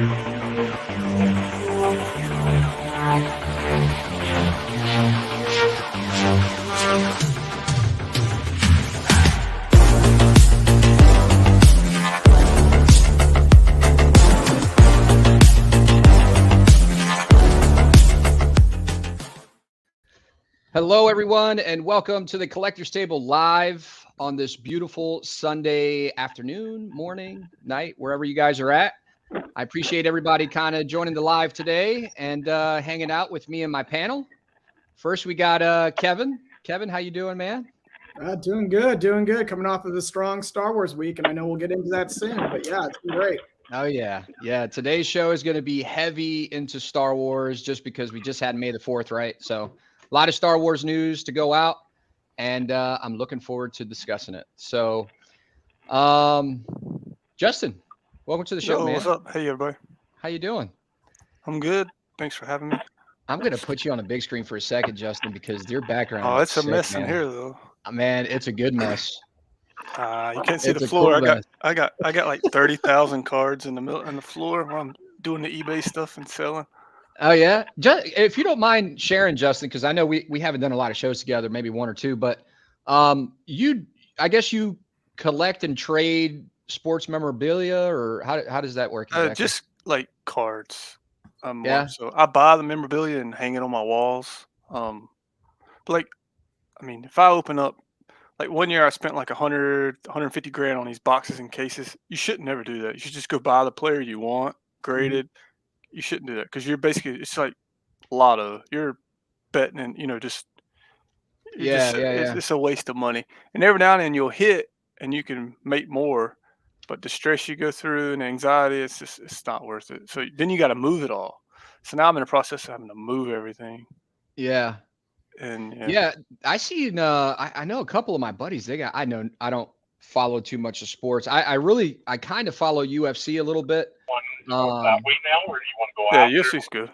Hello, everyone, and welcome to the Collector's Table live on this beautiful Sunday afternoon, morning, night, wherever you guys are at. I appreciate everybody kind of joining the live today and hanging out with me and my panel. First, we got Kevin. Kevin, how you doing, man? Doing good. Coming off of the strong Star Wars week, and I know we'll get into that soon. But yeah, it's been great. Oh yeah. Today's show is going to be heavy into Star Wars, just because we just had May the 4th, right? So a lot of Star Wars news to go out, and I'm looking forward to discussing it. So, Justin, welcome to the show, man. What's up? Hey, everybody. How you doing? I'm good. Thanks for having me. I'm going to put you on a big screen for a second, Justin, because your background. Oh, it's a sick, mess man. in here, though. Man, it's a good mess. You can't see It's the a floor. cool mess. I got like 30,000 cards in the middle on the floor while I'm doing the eBay stuff and selling. Oh yeah, if you don't mind sharing, Justin, because I know we haven't done a lot of shows together, maybe one or two, but I guess you collect and trade sports memorabilia, or how does that work exactly? Just like cards. Yeah. So I buy the memorabilia and hang it on my walls. But like, I mean, if I open up, like one year I spent like 150 grand on these boxes and cases. You should never do that. You should just go buy the player you want, graded. You shouldn't do that because you're basically, it's like lotto. You're betting and, it's a waste of money. And every now and then you'll hit and you can make more, but the stress you go through and the anxiety, it's not worth it. So then you got to move it all. So now I'm in the process of having to move everything. Yeah. And I see. I know a couple of my buddies. I don't follow too much of sports. I kind of follow UFC a little bit. Wait now, or do you want to go out? Yeah, UFC's good.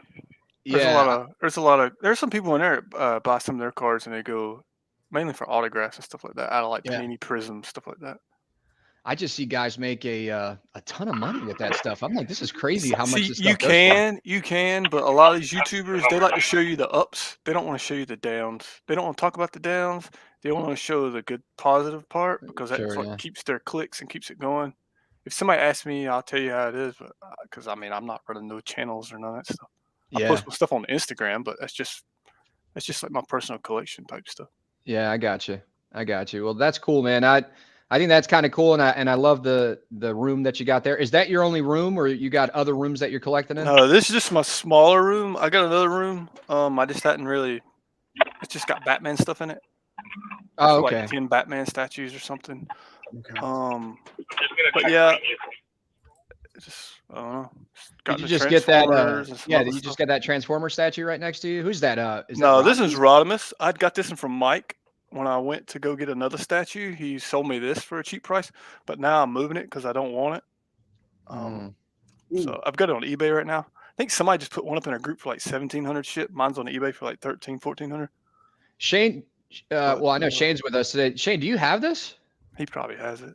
There's some people in there buy some of their cards and they go mainly for autographs and stuff like that. Out of like Panini Prism, stuff like that. I just see guys make a ton of money with that stuff. I'm like, this is crazy how much this stuff you can, but a lot of these YouTubers, they like to show you the ups. They don't want to show you the downs. They don't want to talk about the downs. They want to show the good positive part because that's what keeps their clicks and keeps it going. If somebody asks me, I'll tell you how it is, but because I'm not running no channels or none of that stuff. I post my stuff on Instagram, but that's just like my personal collection type stuff. Yeah, I got you. Well, that's cool, man. I think that's kind of cool, and I love the room that you got there. Is that your only room, or you got other rooms that you're collecting in? No, this is just my smaller room. I got another room. I just hadn't really. It's just got Batman stuff in it. Oh, okay. Like 10 Batman statues or something. Okay. But yeah, I don't know. Did you just get that? Did you just get that Transformer statue right next to you? Who's that? This is Rodimus. I'd got this one from Mike. When I went to go get another statue, he sold me this for a cheap price, but now I'm moving it because I don't want it. So I've got it on eBay right now. I think somebody just put one up in a group for like 1,700 shit. Mine's on eBay for like 1,300, 1,400. Shane, well, I know Shane's with us today. Shane, do you have this? He probably has it.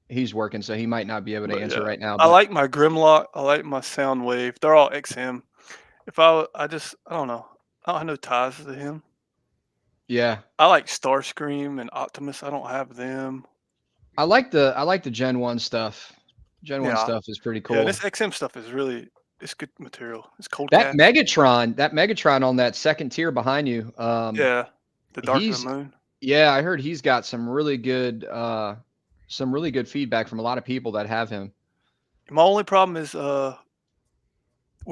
He's working, so he might not be able to answer right now. I like my Grimlock. I like my Soundwave. They're all XM. I don't know. I don't have no ties to him. Yeah, I like Starscream and Optimus. I don't have them. I like the Gen 1 stuff. Gen 1 stuff is pretty cool. Yeah, this XM stuff is it's good material. It's cold. That Megatron on that second tier behind you. The Dark of the Moon. Yeah, I heard he's got some really good feedback from a lot of people that have him. My only problem is where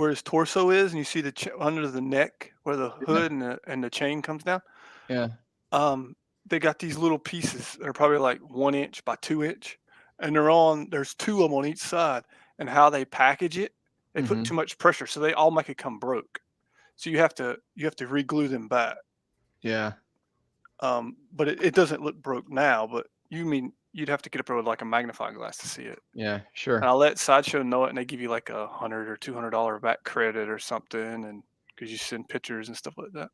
his torso is, and you see under the neck where the hood and the chain comes down. Yeah. They got these little pieces that are probably like 1 inch by 2 inch, and there's two of them on each side. And how they package it, they put too much pressure, so they all make it come broke. So you have to re-glue them back. Yeah. But it doesn't look broke now. But you'd have to get up there with like a magnifying glass to see it. Yeah, sure. And I'll let Sideshow know it, and they give you like $100 or $200 back credit or something, and because you send pictures and stuff like that.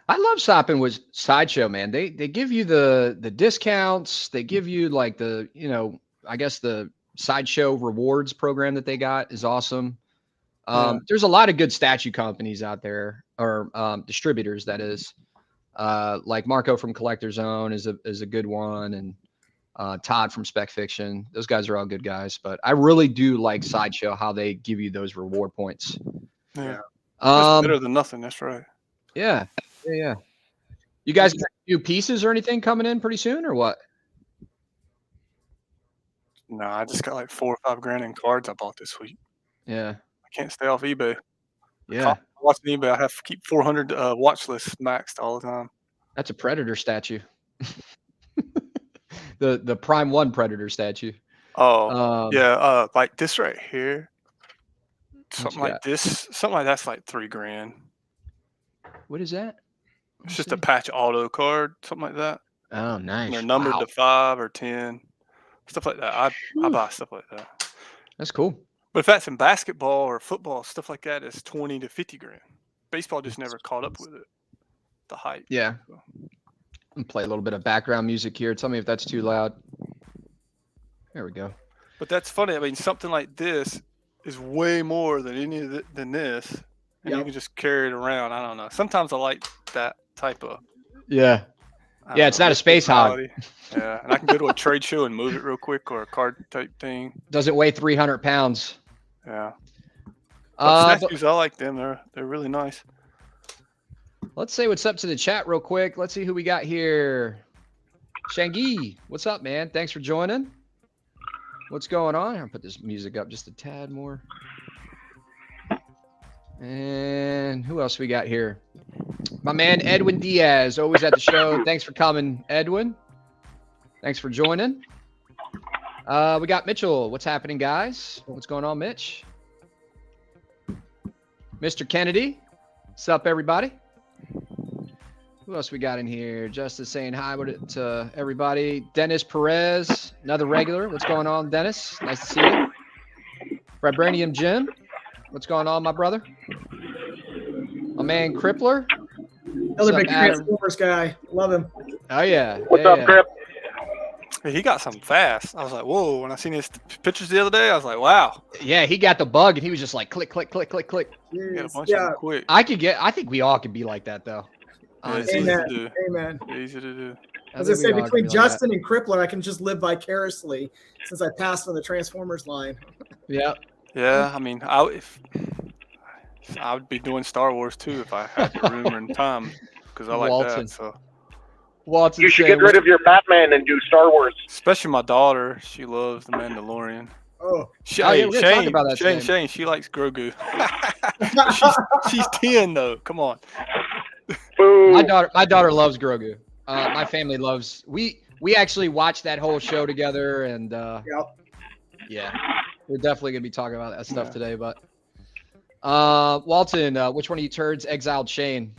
I love shopping with Sideshow, man. They give you the discounts. They give you like I guess the Sideshow rewards program that they got is awesome. There's a lot of good statue companies out there, or distributors, that is. Like Marco from Collector Zone is a good one, and Todd from Spec Fiction. Those guys are all good guys, but I really do like Sideshow, how they give you those reward points. Yeah. That's better than nothing. That's right. Yeah. You guys got new pieces or anything coming in pretty soon, or what? No, I just got like $4 or $5 grand in cards I bought this week. Yeah. I can't stay off eBay. Yeah. Watching eBay, I have to keep 400 watch lists maxed all the time. That's a Predator statue. the Prime 1 Predator statue. Oh, yeah. Like this right here. Something like this. Something like that's like $3 grand. What is that? It's just a patch auto card, something like that. Oh, nice. And they're numbered to 5 or 10. Stuff like that. I buy stuff like that. That's cool. But if that's in basketball or football, stuff like that is 20 to 50 grand. Baseball just never caught up with it. The hype. Yeah. So. I'm play a little bit of background music here. Tell me if that's too loud. There we go. But that's funny. I mean, something like this is way more than than this, and you can just carry it around. I don't know. Sometimes I like that type of. Yeah. Yeah, it's not a space hog. Yeah, and I can go to a trade show and move it real quick, or a card type thing. Doesn't weigh 300 pounds. Yeah. Statues, I like them. They're really nice. Let's say what's up to the chat real quick. Let's see who we got here. Shangi, what's up, man? Thanks for joining. What's going on? I'll put this music up just a tad more. And who else we got here? My man Edwin Diaz, always at the show. Thanks for coming, Edwin. Thanks for joining. We got Mitchell. What's happening, guys? What's going on, Mitch? Mr. Kennedy. What's up, everybody? Who else we got in here? Justice saying hi to everybody. Dennis Perez, another regular. What's going on, Dennis? Nice to see you. Vibranium Jim. What's going on, my brother? My man Crippler. Another big Transformers guy. Love him. Oh, yeah. What's up, Crip? Hey, he got something fast. I was like, whoa. When I seen his pictures the other day, I was like, wow. Yeah, he got the bug, and he was just like, click, click, click, click, click. He got a bunch of them quick. I think we all could be like that, though. It's easy to do. Amen. Easy to do. As I say, between Justin and Crippler, I can just live vicariously since I passed on the Transformers line. Yeah. Yeah, I mean, I would be doing Star Wars too if I had the room and time, because I like that. So. Walton, you should get rid of your Batman and do Star Wars. Especially my daughter, she loves the Mandalorian. Oh, Shane, she likes Grogu. she's 10 though. Come on. Boo. My daughter loves Grogu. My family loves. We actually watched that whole show together, and yeah, we're definitely gonna be talking about that stuff today. But Walton, which one of you turds exiled Shane?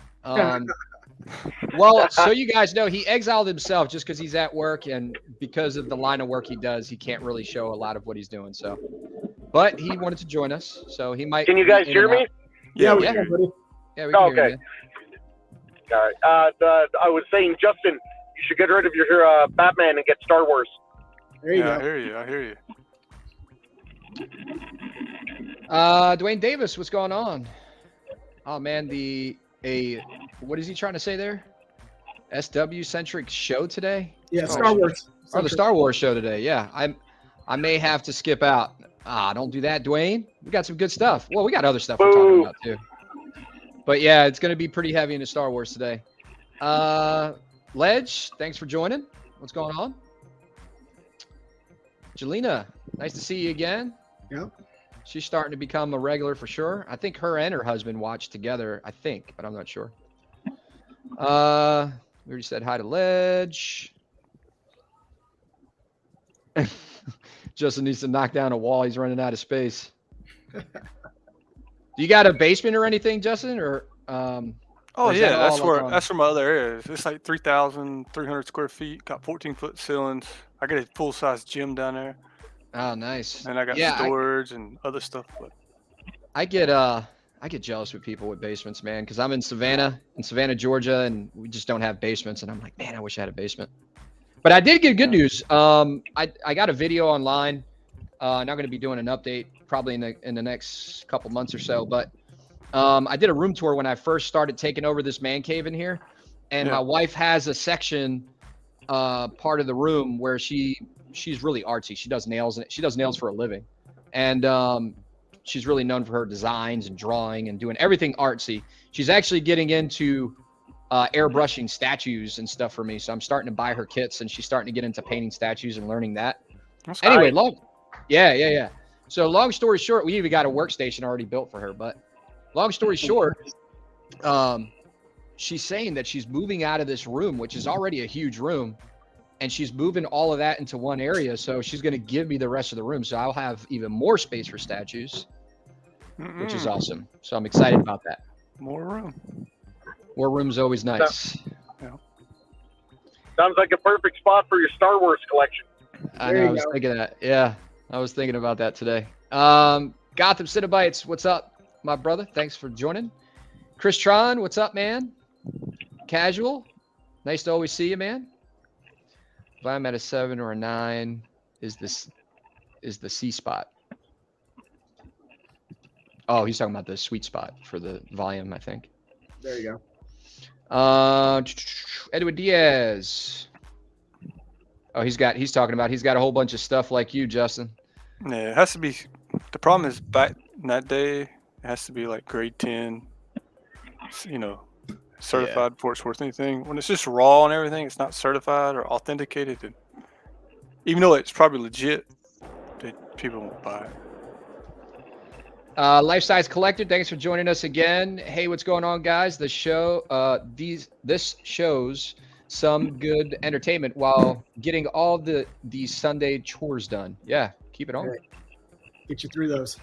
Well, so you guys know, he exiled himself just because he's at work, and because of the line of work he does, he can't really show a lot of what he's doing. So, but he wanted to join us, so he might. Can you guys hear me? Yeah, we can hear you. All right. I was saying, Justin, you should get rid of your Batman and get Star Wars. There you go. I hear you. Dwayne Davis, what's going on? Oh man, what is he trying to say there? SW centric show today? Yeah, Star Wars. Oh, the Star Wars show today. Yeah, I may have to skip out. Don't do that, Dwayne. We got some good stuff. Well, we got other stuff we're talking about too. But yeah, it's going to be pretty heavy into Star Wars today. Ledge, thanks for joining. What's going on? Jelena, nice to see you again. Yep. She's starting to become a regular for sure. I think her and her husband watch together, I think, but I'm not sure. We already said hi to Ledge. Justin needs to knock down a wall. He's running out of space. Do you got a basement or anything, Justin? Or oh yeah, that's where my other area is. It's like 3,300 square feet. Got 14-foot ceilings. I got a full-size gym down there. Oh, nice. And I got storage and other stuff. But I get jealous with people with basements, man, because I'm in Savannah, Georgia, and we just don't have basements. And I'm like, man, I wish I had a basement. But I did get good news. I got a video online Not going to be doing an update probably in the next couple months or so. But I did a room tour when I first started taking over this man cave in here, and my wife has a section part of the room where she's really artsy. She does nails, and she does nails for a living, and she's really known for her designs and drawing and doing everything artsy. She's actually getting into airbrushing statues and stuff for me, so I'm starting to buy her kits, and she's starting to get into painting statues and learning that. That's anyway, great. Yeah. So long story short, we even got a workstation already built for her. But long story short, she's saying that she's moving out of this room, which is already a huge room, and she's moving all of that into one area. So she's going to give me the rest of the room, so I'll have even more space for statues, which is awesome. So I'm excited about that. More room. More room's always nice. Yeah. Sounds like a perfect spot for your Star Wars collection. I know. I was thinking that. Yeah, I was thinking about that today. Gotham Cinnabites, what's up, my brother? Thanks for joining. Chris Tron, what's up, man? Casual, nice to always see you, man. If I'm at a 7 or a 9, is the C spot? Oh, he's talking about the sweet spot for the volume, I think. There you go. Edwin Diaz. Oh, he's got a whole bunch of stuff like you, Justin. Yeah, it has to be. The problem is back in that day, it has to be like grade 10, certified before it's worth anything. When it's just raw and everything, it's not certified or authenticated. And even though it's probably legit, people won't buy it. Life Size Collector, thanks for joining us again. Hey, what's going on, guys? The show, this shows some good entertainment while getting all these Sunday chores done. Yeah, keep it on. Right. Get you through those.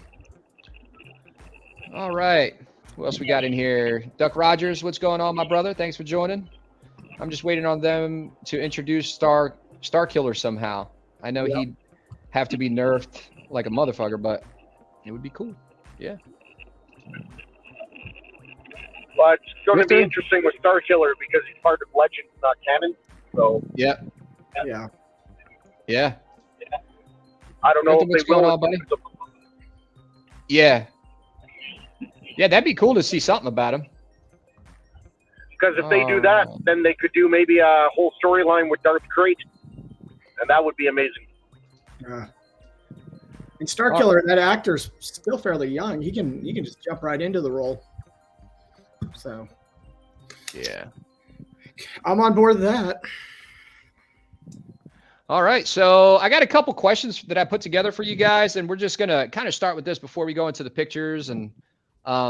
All right. Who else we got in here? Duck Rogers, what's going on, my brother? Thanks for joining. I'm just waiting on them to introduce Star Killer somehow. I know he'd have to be nerfed like a motherfucker, but it would be cool. Yeah. Well, it's going to be interesting with Star Killer because he's part of Legends, not canon. So Yeah. I don't know if what's they will. going on, buddy? Yeah, that'd be cool to see something about him. Because if they do that, then they could do maybe a whole storyline with Darth Crate, and that would be amazing. And Star Killer, that actor's still fairly young. He can just jump right into the role. So, yeah, I'm on board with that. All right, so I got a couple questions that I put together for you guys, and we're just gonna kind of start with this before we go into the pictures and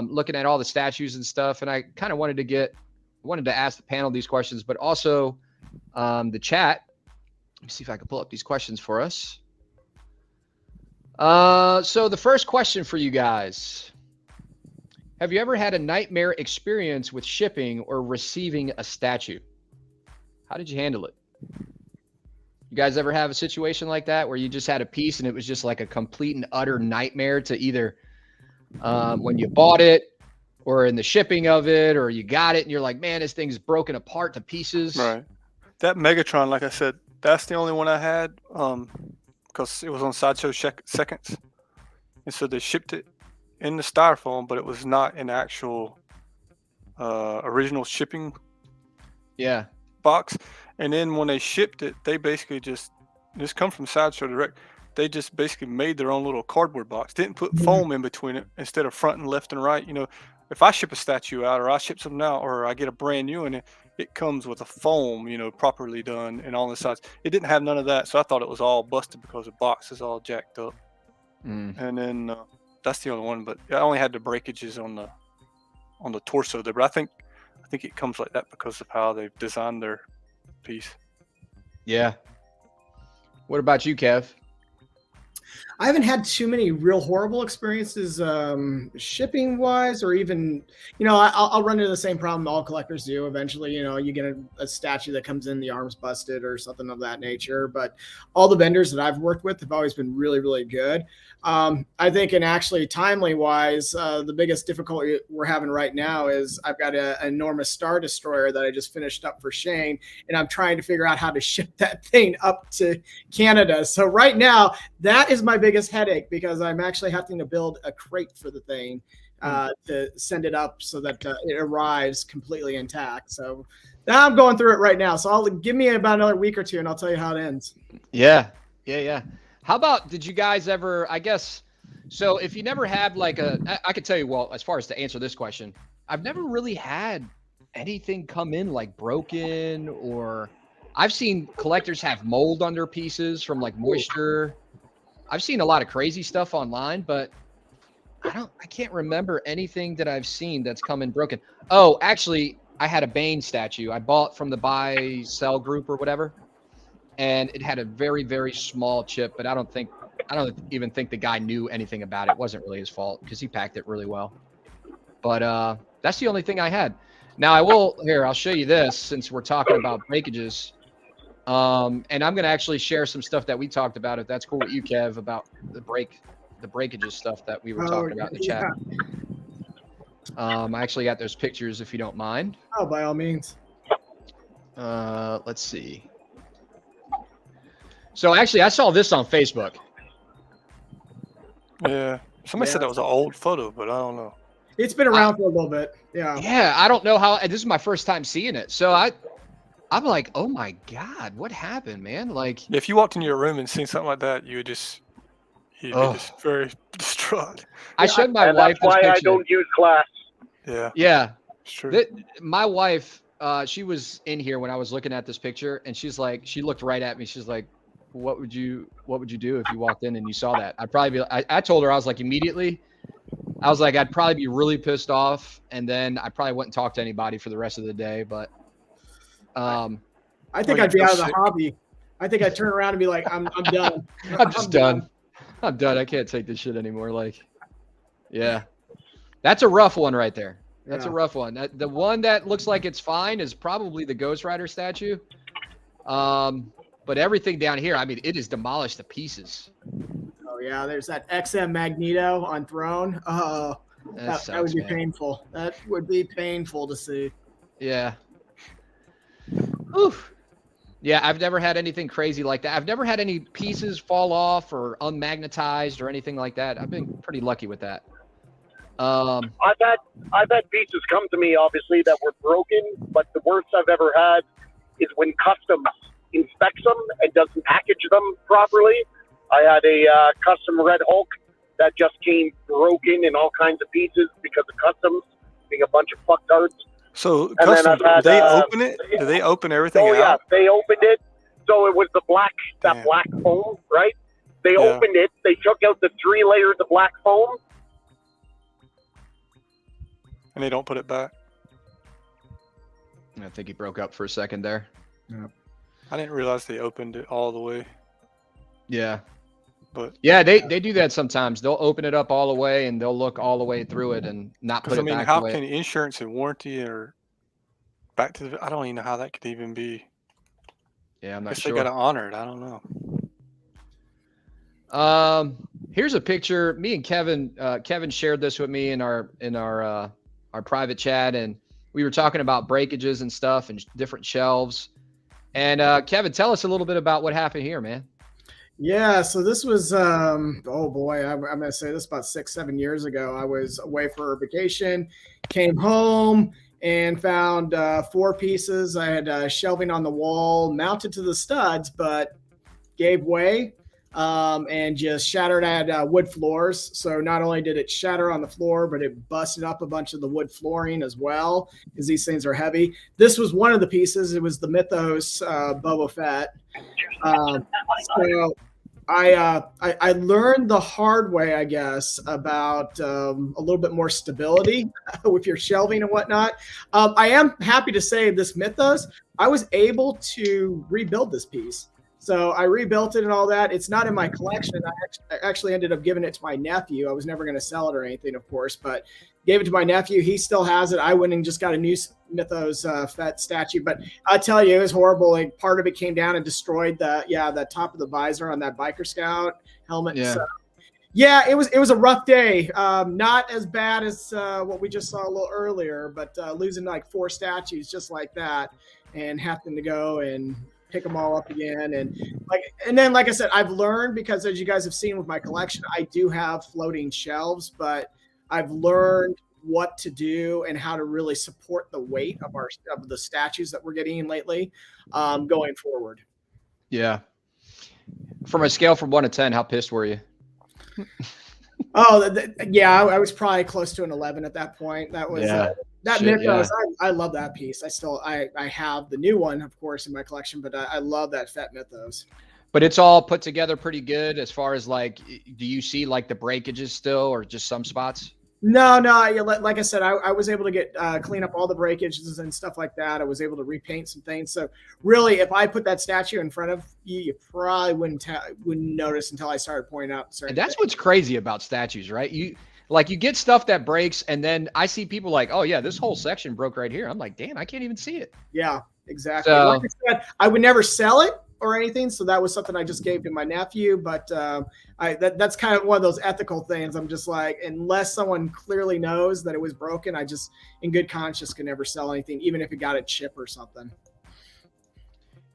looking at all the statues and stuff. And I kind of wanted to ask the panel these questions, but also the chat. Let me see if I can pull up these questions for us. So the first question for you guys: have you ever had a nightmare experience with shipping or receiving a statue? How did you handle it? You guys ever have a situation like that where you just had a piece and it was just like a complete and utter nightmare to either when you bought it or in the shipping of it, or you got it and you're like, man, this thing's broken apart to pieces? Right. That Megatron, like I said, that's the only one I had because it was on Sideshow Seconds. And so they shipped it in the styrofoam, but it was not an actual original shipping box. And then when they shipped it, they basically just come from Sideshow Direct. They just basically made their own little cardboard box. Didn't put foam in between it instead of front and left and right. If I ship a statue out or I ship something out or I get a brand new one, it comes with a foam, properly done and on the sides. It didn't have none of that. So I thought it was all busted because the box is all jacked up. And then that's the only one. But I only had the breakages on the torso there. But I think it comes like that because of how they've designed their piece. Yeah. What about you, Kev? I haven't had too many real horrible experiences shipping wise, or even, I'll run into the same problem all collectors do. Eventually, you get a statue that comes in, the arm's busted or something of that nature. But all the vendors that I've worked with have always been really, really good. I think, and actually timely wise, the biggest difficulty we're having right now is I've got an enormous Star Destroyer that I just finished up for Shane, and I'm trying to figure out how to ship that thing up to Canada. So right now, that is my biggest biggest headache because I'm actually having to build a crate for the thing to send it up so that it arrives completely intact. So now I'm going through it right now. So give me about another week or two and I'll tell you how it ends. Yeah. How about, did you guys ever, I guess, so if you never had like I could tell you, well, as far as to answer this question, I've never really had anything come in like broken, or I've seen collectors have mold under pieces from like moisture. I've seen a lot of crazy stuff online, but I can't remember anything that I've seen that's come in broken. Oh, actually, I had a Bane statue I bought from the buy sell group or whatever, and it had a very, very small chip, but I don't even think the guy knew anything about it. It wasn't really his fault because he packed it really well. But that's the only thing I had. Now I'll show you this since we're talking about breakages. And I'm going to actually share some stuff that we talked about, if that's cool with you, Kev, about the breakages stuff that we were talking about in the chat. I actually got those pictures if you don't mind. Oh, by all means. Let's see. So actually, I saw this on Facebook. Yeah. Somebody said that was an old photo, but I don't know. It's been around for a little bit. Yeah. Yeah. I don't know how, this is my first time seeing it. So I'm like, oh my God, what happened, man? Like, if you walked into your room and seen something like that, you'd be just very distraught. I showed my wife this picture. That's why I don't use glass. Yeah. Yeah. It's true. My wife, she was in here when I was looking at this picture, and she's like, she looked right at me. She's like, what would you do if you walked in and you saw that? I'd probably be, I told her, I was like, immediately, I was like, I'd probably be really pissed off. And then I probably wouldn't talk to anybody for the rest of the day. But, I think I'd be out of the hobby. I think I'd turn around and be like, I'm done. I'm just done. I'm done. I can't take this shit anymore. Like, yeah, that's a rough one right there. That's a rough one. The one that looks like it's fine is probably the Ghost Rider statue. But everything down here, I mean, it is demolished to pieces. Oh yeah, there's that XM Magneto on Throne. Oh, that would be painful. That would be painful to see. Yeah. Oof. Yeah, I've never had anything crazy like that. I've never had any pieces fall off or unmagnetized or anything like that. I've been pretty lucky with that. I've had pieces come to me, obviously, that were broken, but the worst I've ever had is when customs inspects them and doesn't package them properly. I had a custom Red Hulk that just came broken in all kinds of pieces because of customs being a bunch of fucktards. So, customs, do they open it? Do they open everything out? Oh, yeah, they opened it. So it was the black foam, right? They opened it. They took out the 3 layers of black foam. And they don't put it back? I think he broke up for a second there. Yeah. I didn't realize they opened it all the way. Yeah. But yeah, they do that sometimes. They'll open it up all the way and they'll look all the way through it and not put it back. How can insurance and warranty or back to the, I don't even know how that could even be. Yeah, I'm not guess sure. They got to honor it. I don't know. Here's a picture. Me and Kevin shared this with me in our private chat, and we were talking about breakages and stuff and different shelves. And Kevin, tell us a little bit about what happened here, man. Yeah, so this was, oh boy, I'm going to say this about 6-7 years ago. I was away for a vacation, came home and found 4 pieces. I had shelving on the wall mounted to the studs, but gave way and just shattered. I had wood floors. So not only did it shatter on the floor, but it busted up a bunch of the wood flooring as well, because these things are heavy. This was one of the pieces. It was the Mythos Boba Fett. So I learned the hard way, I guess, about a little bit more stability with your shelving and whatnot. I am happy to say this Mythos, I was able to rebuild this piece. So I rebuilt it and all that. It's not in my collection. I actually ended up giving it to my nephew. I was never going to sell it or anything, of course, but gave it to my nephew. He still has it. I went and just got a new Mythos Fett statue, but I tell you, it was horrible. Like, part of it came down and destroyed the top of the visor on that Biker Scout helmet. Yeah. So, yeah, it was a rough day. Not as bad as what we just saw a little earlier, but losing like 4 statues just like that and having to go and pick them all up again. And then, like I said, I've learned, because as you guys have seen with my collection, I do have floating shelves, but I've learned what to do and how to really support the weight of the statues that we're getting in lately, going forward. Yeah. From a scale from 1 to 10, how pissed were you? Oh, yeah, I was probably close to an 11 at that point. That was that Mythos. I love that piece. I have the new one, of course, in my collection, but I love that Fat Mythos. But it's all put together pretty good as far as like, do you see like the breakages still, or just some spots? No. Like I said, I was able to get clean up all the breakages and stuff like that. I was able to repaint some things. So really, if I put that statue in front of you, you probably wouldn't notice until I started pointing out certain And that's things. what's crazy about statues, right? You get stuff that breaks, and then I see people like, oh yeah, this whole section broke right here. I'm like, damn, I can't even see it. Yeah, exactly. So, like I said, I would never sell it or anything, so that was something I just gave to my nephew. But that's kind of one of those ethical things. I'm just like, unless someone clearly knows that it was broken, I just, in good conscience, can never sell anything, even if it got a chip or something.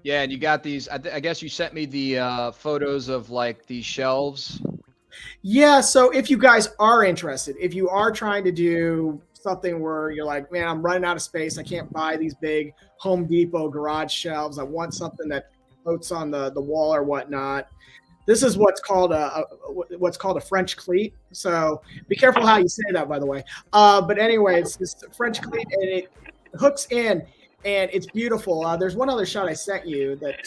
Yeah, and you got these. I guess you sent me the photos of like these shelves. Yeah, so if you guys are interested, if you are trying to do something where you're like, man, I'm running out of space, I can't buy these big Home Depot garage shelves, I want something that floats on the wall or whatnot. This is what's called a French cleat. So be careful how you say that, by the way. But anyway, it's this French cleat, and it hooks in, and it's beautiful. There's one other shot I sent you that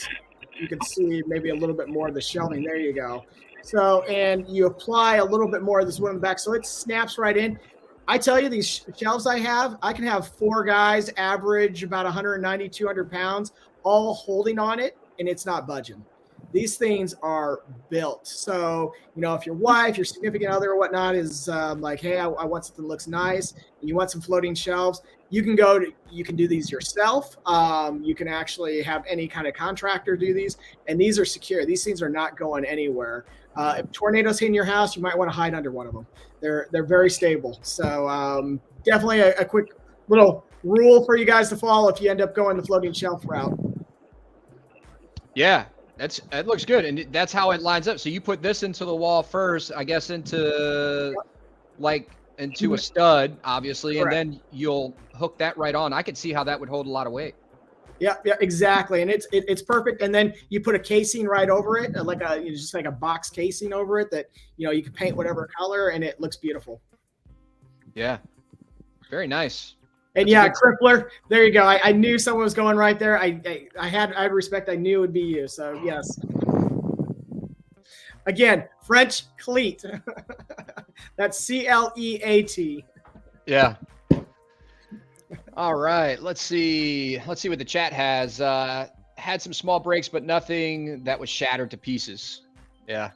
you can see maybe a little bit more of the shelving. There you go. So, and you apply a little bit more of this wood in the back, so it snaps right in. I tell you, these shelves I can have 4 guys, average about 190, 200 pounds, all holding on it, and it's not budging. These things are built. So, if your wife, your significant other or whatnot is like, hey, I want something that looks nice, and you want some floating shelves, you can do these yourself. You can actually have any kind of contractor do these, and these are secure. These things are not going anywhere. If tornadoes hit your house, you might want to hide under one of them. They're very stable. So definitely a quick little rule for you guys to follow if you end up going the floating shelf route. Yeah, that looks good, and that's how it lines up. So you put this into the wall first, I guess, into a stud, obviously, Correct. And then you'll hook that right on. I could see how that would hold a lot of weight. Yeah, exactly, and it's perfect. And then you put a casing right over it, just like a box casing over it that you can paint whatever color, and it looks beautiful. Yeah, very nice. And that's Crippler, there you go. I knew someone was going right there. I had respect. I knew it would be you. So yes. Again, French cleat. That's CLEAT. Yeah. All right. Let's see what the chat has. Had some small breaks, but nothing that was shattered to pieces. Yeah.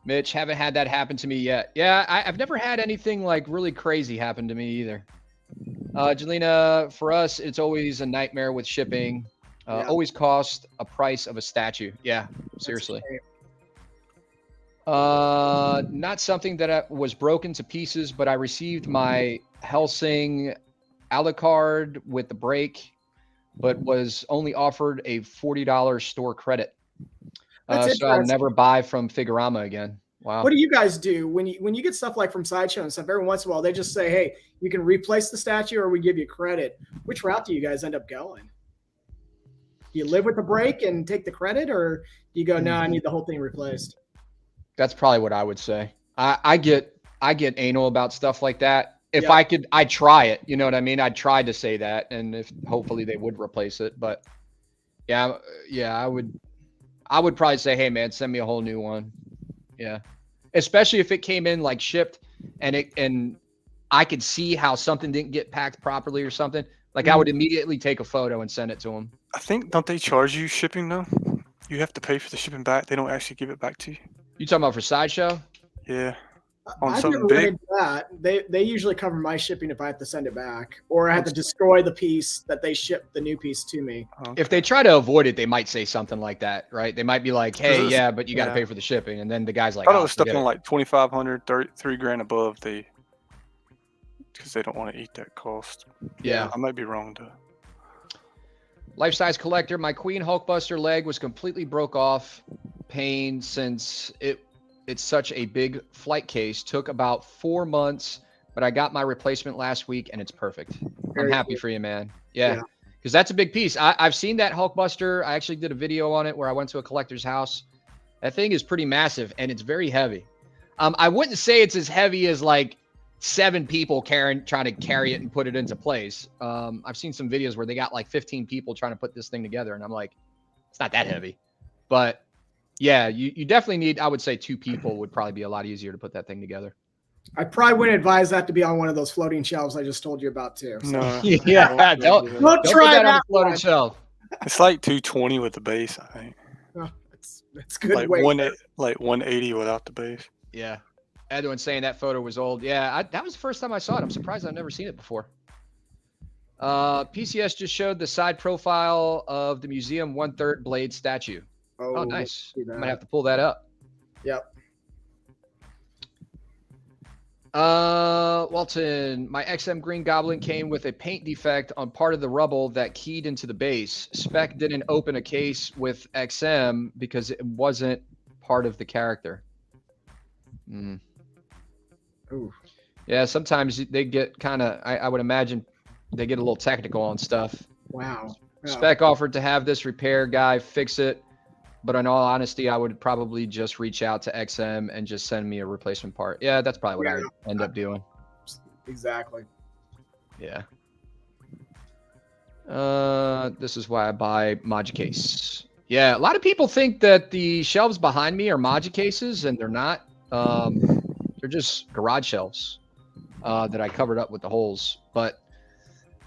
Mitch, haven't had that happen to me yet. Yeah, I've never had anything like really crazy happen to me either. Jelena, for us, it's always a nightmare with shipping. Always cost a price of a statue. Yeah, seriously. Not something that was broken to pieces, but I received my Helsing Alucard with the break, but was only offered a $40 store credit. So I'll never buy from Figurama again. Wow. What do you guys do when you get stuff like from Sideshow and stuff? Every once in a while, they just say, "Hey, you can replace the statue, or we give you credit." Which route do you guys end up going? Do you live with the break and take the credit, or do you go, "No, I need the whole thing replaced"? That's probably what I would say. I get anal about stuff like that. If I could, I'd try it. You know what I mean? I'd try to say that, and if hopefully they would replace it. But yeah, I would probably say, "Hey, man, send me a whole new one." Yeah, especially if it came in like shipped, and I could see how something didn't get packed properly or something. Like I would immediately take a photo and send it to them. I think, don't they charge you shipping though? You have to pay for the shipping back. They don't actually give it back to you. You talking about for Sideshow? Yeah. I've never run into that. They usually cover my shipping if I have to send it back, or I have to destroy the piece that they shipped the new piece to me. Okay. If they try to avoid it, they might say something like that, right? They might be like, "Hey, yeah, but you got to pay for the shipping," and then the guy's like, "I thought it was stuff on like $2,500, $3,000 above because they don't want to eat that cost." Yeah, I might be wrong though. Life-size collector. My Queen Hulkbuster leg was completely broke off. Pain since it's such a big flight case. Took about 4 months, but I got my replacement last week and it's perfect. I'm happy for you, man. Yeah. Because that's a big piece. I've seen that Hulkbuster. I actually did a video on it where I went to a collector's house. That thing is pretty massive and it's very heavy. I wouldn't say it's as heavy as like 7 people trying to carry it and put it into place. I've seen some videos where they got like 15 people trying to put this thing together, and I'm like, it's not that heavy. But yeah, you definitely need, I would say 2 people would probably be a lot easier to put that thing together. I probably wouldn't advise that to be on one of those floating shelves I just told you about too. So. No. Yeah, don't try that on the floating shelf. It's like 220 with the base, I think. Oh, it's good. Like 180 without the base. Yeah. Edwin saying that photo was old. Yeah, that was the first time I saw it. I'm surprised I've never seen it before. PCS just showed the side profile of the museum 1/3 blade statue. Oh, nice. I might have to pull that up. Yep. Walton, my XM Green Goblin came with a paint defect on part of the rubble that keyed into the base. Spec didn't open a case with XM because it wasn't part of the character. Ooh. Yeah, sometimes they get kind of, I would imagine they get a little technical on stuff. Wow. Spec offered to have this repair guy fix it, but in all honesty, I would probably just reach out to XM and just send me a replacement part. Yeah, that's probably what I would end up doing. Exactly. Yeah. This is why I buy Modicase. Yeah, a lot of people think that the shelves behind me are Mogicases, and they're not. They're just garage shelves that I covered up with the holes. But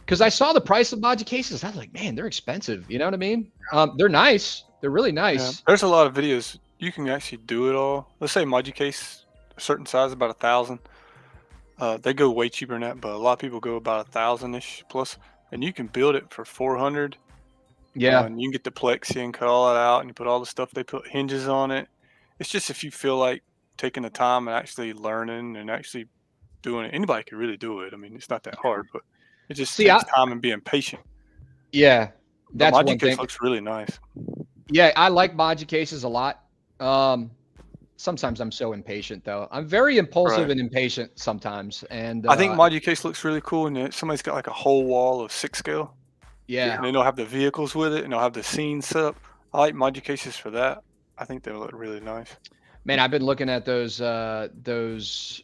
because I saw the price of Mogicases, I was like, man, they're expensive. You know what I mean? They're nice. They're really nice. Yeah, there's a lot of videos. You can actually do it all. Let's say Modicase, a certain size, about 1,000. They go way cheaper than that, but a lot of people go about 1,000-ish plus, and you can build it for 400. Yeah. And you can get the plexi and cut all that out, and you put all the stuff. They put hinges on it. It's just if you feel like taking the time and actually learning and actually doing it. Anybody can really do it. I mean, it's not that hard, but it just takes time and being patient. Yeah, that's one thing. Modicase looks really nice. Yeah, I like Mogicases a lot. Sometimes I'm so impatient, though. I'm very impulsive and impatient sometimes. And I think Modicase looks really cool, and somebody's got like a whole wall of 6 scale. Yeah. And then they'll have the vehicles with it, and they'll have the scenes set up. I like Mogicases for that. I think they look really nice. Man, I've been looking at those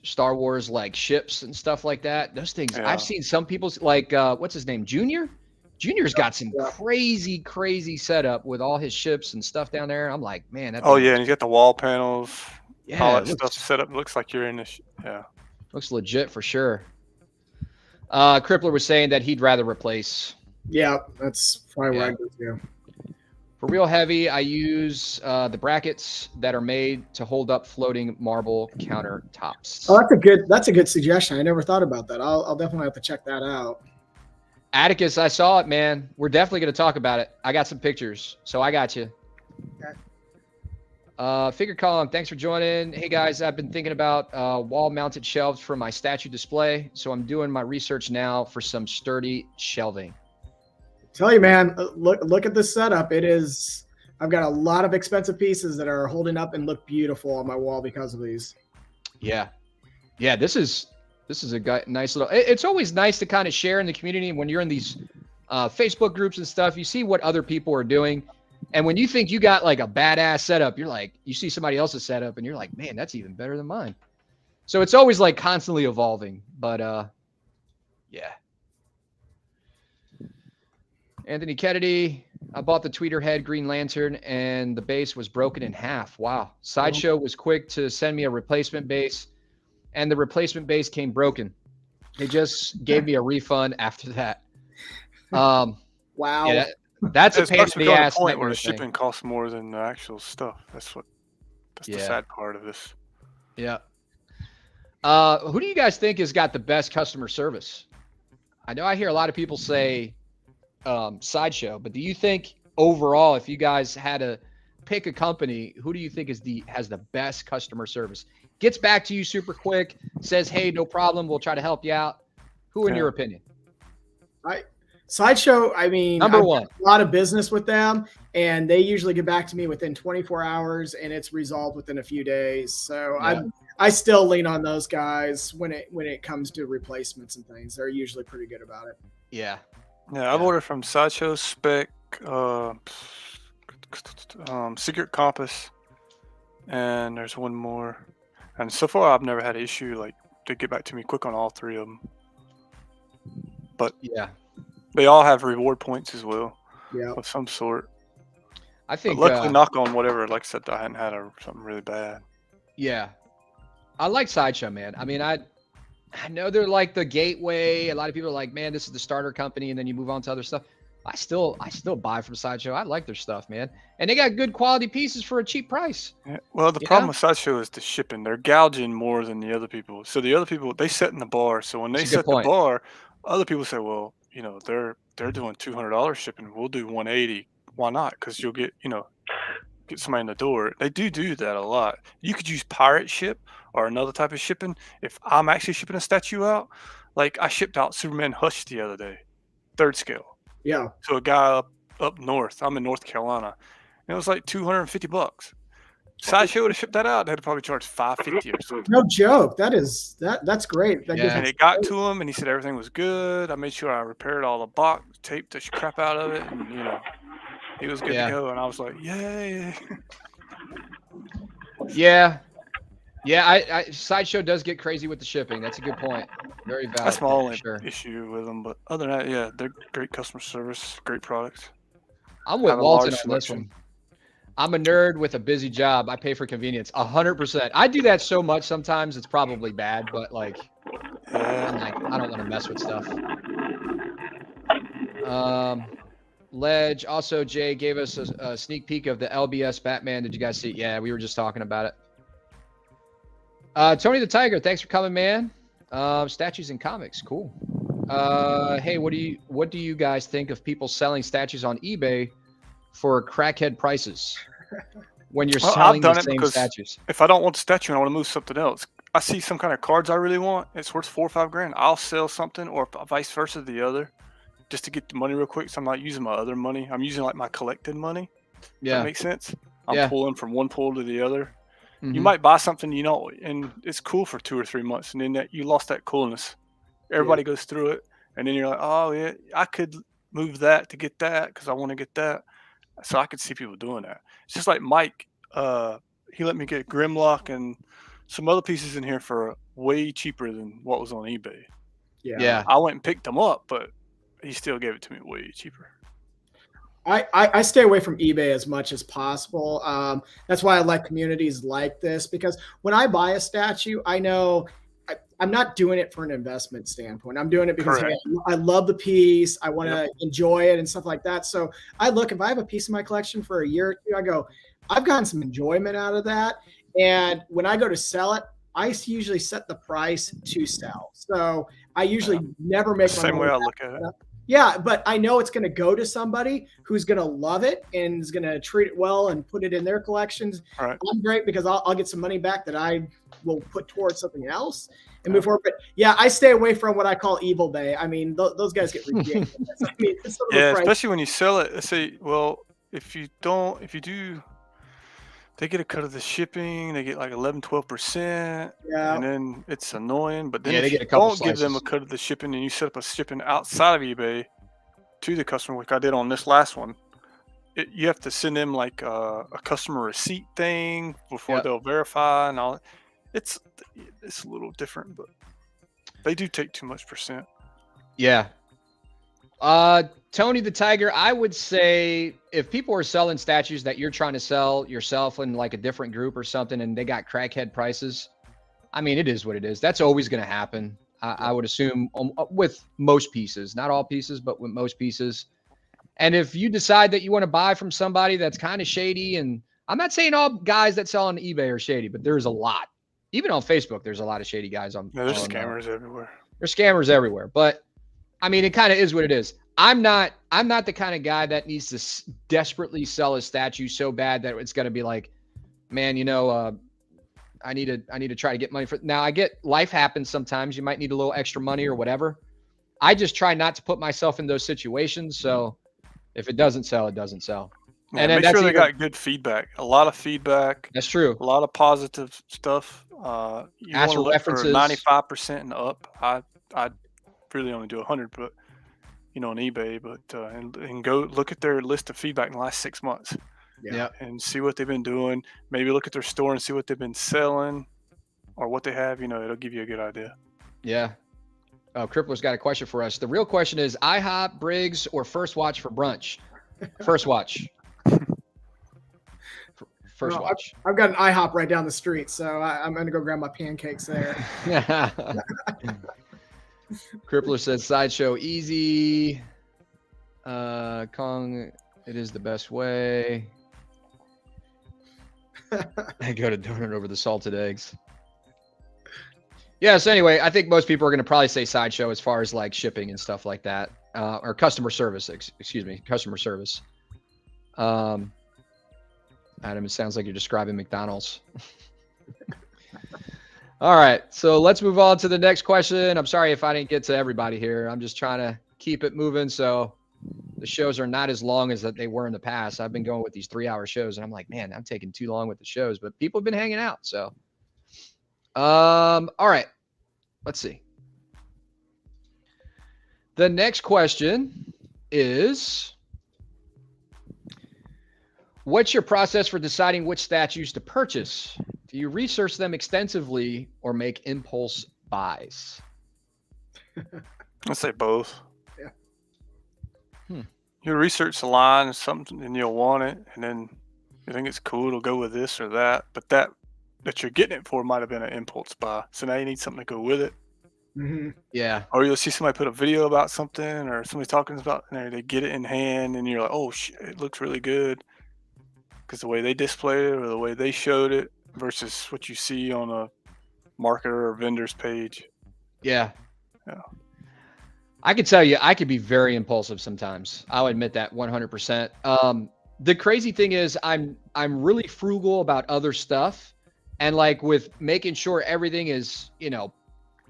Star Wars like ships and stuff like that. Those things, I've seen some people's like what's his name, Junior? Junior's got some crazy setup with all his ships and stuff down there. I'm like, man. That and he's got the wall panels. Yeah, all that stuff set up. Looks like you're in this. Yeah. Looks legit for sure. Crippler was saying that he'd rather replace. Yeah, that's probably what I do too. For real heavy, I use the brackets that are made to hold up floating marble countertops. Oh, that's a good suggestion. I never thought about that. I'll definitely have to check that out. Atticus, I saw it, man. We're definitely going to talk about it. I got some pictures, so I got you. Okay. Figure Column, thanks for joining. Hey, guys, I've been thinking about wall-mounted shelves for my statue display, so I'm doing my research now for some sturdy shelving. Tell you, man, look at this setup. I've got a lot of expensive pieces that are holding up and look beautiful on my wall because of these. Yeah. This is a nice little, it's always nice to kind of share in the community when you're in these Facebook groups and stuff. You see what other people are doing. And when you think you got like a badass setup, you're like, you see somebody else's setup and you're like, man, that's even better than mine. So it's always like constantly evolving, but yeah. Anthony Kennedy, I bought the tweeter head Green Lantern and the base was broken in half. Wow. Sideshow was quick to send me a replacement base and the replacement base came broken. They just gave me a refund after that. Wow. Yeah, that's a pain in the ass. Point where the shipping costs more than the actual stuff. That's the sad part of this. Yeah. Who do you guys think has got the best customer service? I know I hear a lot of people say Sideshow, but do you think overall, if you guys had to pick a company, who do you think has the best customer service? Gets back to you super quick, says, hey, no problem, we'll try to help you out. Who in your opinion? Sideshow, I mean, number I've one. done a lot of business with them, and they usually get back to me within 24 hours, and it's resolved within a few days. So I still lean on those guys when it comes to replacements and things. They're usually pretty good about it. Yeah. Yeah, I've ordered from Sideshow, Spec, Secret Compass, and there's one more. And so far, I've never had an issue. Like, they get back to me quick on all three of them. But yeah, they all have reward points as well, of some sort. I think. But luckily, knock on whatever. Like I said, I hadn't had something really bad. Yeah, I like Sideshow, man. I mean, I know they're like the gateway. A lot of people are like, man, this is the starter company, and then you move on to other stuff. I still buy from Sideshow. I like their stuff, man, and they got good quality pieces for a cheap price. Yeah. Well, the problem with Sideshow is the shipping. They're gouging more than the other people. So the other people, they set in the bar. So when they set the bar, other people say, well, you know, they're doing $200 shipping. We'll do $180. Why not? Because you'll get somebody in the door. They do that a lot. You could use pirate ship or another type of shipping. If I'm actually shipping a statue out, like I shipped out Superman Hush the other day, 3rd scale. Yeah. To a guy up north. I'm in North Carolina. And it was like $250. Sideshow would have shipped that out. They'd probably charge $550 or something. No joke. That's great. And it got to him, and he said everything was good. I made sure I repaired all the box, taped the crap out of it, and he was good to go. And I was like, yay! Yeah. I Sideshow does get crazy with the shipping. That's a good point. Very valid. That's my only issue with them. But other than that, they're great customer service, great products. I'm with Walton on this one. I'm a nerd with a busy job. I pay for convenience 100%. I do that so much sometimes it's probably bad, but like, I don't want to mess with stuff. Ledge also, Jay gave us a sneak peek of the LBS Batman. Did you guys see it? Yeah, we were just talking about it. Tony the Tiger, thanks for coming, man. Statues and comics, cool. Hey, what do you guys think of people selling statues on eBay for crackhead prices when you're selling the same statues? If I don't want the statue and I want to move something else, I see some kind of cards I really want, it's worth $4 or $5 grand. I'll sell something, or vice versa the other, just to get the money real quick. So I'm not using my other money. I'm using like my collected money. Yeah. That makes sense. I'm pulling from one pool to the other. Mm-hmm. You might buy something, and it's cool for 2 or 3 months, and then you lost that coolness. Everybody goes through it, and then you're like, oh yeah, I could move that to get that because I want to get that. So I could see people doing that. It's just like Mike. He let me get Grimlock and some other pieces in here for way cheaper than what was on eBay. Yeah. I went and picked them up, but he still gave it to me way cheaper. I stay away from eBay as much as possible. That's why I like communities like this, because when I buy a statue, I know I'm not doing it for an investment standpoint. I'm doing it because I love the piece. I want to enjoy it and stuff like that. So if I have a piece in my collection for a year or two, I go, I've gotten some enjoyment out of that. And when I go to sell it, I usually set the price to sell. So I usually never make the same way I look at it. Yeah, but I know it's going to go to somebody who's going to love it and is going to treat it well and put it in their collections. Right. I'm great because I'll get some money back that I will put towards something else and move forward. But I stay away from what I call evil day. I mean, those guys get ridiculous. Especially when you sell it. Let's say, well, if you do, they get a cut of the shipping. They get like 11-12%. Yeah. And then it's annoying. But then they if get a you couple don't give them a cut of the shipping and you set up a shipping outside of eBay to the customer, like I did on this last one, you have to send them like a customer receipt thing before they'll verify and all. It's a little different, but they do take too much %. Yeah. Tony the Tiger, I would say if people are selling statues that you're trying to sell yourself in like a different group or something and they got crackhead prices, I mean, it is what it is. That's always going to happen. I would assume with most pieces, not all pieces, but with most pieces. And if you decide that you want to buy from somebody that's kind of shady, and I'm not saying all guys that sell on eBay are shady, but there's a lot. Even on Facebook, there's a lot of shady guys on. There's scammers everywhere. There's scammers everywhere, but I mean, it kind of is what it is. I'm not the kind of guy that needs to desperately sell a statue so bad that it's going to be like, man, I need to try to get money for. Now I get life happens sometimes. You might need a little extra money or whatever. I just try not to put myself in those situations. So if it doesn't sell, it doesn't sell. Yeah, and then make sure they got good feedback. A lot of feedback. That's true. A lot of positive stuff. You Ask want to look references. for 95% and up. I really only do 100, but on eBay. But and go look at their list of feedback in the last 6 months. Yeah. And see what they've been doing. Maybe look at their store and see what they've been selling, or what they have. It'll give you a good idea. Yeah. Oh, Crippler's got a question for us. The real question is IHOP, Briggs, or First Watch for brunch? First Watch. First Watch. I've got an IHOP right down the street, so I'm going to go grab my pancakes there. Crippler says Sideshow easy. Kong, it is the best way. I go to donut over the salted eggs. Yeah, so anyway, I think most people are going to probably say Sideshow as far as like shipping and stuff like that, or customer service, customer service. Adam, it sounds like you're describing McDonald's. All right, so let's move on to the next question. I'm sorry if I didn't get to everybody here. I'm just trying to keep it moving so the shows are not as long as that they were in the past. I've been going with these 3-hour shows, and I'm like, man, I'm taking too long with the shows, but people have been hanging out. So, all right, let's see. The next question is, what's your process for deciding which statues to purchase? Do you research them extensively or make impulse buys? I'd say both. Yeah. You research the line and something, and you'll want it, and then you think it's cool, it'll go with this or that. But that you're getting it for might have been an impulse buy. So now you need something to go with it. Mm-hmm. Yeah. Or you'll see somebody put a video about something, or somebody talking about, and they get it in hand, and you're like, oh shit, it looks really good. Because the way they displayed it or the way they showed it versus what you see on a marketer or vendor's page. Yeah. Yeah. I could tell you, I could be very impulsive sometimes. I'll admit that 100%. The crazy thing is I'm really frugal about other stuff. And like with making sure everything is,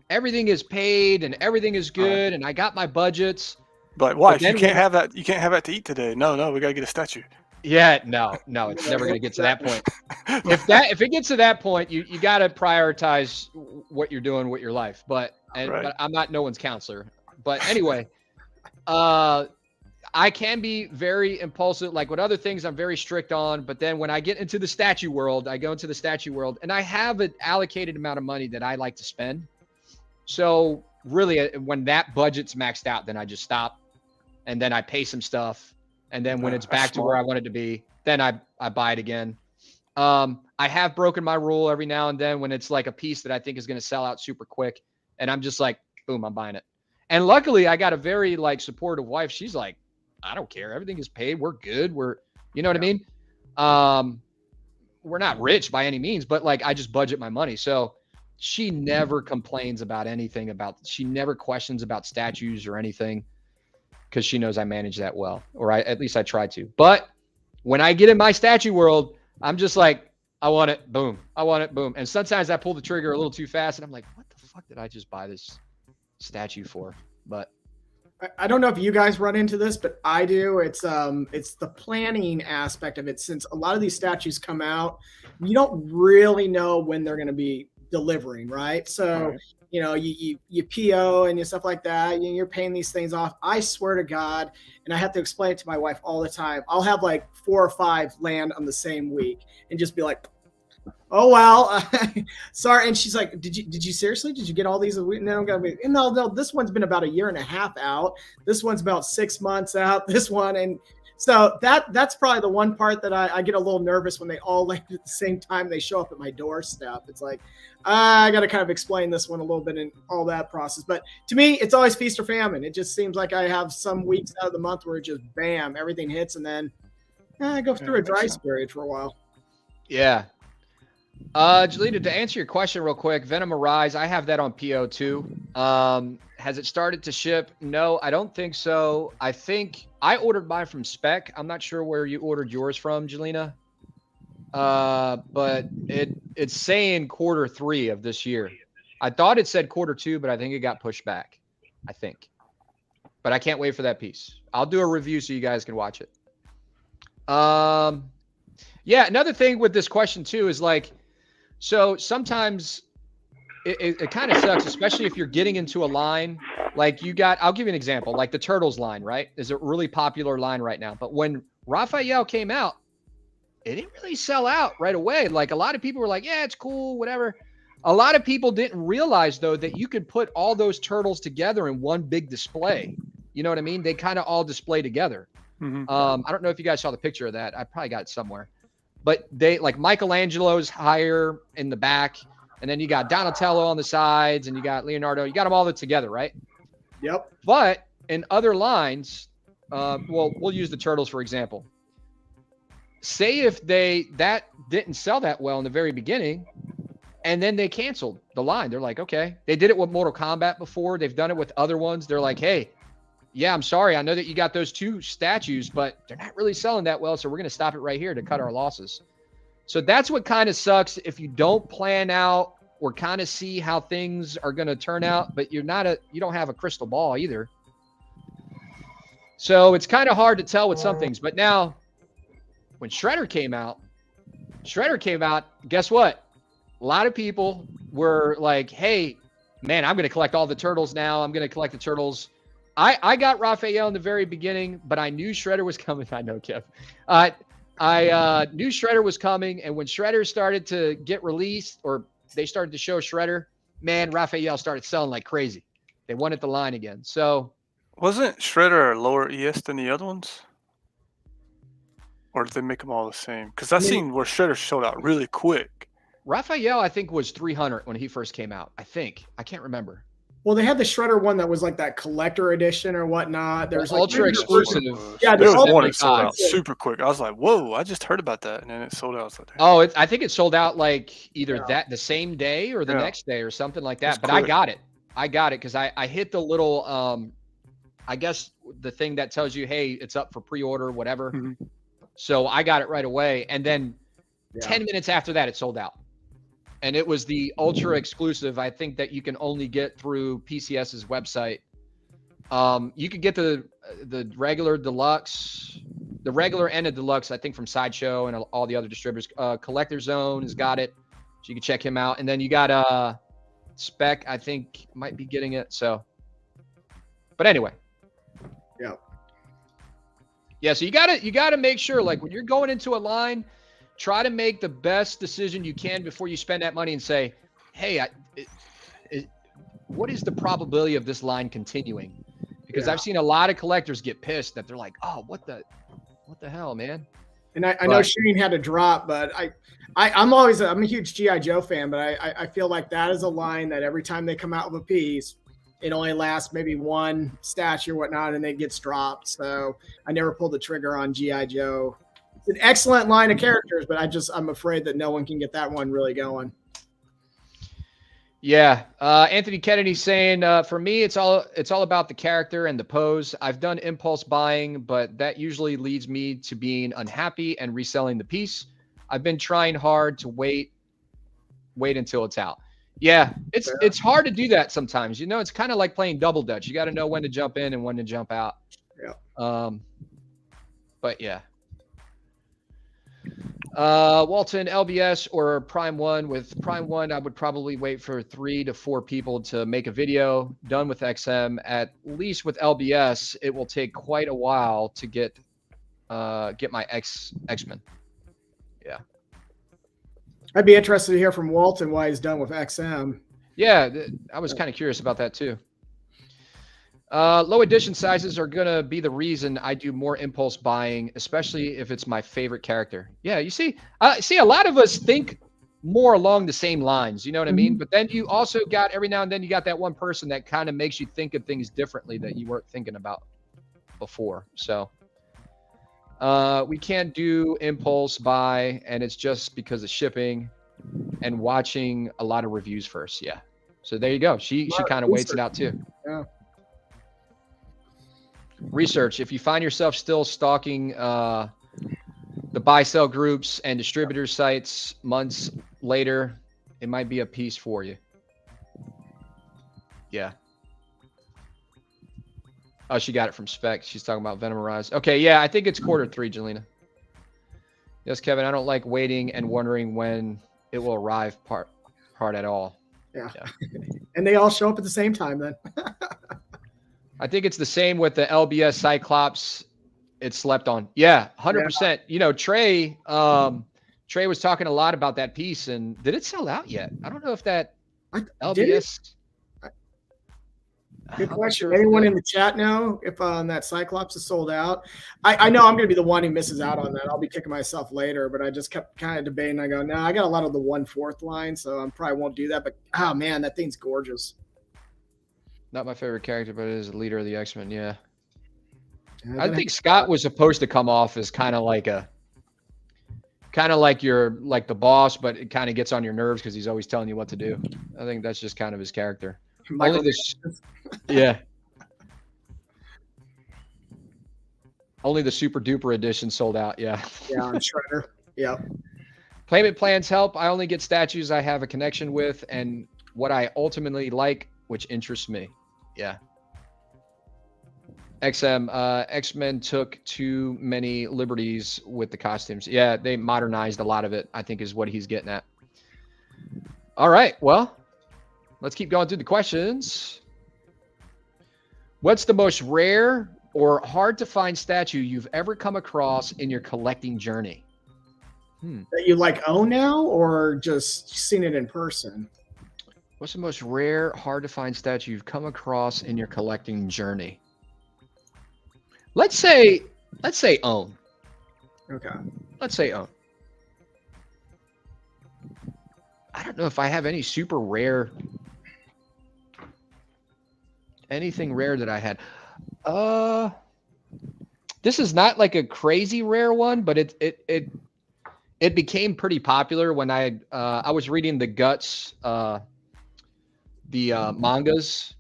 everything is paid and everything is good. And I got my budgets. But wife, you can't have that. You can't have that to eat today. No, we got to get a statue. Yeah, no, it's never going to get to that point. If it gets to that point, you got to prioritize what you're doing with your life. But I'm not no one's counselor. But anyway, I can be very impulsive. Like with other things, I'm very strict on. But then when I get into the statue world, I go into the statue world, and I have an allocated amount of money that I like to spend. So really, when that budget's maxed out, then I just stop, and then I pay some stuff. And then when it's back to where I want it to be, then I buy it again. I have broken my rule every now and then when it's like a piece that I think is going to sell out super quick. And I'm just like, boom, I'm buying it. And luckily I got a very like supportive wife. She's like, I don't care. Everything is paid. We're good. You know what I mean? We're not rich by any means, but like I just budget my money. So she never complains about anything she never questions about statues or anything. Because she knows I manage that well, or at least I try to. But when I get in my statue world, I'm just like, I want it, boom. I want it, boom. And sometimes I pull the trigger a little too fast, and I'm like, what the fuck did I just buy this statue for? But I don't know if you guys run into this, but I do. It's the planning aspect of it. Since a lot of these statues come out, you don't really know when they're going to be delivering, right? So. Right. You PO and stuff like that. You're paying these things off. I swear to God, and I have to explain it to my wife all the time. I'll have like 4 or 5 land on the same week and just be like, oh, well, sorry. And she's like, did you seriously? Did you get all these? No, this one's been about 1.5 years out. This one's about 6 months out. This one. And so that's probably the one part that I get a little nervous when they all land at the same time. They show up at my doorstep. It's like, I got to kind of explain this one a little bit in all that process. But to me, it's always feast or famine. It just seems like I have some weeks out of the month where it just bam, everything hits, and then I go through a dry period for a while. Yeah. Jelita, to answer your question real quick, Venom Arise, I have that on PO too. Has it started to ship? No, I don't think so. I think I ordered mine from Spec. I'm not sure where you ordered yours from, Jelena. But it's saying Q3 of this year. I thought it said Q2, but I think it got pushed back. I think. but I can't wait for that piece. I'll do a review so you guys can watch it. Yeah, another thing with this question too is like, so sometimes it kind of sucks, especially if you're getting into a line. Like I'll give you an example, like the Turtles line, right? Is a really popular line right now. But when Raphael came out, it didn't really sell out right away. Like a lot of people were like, yeah, it's cool, whatever. A lot of people didn't realize though that you could put all those turtles together in one big display. You know what I mean? They kind of all display together. Mm-hmm. I don't know if you guys saw the picture of that. I probably got it somewhere. But they like Michelangelo's higher in the back, and then you got Donatello on the sides, and you got Leonardo. You got them all together, right? Yep. But in other lines, well, we'll use the Turtles for example. Say if that didn't sell that well in the very beginning, and then they canceled the line. They're like, okay, they did it with Mortal Kombat before. They've done it with other ones. They're like, hey, yeah, I'm sorry. I know that you got those 2 statues, but they're not really selling that well. So we're going to stop it right here to cut our losses. So that's what kind of sucks if you don't plan out or kind of see how things are going to turn out, but you don't have a crystal ball either. So it's kind of hard to tell with some things. But now when Shredder came out, guess what? A lot of people were like, hey, man, I'm going to collect all the turtles now. I'm going to collect the turtles. I got Raphael in the very beginning, but I knew Shredder was coming. I know, Kev. I knew Shredder was coming, and when Shredder started to get released, or they started to show Shredder, man, Raphael started selling like crazy. They wanted the line again. So wasn't Shredder lower ES than the other ones? Or did they make them all the same? Because I seen where Shredder showed out really quick. Raphael, I think, was 300 when he first came out. I can't remember. Well, they had the Shredder one that was like that collector edition or whatnot. There's like ultra exclusive. Yeah, there was one that sold out super quick. I was like, whoa, I just heard about that. And then it sold out. I was like, oh, I think it sold out like either the same day or the next day or something like that. But quick. I got it because I hit the little, I guess the thing that tells you, hey, it's up for pre-order, whatever. Mm-hmm. So I got it right away. And then 10 minutes after that, it sold out. And it was the ultra exclusive, I think, that you can only get through PCS's website. You could get the regular deluxe, the regular and the deluxe, I think, from Sideshow and all the other distributors. Collector Zone has got it, so you can check him out. And then you got Spec, I think, might be getting it. So, but anyway. Yeah, so you gotta make sure, like, when you're going into a line, try to make the best decision you can before you spend that money and say, hey, what is the probability of this line continuing? Because I've seen a lot of collectors get pissed that they're like, oh, what the hell, man? And I know Shane had a drop, but I'm a huge G.I. Joe fan, but I feel like that is a line that every time they come out with a piece, it only lasts maybe one statue or whatnot, and it gets dropped. So I never pulled the trigger on G.I. Joe. It's an excellent line of characters, but I'm afraid that no one can get that one really going. Yeah. Anthony Kennedy saying, for me, it's all about the character and the pose. I've done impulse buying, but that usually leads me to being unhappy and reselling the piece. I've been trying hard to wait until it's out. Yeah, it's hard to do that sometimes. You know, it's kind of like playing double dutch. You got to know when to jump in and when to jump out. Yeah. But yeah. Walton, LBS or Prime 1. With Prime 1, I would probably wait for 3 to 4 people to make a video. Done with XM. At least with LBS, it will take quite a while to get my X-Men. Yeah. I'd be interested to hear from Walton why he's done with XM. Yeah, I was kind of curious about that too. Low edition sizes are going to be the reason I do more impulse buying, especially if it's my favorite character. Yeah, you see, a lot of us think more along the same lines, you know what I mean? But then you also got, every now and then you got that one person that kind of makes you think of things differently that you weren't thinking about before. So we can't do impulse buy, and it's just because of shipping and watching a lot of reviews first. Yeah. So there you go. She kind of waits it out too. Yeah. Research. If you find yourself still stalking the buy sell groups and distributor sites months later, it might be a piece for you. Yeah. Oh, she got it from Spec. She's talking about Venomorized. Okay, yeah, I think it's Q3, Jelena. Yes, Kevin, I don't like waiting and wondering when it will arrive part at all. Yeah. And they all show up at the same time then. I think it's the same with the LBS Cyclops. It slept on. Yeah, 100%. Yeah. You know, Trey was talking a lot about that piece, and did it sell out yet? I don't know if that LBS. Good question. Anyone in the chat know if that Cyclops is sold out? I know I'm going to be the one who misses out on that. I'll be kicking myself later, but I just kept kind of debating. I go, no, I got a lot of the 1/4 line, so I probably won't do that. But, oh, man, that thing's gorgeous. Not my favorite character, but it is a leader of the X-Men, yeah. I think Scott was supposed to come off as kind of like the boss, but it kind of gets on your nerves because he's always telling you what to do. I think that's just kind of his character. Yeah. Only the super duper edition sold out. Yeah. Yeah, on Shredder. Yeah. Payment plans help. I only get statues I have a connection with and what I ultimately like, which interests me. Yeah. X-Men took too many liberties with the costumes. Yeah, they modernized a lot of it, I think is what he's getting at. All right. Well, let's keep going through the questions. What's the most rare or hard to find statue you've ever come across in your collecting journey? That you own now or just seen it in person? What's the most rare, hard to find statue you've come across in your collecting journey? Let's say own. Okay. Let's say own. I don't know if I have any super rare. Anything rare that I had. This is not like a crazy rare one, but it became pretty popular when I was reading the Guts mangas,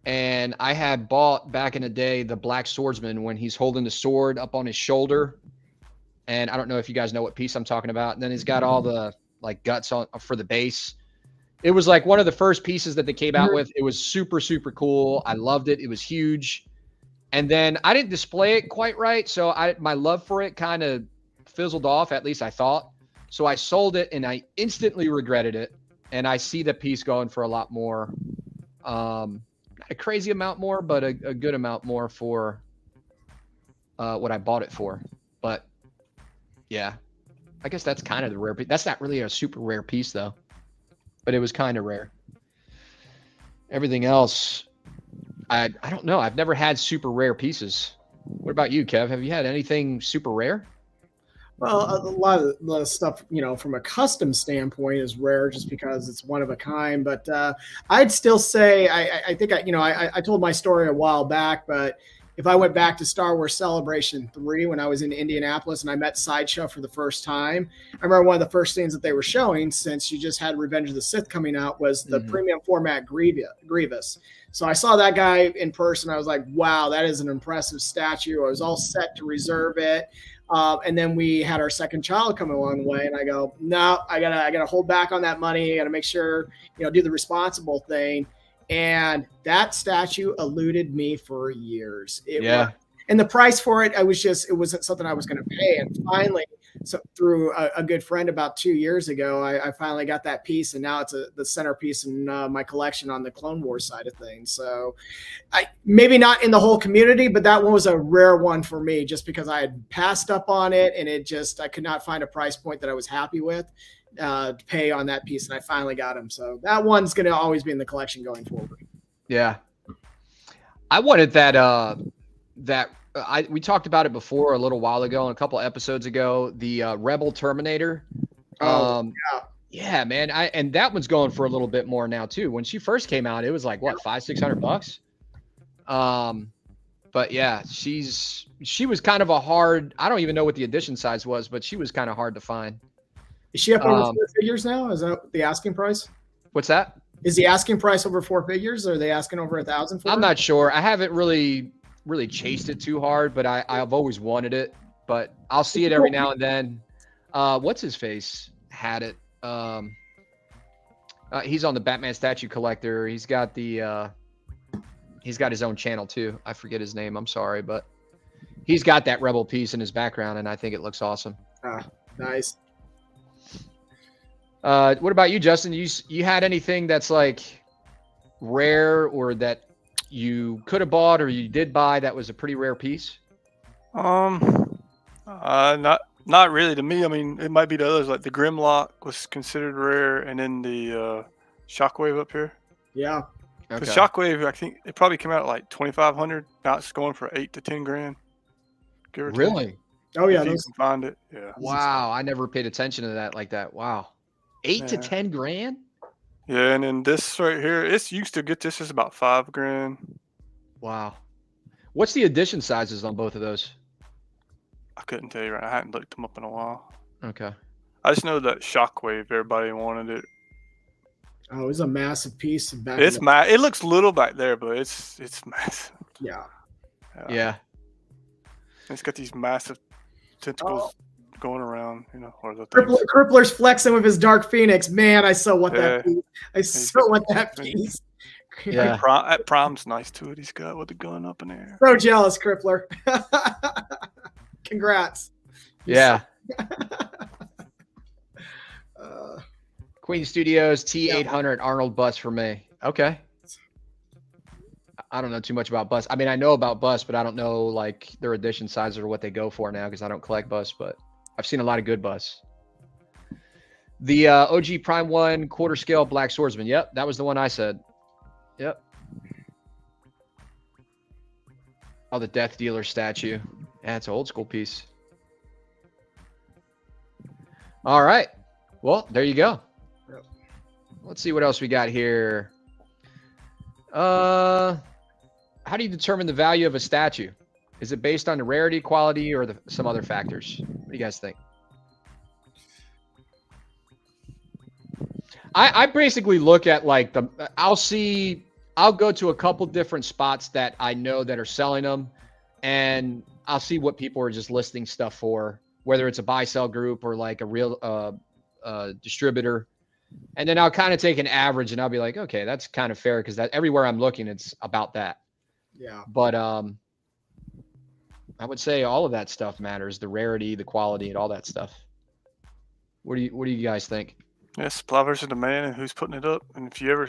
and I had bought back in the day the Black Swordsman when he's holding the sword up on his shoulder, and I don't know if you guys know what piece I'm talking about. And then he's got all the guts on for the base. It was like one of the first pieces that they came out with. It was super, super cool. I loved it. It was huge. And then I didn't display it quite right. So my love for it kind of fizzled off, at least I thought. So I sold it and I instantly regretted it. And I see the piece going for a lot more. Not a crazy amount more, but a good amount more for what I bought it for. But yeah, I guess that's kind of the rare piece. That's not really a super rare piece though. But it was kind of rare. Everything else, I don't know. I've never had super rare pieces. What about you, Kev? Have you had anything super rare? Well, a lot of the stuff, from a custom standpoint is rare just because it's one of a kind. But I'd still say, I think, I told my story a while back, but if I went back to Star Wars Celebration 3 when I was in Indianapolis and I met Sideshow for the first time, I remember one of the first things that they were showing, since you just had Revenge of the Sith coming out, was the premium format Grievous. So I saw that guy in person. I was like, wow, that is an impressive statue. I was all set to reserve it. And then we had our second child come along the way, and I go, no, I gotta hold back on that money. I gotta make sure, do the responsible thing. And that statue eluded me for years. And the price for it, it wasn't something I was going to pay. And finally, through a good friend about 2 years ago, I finally got that piece, and now it's the centerpiece in my collection on the Clone Wars side of things. So maybe not in the whole community, but that one was a rare one for me just because I had passed up on it, and I could not find a price point that I was happy with to pay on that piece, and I finally got him. So that one's going to always be in the collection going forward. Yeah. I wanted that we talked about it before a little while ago and a couple episodes ago, the Rebel Terminator. Yeah, man. And that one's going for a little bit more now too. When she first came out, it was like what, $500-600? But yeah, she was kind of a hard, I don't even know what the edition size was, but she was kind of hard to find. Is she up over 4 figures now? Is that the asking price? What's that? Is the asking price over 4 figures? Or are they asking over 1,000 for it? I'm not sure. I haven't really chased it too hard, but I've always wanted it. But I'll see it every now and then. What's his face had it? He's on the Batman statue collector. He's got the He's got his own channel too. I forget his name. I'm sorry, but he's got that Rebel piece in his background, and I think it looks awesome. Nice. What about you, Justin? You had anything that's like rare or that you could have bought or you did buy that was a pretty rare piece? Not really to me. I mean, it might be to others. Like the Grimlock was considered rare, and then the Shockwave up here. Yeah. Okay. The Shockwave, I think it probably came out at like 2,500. Now it's going for 8 to 10 grand. Give or take. Really? Oh yeah, if you can find it. Yeah. Wow, I never paid attention to that like that. Wow, 8 to 10 grand. Yeah, and then this right here, it's you still get this is about 5 grand. Wow. What's the edition sizes on both of those? I couldn't tell you right. I hadn't looked them up in a while. Okay. I just know that Shockwave, everybody wanted it. Oh, it's a massive piece. It's it looks little back there, but it's massive. Yeah. Yeah. It's got these massive tentacles going around, or the Crippler's flexing with his Dark Phoenix. Man, I so want that piece. I so want that piece. Yeah. That Prime's nice to it. He's got with the gun up in there. So jealous, Crippler. Congrats. Yeah. Queen Studios T800 Arnold bus for me. Okay. I don't know too much about bus. I mean, I know about bus, but I don't know like their edition sizes or what they go for now because I don't collect bus, but I've seen a lot of good bus. The OG Prime 1 quarter scale Black Swordsman. Yep, that was the one I said. Yep. Oh, the Death Dealer statue. Yeah, it's an old school piece. All right. Well, there you go. Let's see what else we got here. How do you determine the value of a statue? Is it based on the rarity, quality, or some other factors? What do you guys think? I basically look at like I'll go to a couple different spots that I know that are selling them, and I'll see what people are just listing stuff for, whether it's a buy sell group or like a real distributor. And then I'll kind of take an average and I'll be like, okay, that's kind of fair because that everywhere I'm looking, it's about that. Yeah. But I would say all of that stuff matters, the rarity, the quality, and all that stuff. What do you guys think? Yeah, supply versus demand and who's putting it up. And if you're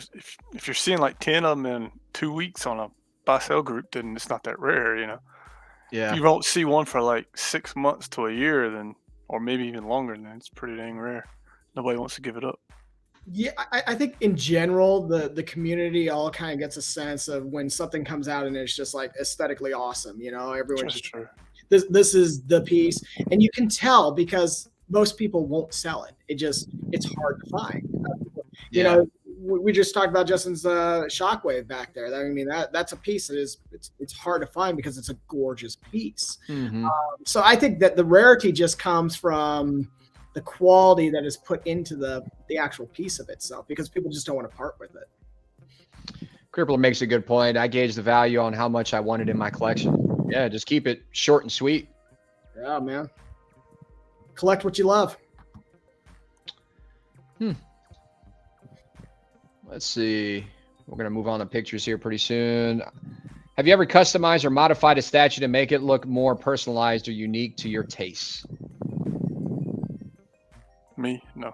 seeing like 10 of them in 2 weeks on a buy sell group, then it's not that rare, Yeah. If you won't see one for like 6 months to a year, then or maybe even longer, then it's pretty dang rare. Nobody wants to give it up. Yeah, I think in general, the community all kind of gets a sense of when something comes out and it's just like aesthetically awesome. Everyone's just, this is the piece, and you can tell because most people won't sell it. It's hard to find. We just talked about Justin's Shockwave back there. I mean, that's a piece that it's hard to find because it's a gorgeous piece. Mm-hmm. So I think that the rarity just comes from the quality that is put into the actual piece of itself because people just don't want to part with it. Crippler makes a good point. I gauge the value on how much I want it in my collection. Yeah, just keep it short and sweet. Yeah, man. Collect what you love. Let's see. We're going to move on to pictures here pretty soon. Have you ever customized or modified a statue to make it look more personalized or unique to your tastes? Me? No.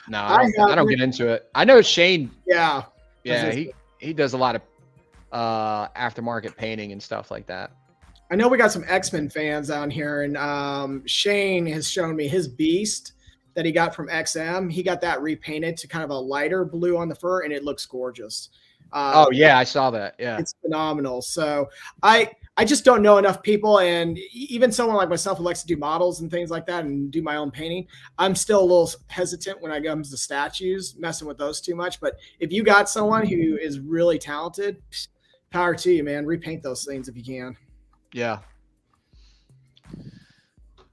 No, I don't get into it. I know Shane. Yeah. Yeah, he does a lot of aftermarket painting and stuff like that. I know we got some X-Men fans down here, and Shane has shown me his Beast that he got from XM. He got that repainted to kind of a lighter blue on the fur, and it looks gorgeous. Oh yeah, I saw that. Yeah, it's phenomenal. So I just don't know enough people, and even someone like myself who likes to do models and things like that and do my own painting, I'm still a little hesitant when it comes to statues, messing with those too much. But if you got someone who is really talented, power to you, man. Repaint those things if you can. Yeah.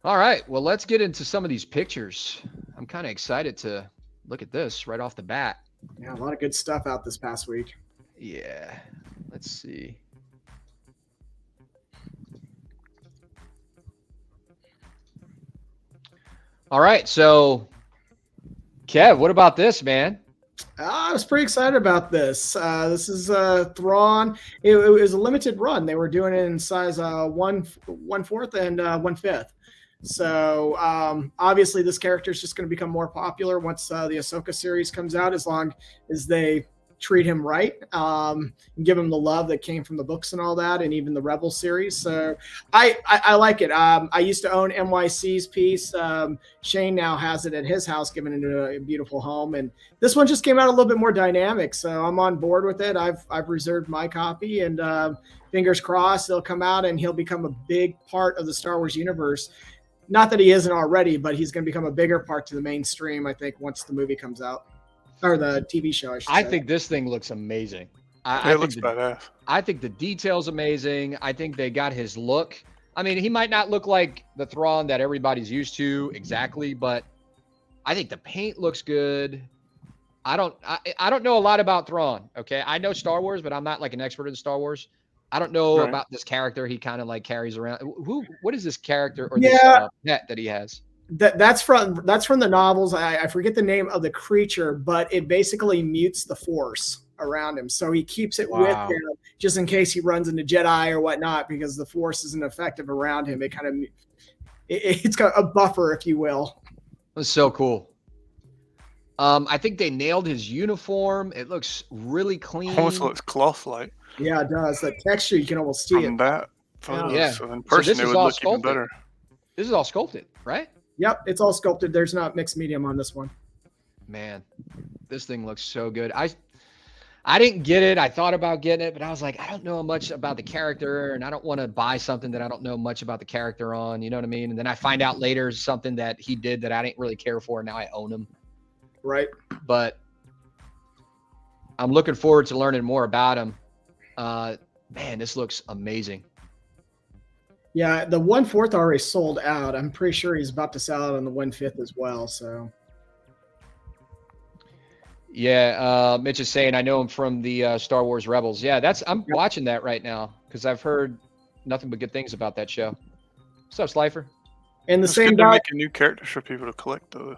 All right. Well, let's get into some of these pictures. I'm kind of excited to look at this right off the bat. Yeah, a lot of good stuff out this past week. Yeah. Let's see. All right. So, Kev, what about this, man? I was pretty excited about this. This is Thrawn. It was a limited run. They were doing it in size 1/4 and 1/5. So obviously, this character is just going to become more popular once the Ahsoka series comes out, as long as they treat him right, and give him the love that came from the books and all that, and even the Rebel series. So I like it. I used to own NYC's piece. Shane now has it at his house, giving it a beautiful home. And this one just came out a little bit more dynamic, so I'm on board with it. I've reserved my copy, and fingers crossed it'll come out and he'll become a big part of the Star Wars universe. Not that he isn't already, but he's going to become a bigger part to the mainstream, I think, once the movie comes out. Or the TV show, I think this thing looks amazing. It looks badass. I think the detail's amazing. I think they got his look. I mean, he might not look like the Thrawn that everybody's used to exactly, but I think the paint looks good. I don't know a lot about Thrawn, okay? I know Star Wars, but I'm not like an expert in Star Wars. I don't know about this character he kind of like carries around. What is this character or this pet that he has? That's from the novels. I forget the name of the creature, but it basically mutes the Force around him, so he keeps it with him just in case he runs into Jedi or whatnot, because the Force isn't effective around him. It kind of it's got a buffer, if you will. That's so cool. I think they nailed his uniform. It looks really clean. Almost looks cloth-like. Yeah, it does. The texture, you can almost see from it. That photo. So in person, it would look even better. This is all sculpted, right? Yep, it's all sculpted. There's not mixed medium on this one. Man, this thing looks so good. I didn't get it. I thought about getting it, but I was like, I don't know much about the character, and I don't want to buy something that I don't know much about the character on. You know what I mean? And then I find out later something that he did that I didn't really care for, and now I own him. Right. But I'm looking forward to learning more about him. Man, this looks amazing. Yeah, the 1/4 already sold out. I'm pretty sure he's about to sell out on the 1/5 as well. So, yeah, Mitch is saying I know him from the Star Wars Rebels. Yeah, I'm watching that right now because I've heard nothing but good things about that show. What's up, Slifer? And the same guy making new characters for people to collect, though.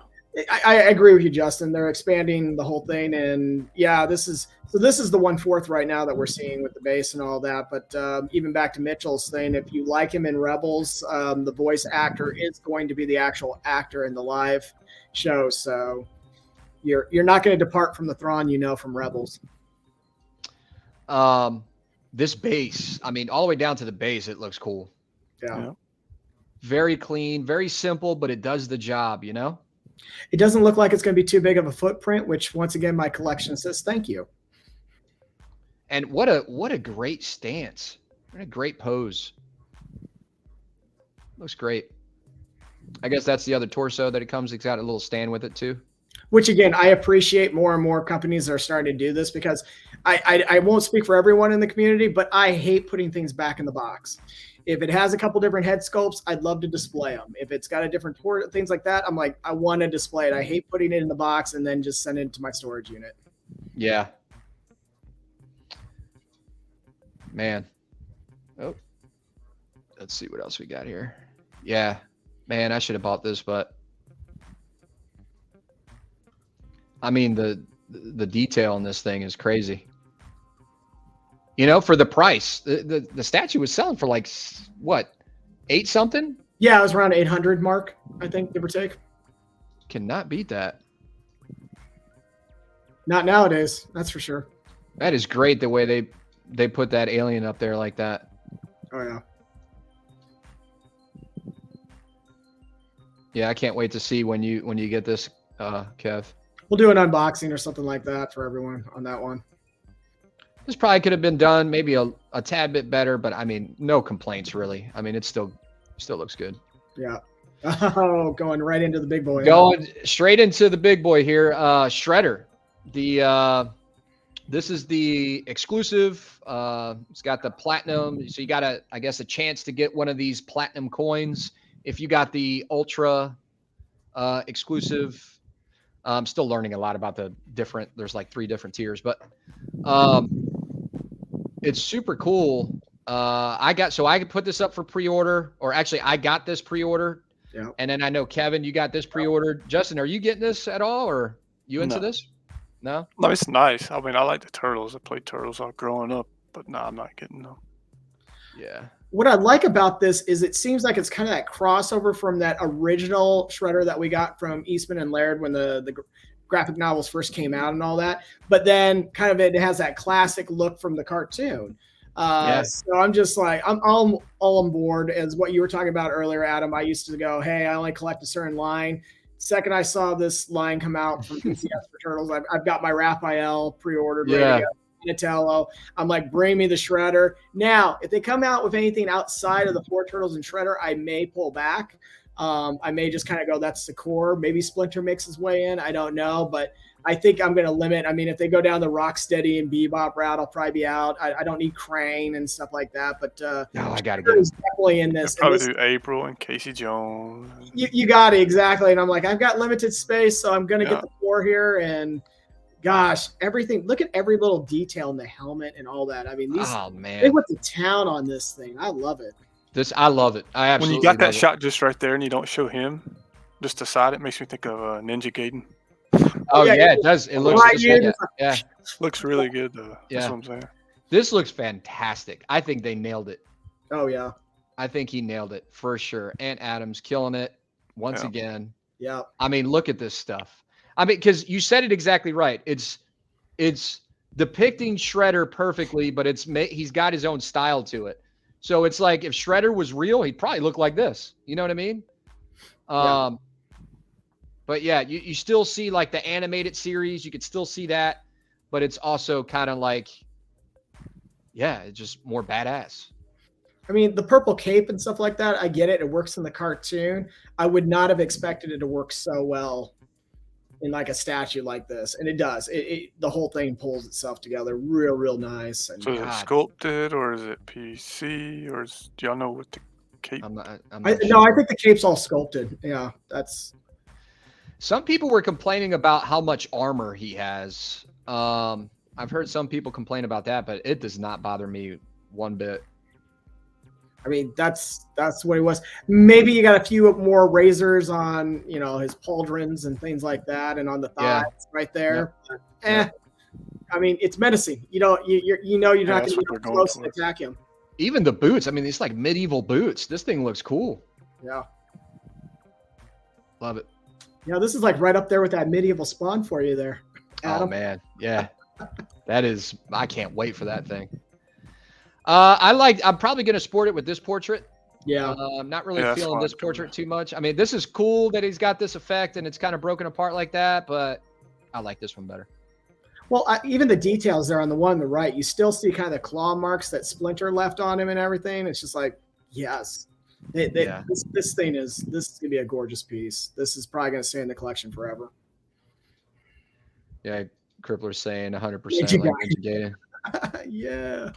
I agree with you, Justin. They're expanding the whole thing, and yeah, this is the 1/4 right now that we're seeing with the base and all that. But even back to Mitchell's thing, if you like him in Rebels, the voice actor is going to be the actual actor in the live show, so you're not going to depart from the Thrawn from Rebels. This base, I mean, all the way down to the base, it looks cool. Yeah. Very clean, very simple, but it does the job, It doesn't look like it's going to be too big of a footprint, which once again, my collection says thank you. And what a great stance. What a great pose. Looks great. I guess that's the other torso that it comes. It's got a little stand with it too. Which again, I appreciate more and more companies are starting to do this, because I won't speak for everyone in the community, but I hate putting things back in the box. If it has a couple different head sculpts, I'd love to display them. If it's got a different port, things like that, I'm like, I want to display it. I hate putting it in the box and then just send it to my storage unit. Yeah. Man. Oh, let's see what else we got here. Yeah, man, I should have bought this, but I mean, the detail in this thing is crazy. For the price, the statue was selling for like what, 8 something? Yeah, it was around 800 mark, I think, give or take. Cannot beat that. Not nowadays, that's for sure. That is great the way they put that alien up there like that. Oh yeah. Yeah, I can't wait to see when you get this, Kev. We'll do an unboxing or something like that for everyone on that one. This probably could have been done maybe a tad bit better, but I mean, no complaints really. I mean, it still looks good. Yeah. Oh, going right into the big boy. Going straight into the big boy here. Shredder. This is the exclusive. It's got the platinum. So you got I guess a chance to get one of these platinum coins if you got the ultra exclusive. I'm still learning a lot about the different. There's like 3 different tiers, but it's super cool. I could put this up for pre-order, or actually I got this pre-order. Yeah. And then I know Kevin, you got this pre-ordered. Justin, are you getting this at all, or you into this? No? No, it's nice. I mean, I like the turtles. I played turtles all growing up, but no, I'm not getting them. Yeah. What I like about this is it seems like it's kind of that crossover from that original Shredder that we got from Eastman and Laird when the graphic novels first came out and all that. But then kind of it has that classic look from the cartoon. So I'm just like, I'm all on board. As what you were talking about earlier, Adam, I used to go, hey, I only collect a certain line. Second I saw this line come out from PCS for Turtles, I've got my Raphael pre-ordered, ready to go. Donatello. I'm like, bring me the Shredder. Now, if they come out with anything outside of the 4 Turtles and Shredder, I may pull back. I may just kind of go, that's the core. Maybe Splinter makes his way in. I don't know, but I think I'm going to limit. I mean, if they go down the Rocksteady and Bebop route, I'll probably be out. I don't need Crane and stuff like that, but I got to get it. Definitely in this. Probably do April and Casey Jones. You got it, exactly. And I'm like, I've got limited space, so I'm going to get the 4 here. And gosh, everything. Look at every little detail in the helmet and all that. I mean, they went to town on this thing. I love it. I love it. I absolutely. When you got that shot just right there and you don't show him, just aside, it makes me think of Ninja Gaiden. Oh yeah, it does. It looks looks really good though. Yeah. That's what I'm saying. This looks fantastic. I think they nailed it. Oh yeah. I think he nailed it for sure. And Adams killing it once again. Yeah. I mean, look at this stuff. I mean, because you said it exactly right. It's depicting Shredder perfectly, but he's got his own style to it. So it's like if Shredder was real, he'd probably look like this. You know what I mean? But yeah, you still see like the animated series. You could still see that, but it's also kind of like, it's just more badass. I mean, the purple cape and stuff like that, I get it. It works in the cartoon. I would not have expected it to work so well in like a statue like this. And it does. The whole thing pulls itself together real nice. And so is it sculpted or is it PC or do y'all know what the cape? I'm not sure. No, I think the cape's all sculpted. Yeah, that's... Some people were complaining about how much armor he has. I've heard some people complain about that, but it does not bother me one bit. I mean, that's what he was. Maybe you got a few more razors on, his pauldrons and things like that, and on the thighs right there. Yeah. I mean, it's menacing. You're not going to be close to attack him. Even the boots. I mean, it's like medieval boots. This thing looks cool. Yeah. Love it. Yeah, this is like right up there with that medieval Spawn for you there, Adam. Oh man, yeah, I can't wait for that thing. I'm probably gonna sport it with this portrait. Yeah, I'm not really feeling this portrait too much. I mean, this is cool that he's got this effect and it's kind of broken apart like that, but I like this one better. Well, even the details there on the one on the right, you still see kind of the claw marks that Splinter left on him and everything. It's just like, yes. This thing is gonna be a gorgeous piece. This is probably gonna stay in the collection forever. Yeah, Crippler's saying 100% like Ninja Gaiden. Yeah.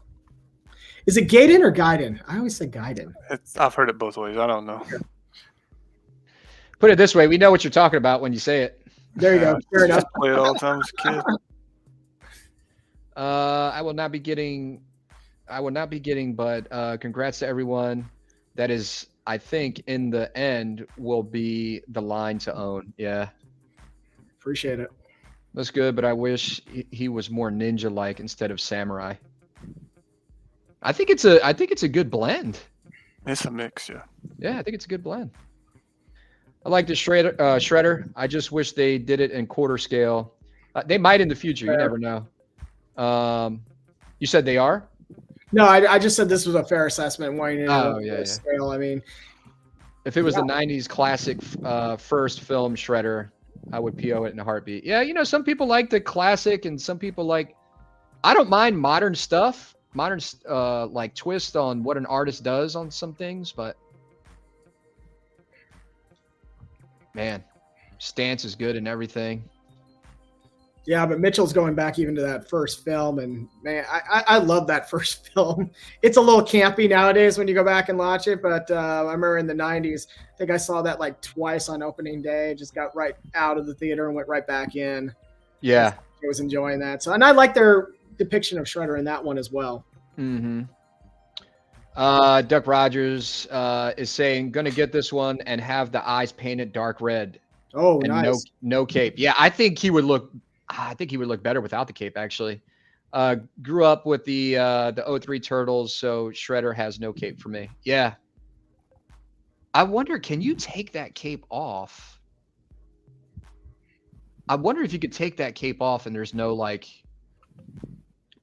Is it Gaiden or Gaiden? I always say Gaiden. I've heard it both ways. I don't know. Put it this way: we know what you're talking about when you say it. There you go. Fair enough. Play it all the time as a kid. I will not be getting, but congrats to everyone. That is, I think, in the end, will be the line to own. Yeah. Appreciate it. That's good, but I wish he was more ninja-like instead of samurai. I think it's a good blend. It's a mix, yeah. Yeah, I think it's a good blend. I like the Shredder. I just wish they did it in quarter scale. They might in the future. You never know. You said they are? No, I just said this was a fair assessment. Scale. I mean, if it was the 90s classic first film Shredder, I would PO it in a heartbeat. Yeah, some people like the classic and some people like, I don't mind modern stuff, like twist on what an artist does on some things, but man, stance is good and everything. Yeah, but Mitchell's going back even to that first film, and man, I love that first film. It's a little campy nowadays when you go back and watch it, but I remember in the 90s, I think I saw that like twice on opening day, just got right out of the theater and went right back in. Yeah. I was enjoying that. So, and I like their depiction of Shredder in that one as well. Mm-hmm. Duck Rogers is saying, gonna get this one and have the eyes painted dark red. Oh, and nice. No cape. Yeah, I think he would look I think he would look better without the cape, actually. Grew up with the 03 Turtles, so Shredder has no cape for me. Yeah. I wonder, can you take that cape off? I wonder if you could take that cape off and there's no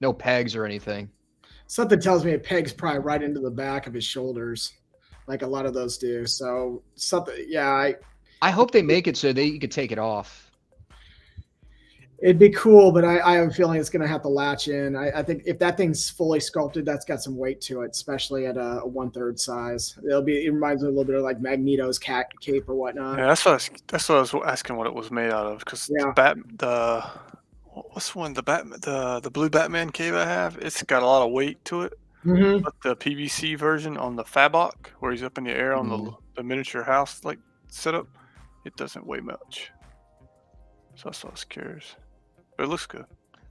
no pegs or anything. Something tells me it pegs probably right into the back of his shoulders, like a lot of those do. So something, yeah. I hope they make it so that you could take it off. It'd be cool, but I have a feeling it's going to have to latch in. I think if that thing's fully sculpted, that's got some weight to it, especially at a 1/3 size. It reminds me a little bit of like Magneto's cape or whatnot. Yeah, that's what I was asking what it was made out of, because the blue Batman cape I have, it's got a lot of weight to it. Mm-hmm. But the PVC version on the Fabok, where he's up in the air on the miniature house like setup, it doesn't weigh much. So that's what I was curious. But it looks good.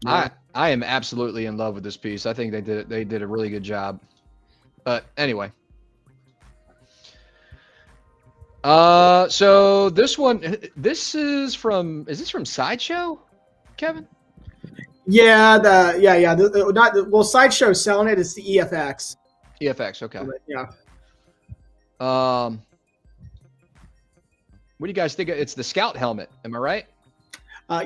Yeah. I am absolutely in love with this piece. I think they did a really good job. But anyway. So this one, is this from Sideshow, Kevin? Yeah, Sideshow's selling it. It's the EFX. EFX, okay. Yeah. What do you guys think? It's the Scout helmet, am I right?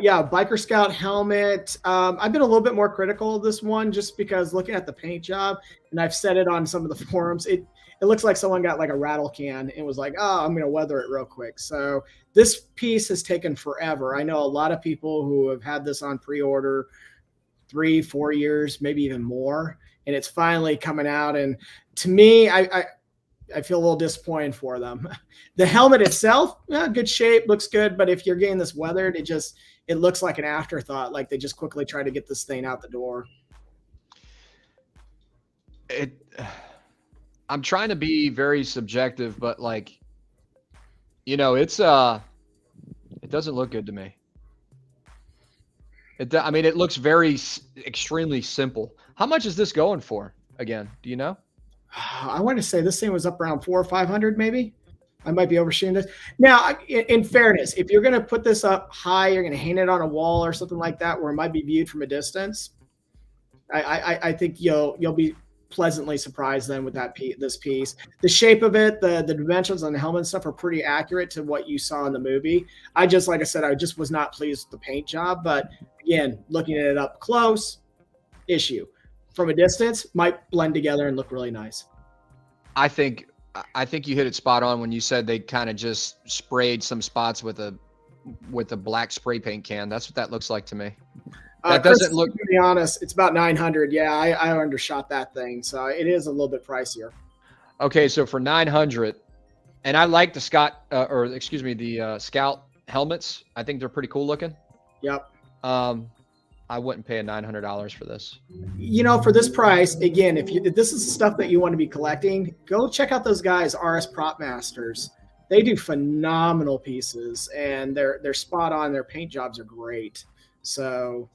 Yeah, Biker Scout helmet. I've been a little bit more critical of this one just because looking at the paint job, and I've said it on some of the forums, it looks like someone got like a rattle can and was like, oh, I'm going to weather it real quick. So this piece has taken forever. I know a lot of people who have had this on pre-order 3-4 years, maybe even more, and it's finally coming out. And to me, I feel a little disappointed for them. The helmet itself, good shape, looks good. But if you're getting this weathered, it looks like an afterthought. Like they just quickly try to get this thing out the door. I'm trying to be very subjective, but it doesn't look good to me. It looks extremely simple. How much is this going for again? Do you know? I want to say this thing was up around $400 or $500, maybe. I might be overshooting this. Now, in fairness, if you're going to put this up high, you're going to hang it on a wall or something like that, where it might be viewed from a distance. I think you'll be pleasantly surprised then with this piece. The shape of it, the dimensions on the helmet and stuff are pretty accurate to what you saw in the movie. Like I said, I just was not pleased with the paint job. But again, looking at it up close, issue. From a distance, might blend together and look really nice. I think you hit it spot on when you said they kind of just sprayed some spots with a black spray paint can. That's what that looks like to me. That doesn't look. To be honest, it's about $900. Yeah, I undershot that thing, so it is a little bit pricier. Okay, so for $900, and I like the Scout helmets. I think they're pretty cool looking. Yep. I wouldn't pay $900 for this. For this price, again, if this is stuff that you want to be collecting, go check out those guys, RS Prop Masters. They do phenomenal pieces, and they're spot on. Their paint jobs are great. So,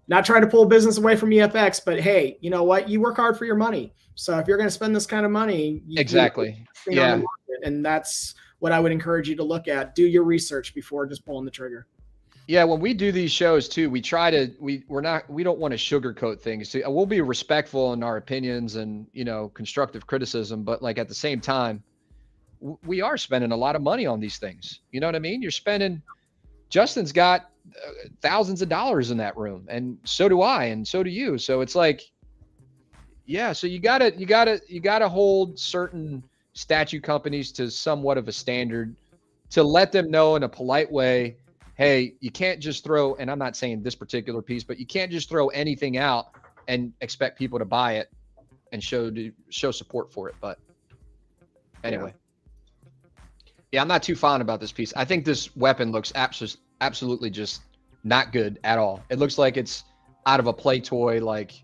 not trying to pull business away from EFX, but hey, you know what? You work hard for your money. So if you're going to spend this kind of money, exactly, yeah, and that's what I would encourage you to look at. Do your research before just pulling the trigger. Yeah, when we do these shows too, we don't want to sugarcoat things. So we'll be respectful in our opinions and, constructive criticism, but at the same time, we are spending a lot of money on these things. You know what I mean? Justin's got thousands of dollars in that room, and so do I, and so do you. So it's so you gotta hold certain statue companies to somewhat of a standard to let them know in a polite way, hey, you can't just throw, and I'm not saying this particular piece, but you can't just throw anything out and expect people to buy it and show support for it. But anyway, yeah, I'm not too fond about this piece. I think this weapon looks absolutely just not good at all. It looks like it's out of a play toy, like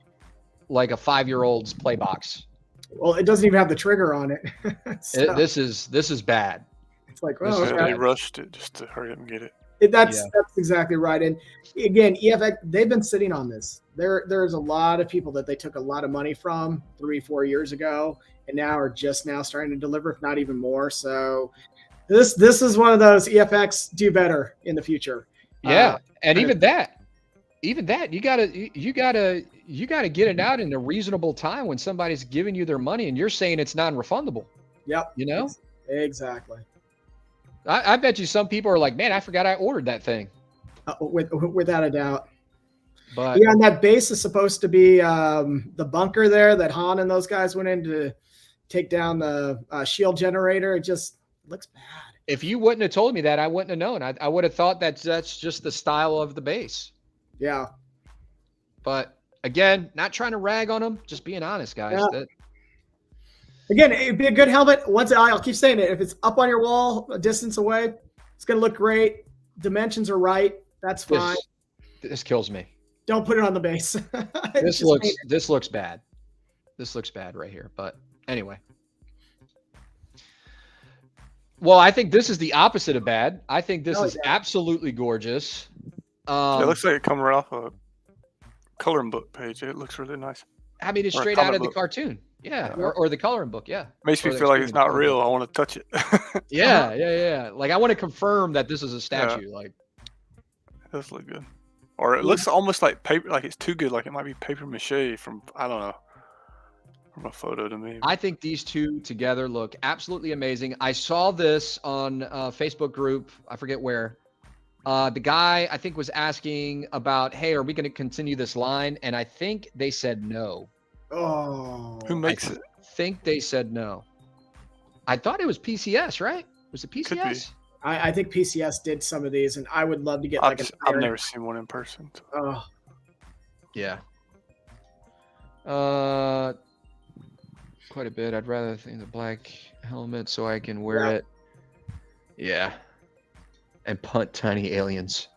a 5-year-old's play box. Well, it doesn't even have the trigger on it. This is bad. It's like, they rushed it just to hurry up and get it. That's exactly right. And again, EFX, they've been sitting on this. There's a lot of people that they took a lot of money from 3-4 years ago, and now are just now starting to deliver, if not even more. So this is one of those EFX do better in the future. Yeah, and even that, even that, you gotta get it out in a reasonable time when somebody's giving you their money and you're saying it's non-refundable. Yep. You know? Exactly. I bet you some people are like, man, I forgot I ordered that thing. Without a doubt. But yeah, and that base is supposed to be the bunker there that Han and those guys went in to take down the shield generator. It just looks bad. If you wouldn't have told me that, I wouldn't have known. I would have thought that's just the style of the base. Yeah. But again, not trying to rag on them, just being honest, guys. Yeah. Again, it'd be a good helmet. I'll keep saying it. If it's up on your wall, a distance away, it's going to look great. Dimensions are right. That's fine. This kills me. Don't put it on the base. This looks bad. This looks bad right here. But anyway. Well, I think this is the opposite of bad. I think this is absolutely gorgeous. It looks like it comes right off a coloring book page. It looks really nice. I mean, it's straight out of the cartoon. Yeah, or the coloring book. Yeah. Makes me feel like it's not real. I want to touch it. Yeah. Like, I want to confirm that this is a statue. Yeah. Like, it does look good. Or it looks almost like paper, like it's too good. Like it might be paper mache from, I don't know, from a photo to me. I think these two together look absolutely amazing. I saw this on a Facebook group. I forget where. The guy, I think, was asking about, hey, are we going to continue this line? And I think they said no. Oh. Who makes it? I think they said no. I thought it was PCS, right? Was it PCS? I think PCS did some of these, and I would love to get I've never seen one in person. Oh. Yeah. Quite a bit. I'd rather think the black helmet so I can wear it. Yeah. And punt tiny aliens.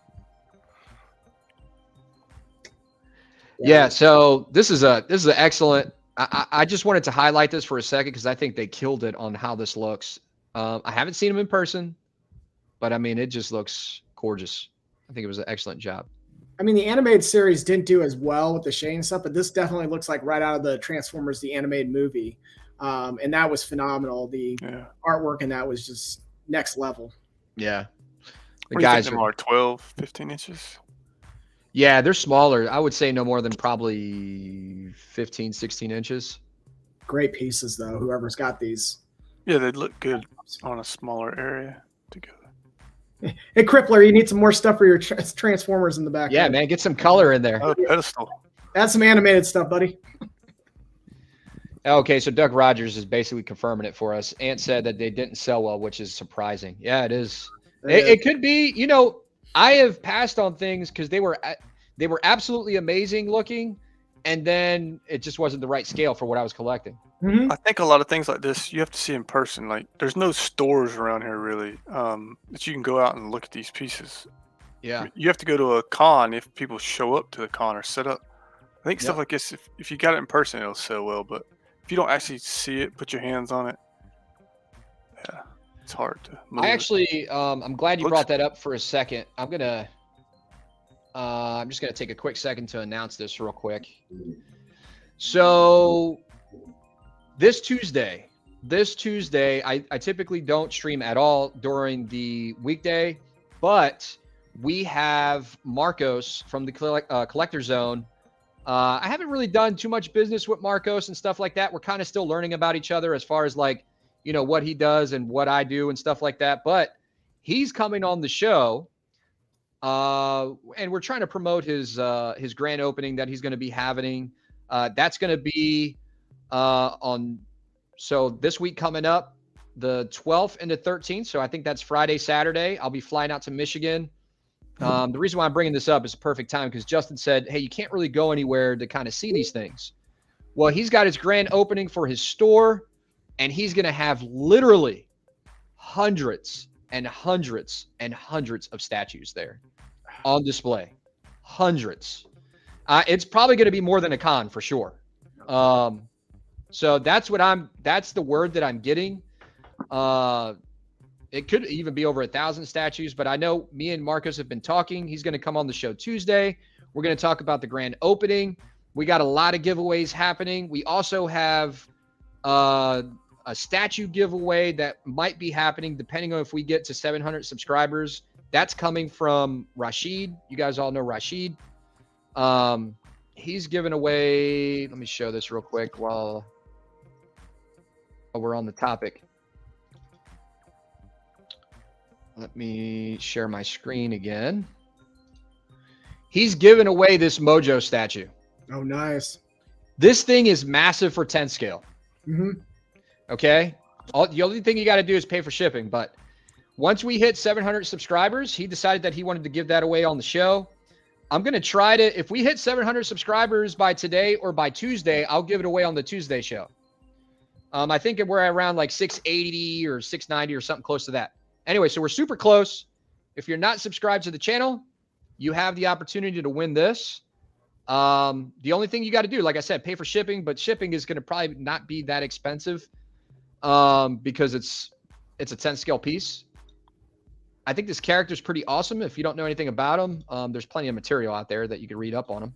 Yeah, so this is an excellent. I just wanted to highlight this for a second because I think they killed it on how this looks. I haven't seen them in person, but I mean, it just looks gorgeous. I think it was an excellent job. I mean, the animated series didn't do as well with the shading stuff, but this definitely looks like right out of the Transformers, the animated movie. And that was phenomenal. The artwork in that was just next level. Yeah. The guys are 12, 15 inches. Yeah, they're smaller. I would say no more than probably 15, 16 inches. Great pieces, though, whoever's got these. Yeah, they look good on a smaller area together. Hey, Crippler, you need some more stuff for your Transformers in the back. Yeah, man, get some color in there. Oh, pedestal. Add some animated stuff, buddy. Okay, so Doug Rogers is basically confirming it for us. Ant said that they didn't sell well, which is surprising. Yeah, it is. It could be, you know, I have passed on things because they were absolutely amazing looking, and then it just wasn't the right scale for what I was collecting. Mm-hmm. I think a lot of things like this you have to see in person. Like, there's no stores around here really that you can go out and look at these pieces. Yeah, you have to go to a con if people show up to the con or set up. I think stuff like this, if you got it in person, it'll sell well. But if you don't actually see it, put your hands on it, yeah, it's hard to move. I actually, I'm glad you brought that up for a second. I'm just gonna take a quick second to announce this real quick. So this Tuesday, I typically don't stream at all during the weekday, but we have Marcos from the Collector Zone. I haven't really done too much business with Marcos and stuff like that. We're kind of still learning about each other as far as like, you know, what he does and what I do and stuff like that. But he's coming on the show, and we're trying to promote his grand opening that he's going to be having. That's going to be so this week coming up, the 12th and the 13th. So I think that's Friday, Saturday. I'll be flying out to Michigan. The reason why I'm bringing this up is a perfect time because Justin said, hey, you can't really go anywhere to kind of see these things. Well, he's got his grand opening for his store, and he's going to have literally hundreds and hundreds and hundreds of statues there on display. Hundreds. It's probably going to be more than a con for sure. So that's the word that I'm getting. It could even be over 1,000 statues, but I know me and Marcos have been talking. He's going to come on the show Tuesday. We're going to talk about the grand opening. We got a lot of giveaways happening. We also have a statue giveaway that might be happening depending on if we get to 700 subscribers. That's coming from Rashid. You guys all know Rashid. He's giving away, let me show this real quick while we're on the topic. Let me share my screen again. He's giving away this Mojo statue. Oh, nice. This thing is massive for 10 scale. Mm-hmm. Okay. The only thing you got to do is pay for shipping. But once we hit 700 subscribers, he decided that he wanted to give that away on the show. I'm going to try to, if we hit 700 subscribers by today or by Tuesday, I'll give it away on the Tuesday show. I think we're around like 680 or 690 or something close to that. Anyway, so we're super close. If you're not subscribed to the channel, you have the opportunity to win this. The only thing you got to do, like I said, pay for shipping, but shipping is going to probably not be that expensive because it's a 10 scale piece. I think this character is pretty awesome. If you don't know anything about him, there's plenty of material out there that you can read up on him.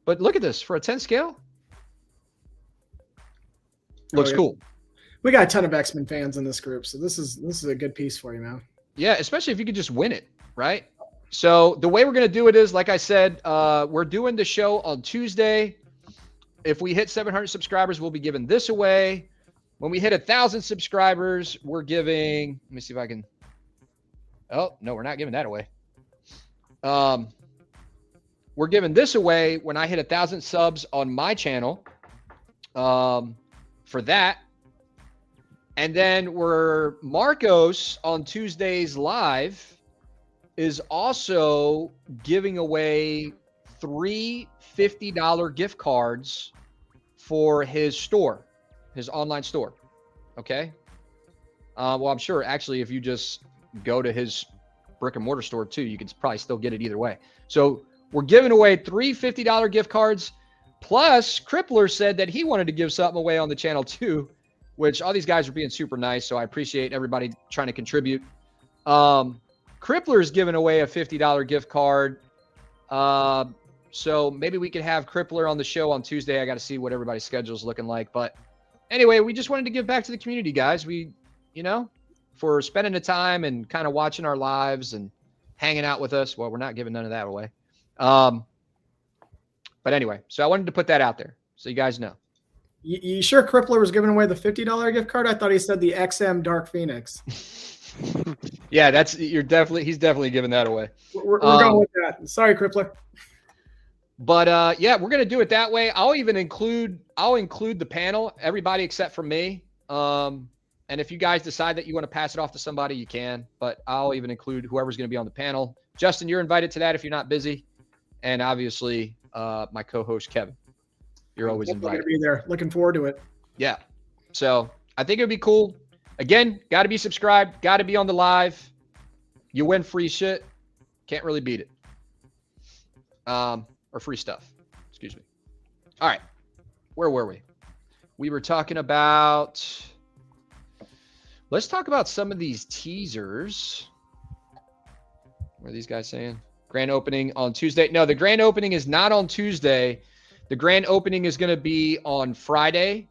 But look at this for a 10 scale. Looks cool. We got a ton of X-Men fans in this group, so this is a good piece for you, man. Yeah, especially if you could just win it, right? So the way we're going to do it is, like I said, we're doing the show on Tuesday. If we hit 700 subscribers, we'll be giving this away. When we hit 1,000 subscribers, we're giving, let me see if I can, oh, no, we're not giving that away. We're giving this away when I hit 1,000 subs on my channel for that. And then Marcos on Tuesdays live is also giving away 3 $50 gift cards for his store, his online store. Okay. Well, I'm sure actually if you just go to his brick and mortar store too, you could probably still get it either way. So we're giving away 3 $50 gift cards. Plus Crippler said that he wanted to give something away on the channel too, which all these guys are being super nice. So I appreciate everybody trying to contribute. Crippler is giving away a $50 gift card. So maybe we could have Crippler on the show on Tuesday. I got to see what everybody's schedule is looking like. But anyway, we just wanted to give back to the community, guys. We, for spending the time and kind of watching our lives and hanging out with us. Well, we're not giving none of that away. But anyway, so I wanted to put that out there so you guys know. You sure Crippler was giving away the $50 gift card? I thought he said the XM Dark Phoenix. Yeah, he's definitely giving that away. We're going with that. Sorry, Crippler. But yeah, we're gonna do it that way. I'll include the panel, everybody except for me. And if you guys decide that you want to pass it off to somebody, you can. But I'll even include whoever's gonna be on the panel. Justin, you're invited to that if you're not busy, and obviously my co-host Kevin. You're always invited. Be there. Looking forward to it. Yeah. So I think it'd be cool. Again, got to be subscribed. Got to be on the live. You win free shit. Can't really beat it. Or free stuff. Excuse me. All right. Where were we? We were talking about. Let's talk about some of these teasers. What are these guys saying? Grand opening on Tuesday. No, the grand opening is not on Tuesday. The grand opening is going to be on Friday.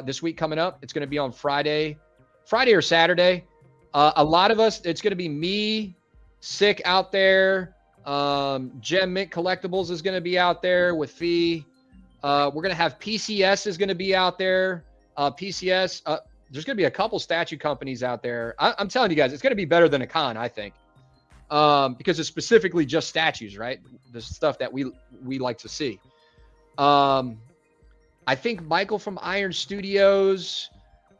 This week coming up, it's going to be on Friday or Saturday. A lot of us, it's going to be me, Sick out there. Gem Mint Collectibles is going to be out there with Fee. We're going to have PCS is going to be out there. PCS, there's going to be a couple statue companies out there. I'm telling you guys, it's going to be better than a con, I think. Because it's specifically just statues, right? The stuff that we like to see. I think Michael from Iron Studios,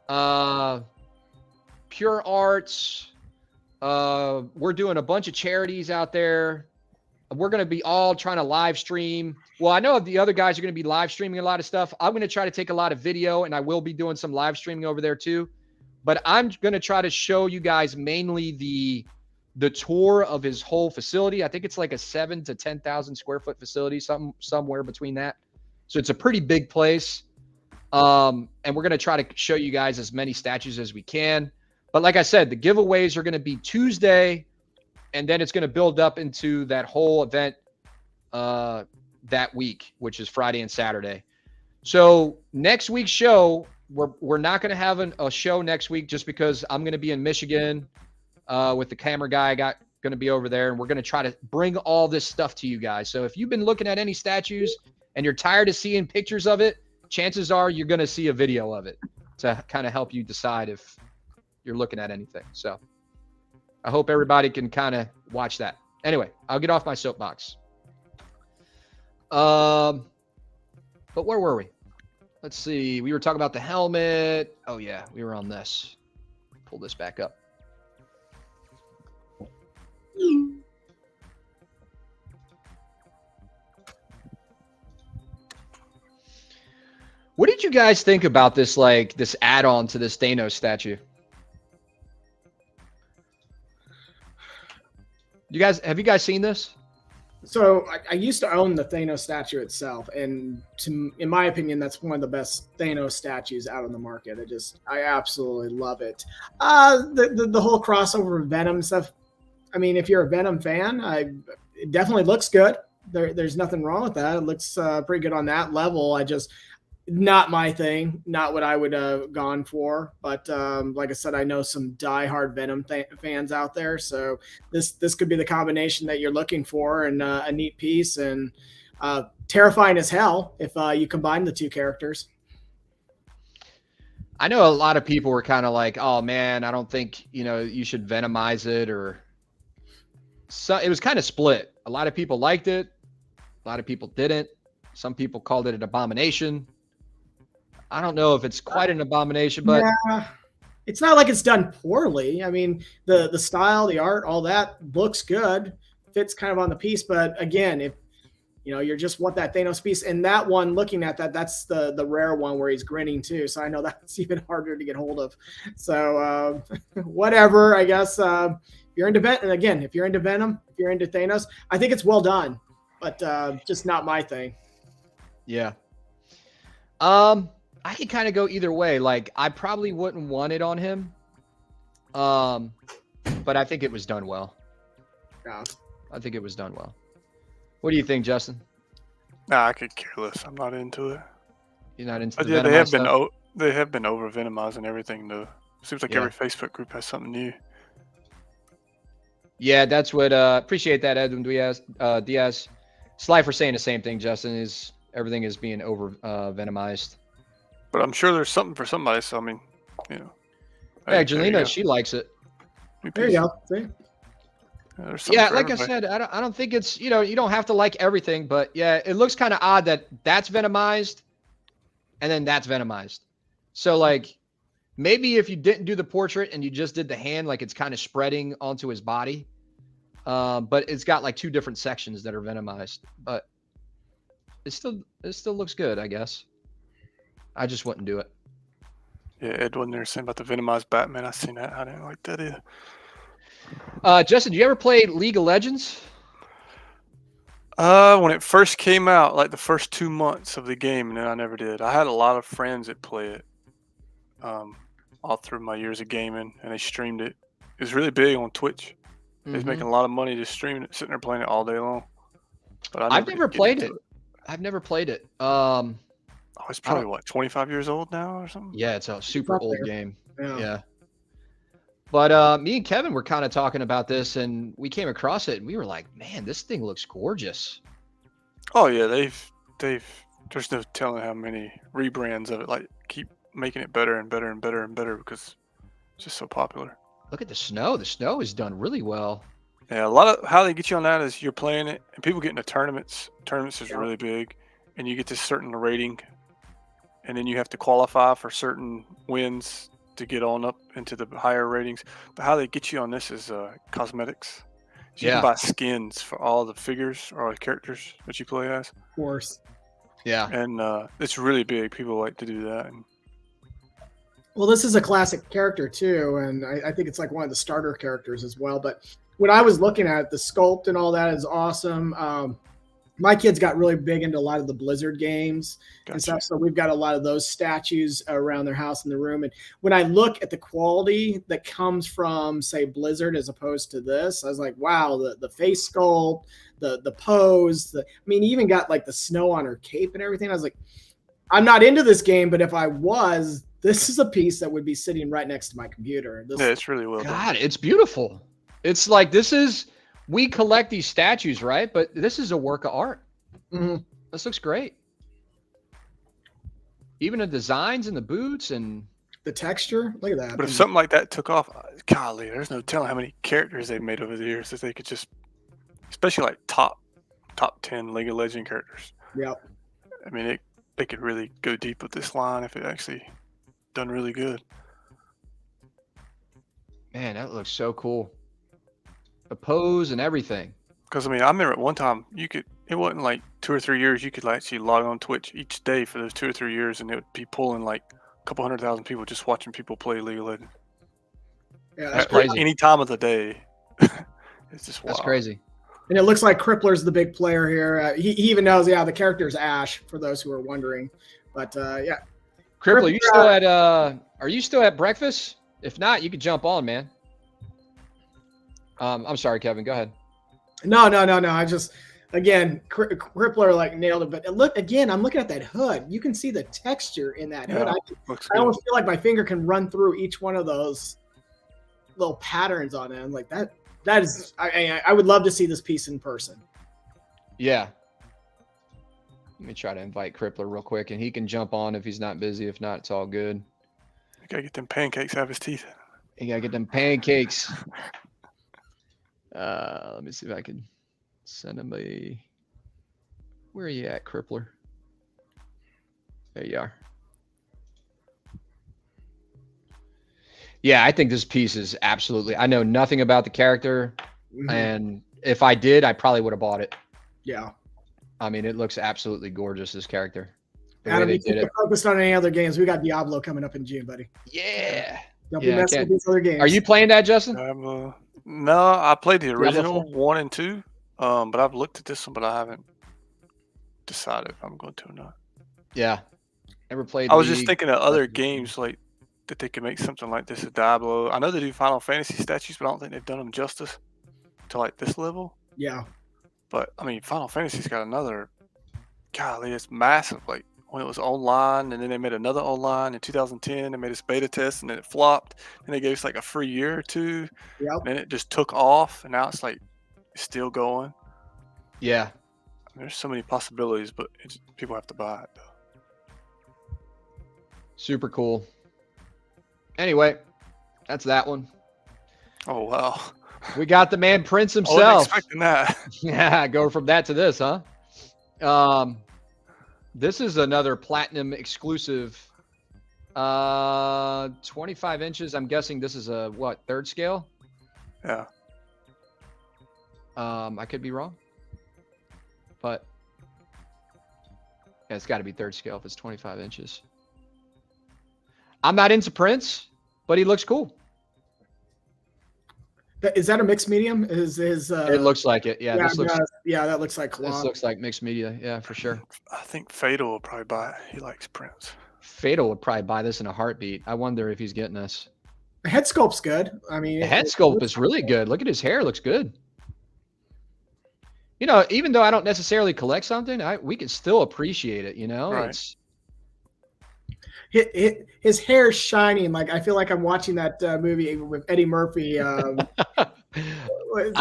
Pure Arts, we're doing a bunch of charities out there. We're going to be all trying to live stream. Well, I know the other guys are going to be live streaming a lot of stuff. I'm going to try to take a lot of video, and I will be doing some live streaming over there too. But I'm going to try to show you guys mainly the tour of his whole facility. I think it's like a 7,000 to 10,000 square foot facility, somewhere between that. So it's a pretty big place. And we're going to try to show you guys as many statues as we can. But like I said, the giveaways are going to be Tuesday, and then it's going to build up into that whole event that week, which is Friday and Saturday. So next week's show, we're not going to have a show next week just because I'm going to be in Michigan with the camera guy I got going to be over there, and we're going to try to bring all this stuff to you guys. So if you've been looking at any statues and you're tired of seeing pictures of it, chances are you're going to see a video of it to kind of help you decide if you're looking at anything. So I hope everybody can kind of watch that. Anyway, I'll get off my soapbox. But where were we? Let's see. We were talking about the helmet. Oh, yeah. We were on this. Pull this back up. What did you guys think about this, like, this add-on to this Thanos statue? Have you guys seen this? So I used to own the Thanos statue itself, and in my opinion, that's one of the best Thanos statues out on the market. I absolutely love it. The whole crossover Venom stuff. I mean, if you're a Venom fan, it definitely looks good. There's nothing wrong with that. It looks pretty good on that level. Not my thing, not what I would have gone for. But like I said, I know some diehard Venom fans out there. So this could be the combination that you're looking for, and a neat piece, and terrifying as hell if you combine the two characters. I know a lot of people were kind of like, oh, man, I don't think, you should Venomize it. So it was kind of split. A lot of people liked it. A lot of people didn't. Some people called it an abomination. I don't know if it's quite an abomination, but yeah, it's not like it's done poorly. I mean, the style, the art, all that looks good, fits kind of on the piece. But again, if you just want that Thanos piece, and that one, looking at that's the rare one where he's grinning too. So I know that's even harder to get hold of. So whatever, I guess. If you're into Venom, and again, if you're into Venom, if you're into Thanos, I think it's well done, but just not my thing. Yeah. I could kind of go either way. Like, I probably wouldn't want it on him. But I think it was done well. Yeah. I think it was done well. What do you think, Justin? Nah, I could care less. I'm not into it. You're not into the yeah, Venomized they have been over Venomizing everything though. Seems like every Facebook group has something new. Yeah, that's what appreciate that, Edwin Diaz. Sly for saying the same thing, Justin, is everything is being over Venomized. But I'm sure there's something for somebody, so I mean, Yeah, Jelena, she likes it. There you go. See? Yeah, like I said, I don't think it's, you don't have to like everything, but yeah, it looks kind of odd that that's Venomized and then that's Venomized. So like, maybe if you didn't do the portrait and you just did the hand, like it's kind of spreading onto his body. But it's got like two different sections that are Venomized, but it still looks good, I guess. I just wouldn't do it. Yeah, Ed wasn't there saying about the Venomized Batman. I seen that. I didn't like that either. Justin, do you ever play League of Legends? When it first came out, like the first 2 months of the game, and then I never did. I had a lot of friends that play it all through my years of gaming, and they streamed it. It was really big on Twitch. They was making a lot of money just streaming it, sitting there playing it all day long. But I've never played it. I've never played it. It's probably 25 years old now or something? Yeah, it's a super old game. Yeah. But me and Kevin were kind of talking about this, and we came across it, and we were like, man, this thing looks gorgeous. Oh, yeah. There's no telling how many rebrands of it, like, keep making it better and better and better and better because it's just so popular. Look at the snow. The snow is done really well. Yeah, a lot of how they get you on that is you're playing it, and people get into tournaments. Tournaments is really big, and you get this certain rating, and then you have to qualify for certain wins to get on up into the higher ratings. But how they get you on this is cosmetics. So you can buy skins for all the figures or all the characters that you play as. Of course. Yeah. And it's really big. People like to do that. Well, this is a classic character too, and I think it's like one of the starter characters as well. But when I was looking at it, the sculpt and all that is awesome. My kids got really big into a lot of the Blizzard games and stuff, so we've got a lot of those statues around their house in the room. And when I look at the quality that comes from, say, Blizzard as opposed to this, I was like, wow, the face sculpt, the pose. I mean, he even got like the snow on her cape and everything. I was like, I'm not into this game, but if I was, this is a piece that would be sitting right next to my computer. Yeah, it's really well done. God, it's beautiful. It's like we collect these statues, right? But this is a work of art. Mm-hmm. This looks great. Even the designs and the boots and the texture. Look at that. But if something like that took off, golly, there's no telling how many characters they've made over the years that they could just, especially like top 10 League of Legends characters. Yep. I mean, they could really go deep with this line if it actually done really good. Man, that looks so cool. The pose and everything. Because I mean, I remember at one time it wasn't like 2 or 3 years you could actually log on Twitch each day for those 2 or 3 years, and it would be pulling like a couple 100,000 people just watching people play League of Legends. Yeah, that's crazy. Any time of the day. It's just wild. That's crazy. And it looks like Crippler's the big player here. He even knows, the character is Ash, for those who are wondering. But yeah. Crippler, are you still at breakfast? If not, you could jump on, man. I'm sorry, Kevin. Go ahead. No. I just, again, Crippler like nailed it. But look, again, I'm looking at that hood. You can see the texture in that hood. I almost feel like my finger can run through each one of those little patterns on it. I'm like, that is, I would love to see this piece in person. Yeah. Let me try to invite Crippler real quick, and he can jump on if he's not busy. If not, it's all good. You gotta get them pancakes out of his teeth. You gotta get them pancakes. Let me see if I can send him a. Where are you at, Crippler? There you are. Yeah, I think this piece is absolutely. I know nothing about the character, and if I did, I probably would have bought it. Yeah. I mean, it looks absolutely gorgeous, this character. Adam, you keep focused on any other games. We got Diablo coming up in June, buddy. Yeah. Don't be messing with these other games. Are you playing that, Justin? No, I played the original 1 and 2, but I've looked at this one, but I haven't decided if I'm going to or not. Yeah. Never played. I was just thinking of other games like that they could make something like this at Diablo. I know they do Final Fantasy statues, but I don't think they've done them justice to like this level. Yeah. But I mean, Final Fantasy's got another. Golly, it's massive. Like when it was online, and then they made another online in 2010. They made this beta test, and then it flopped. And they gave us like a free year or two. Yep. And it just took off, and now it's like it's still going. Yeah. There's so many possibilities, but people have to buy it though. Super cool. Anyway, that's that one. Oh wow. We got the man Prince himself. I wasn't expecting that. Yeah, go from that to this, huh? This is another platinum exclusive. 25 inches. I'm guessing this is a what, 3rd scale? Yeah. I could be wrong, but yeah, it's got to be 3rd scale if it's 25 inches. I'm not into Prince, but he looks cool. Is that a mixed medium? It looks like it. Yeah, that looks like Kalon. This looks like mixed media. Yeah, for sure. I think Fatal will probably buy it. He likes Prince. Fatal would probably buy this in a heartbeat. I wonder if he's getting this. The head sculpt's good. I mean, the head sculpt is really good. Look at his hair; looks good. You know, even though I don't necessarily collect something, we can still appreciate it. You know, right. It's his hair is shining. Like I feel like I'm watching that movie with Eddie Murphy. I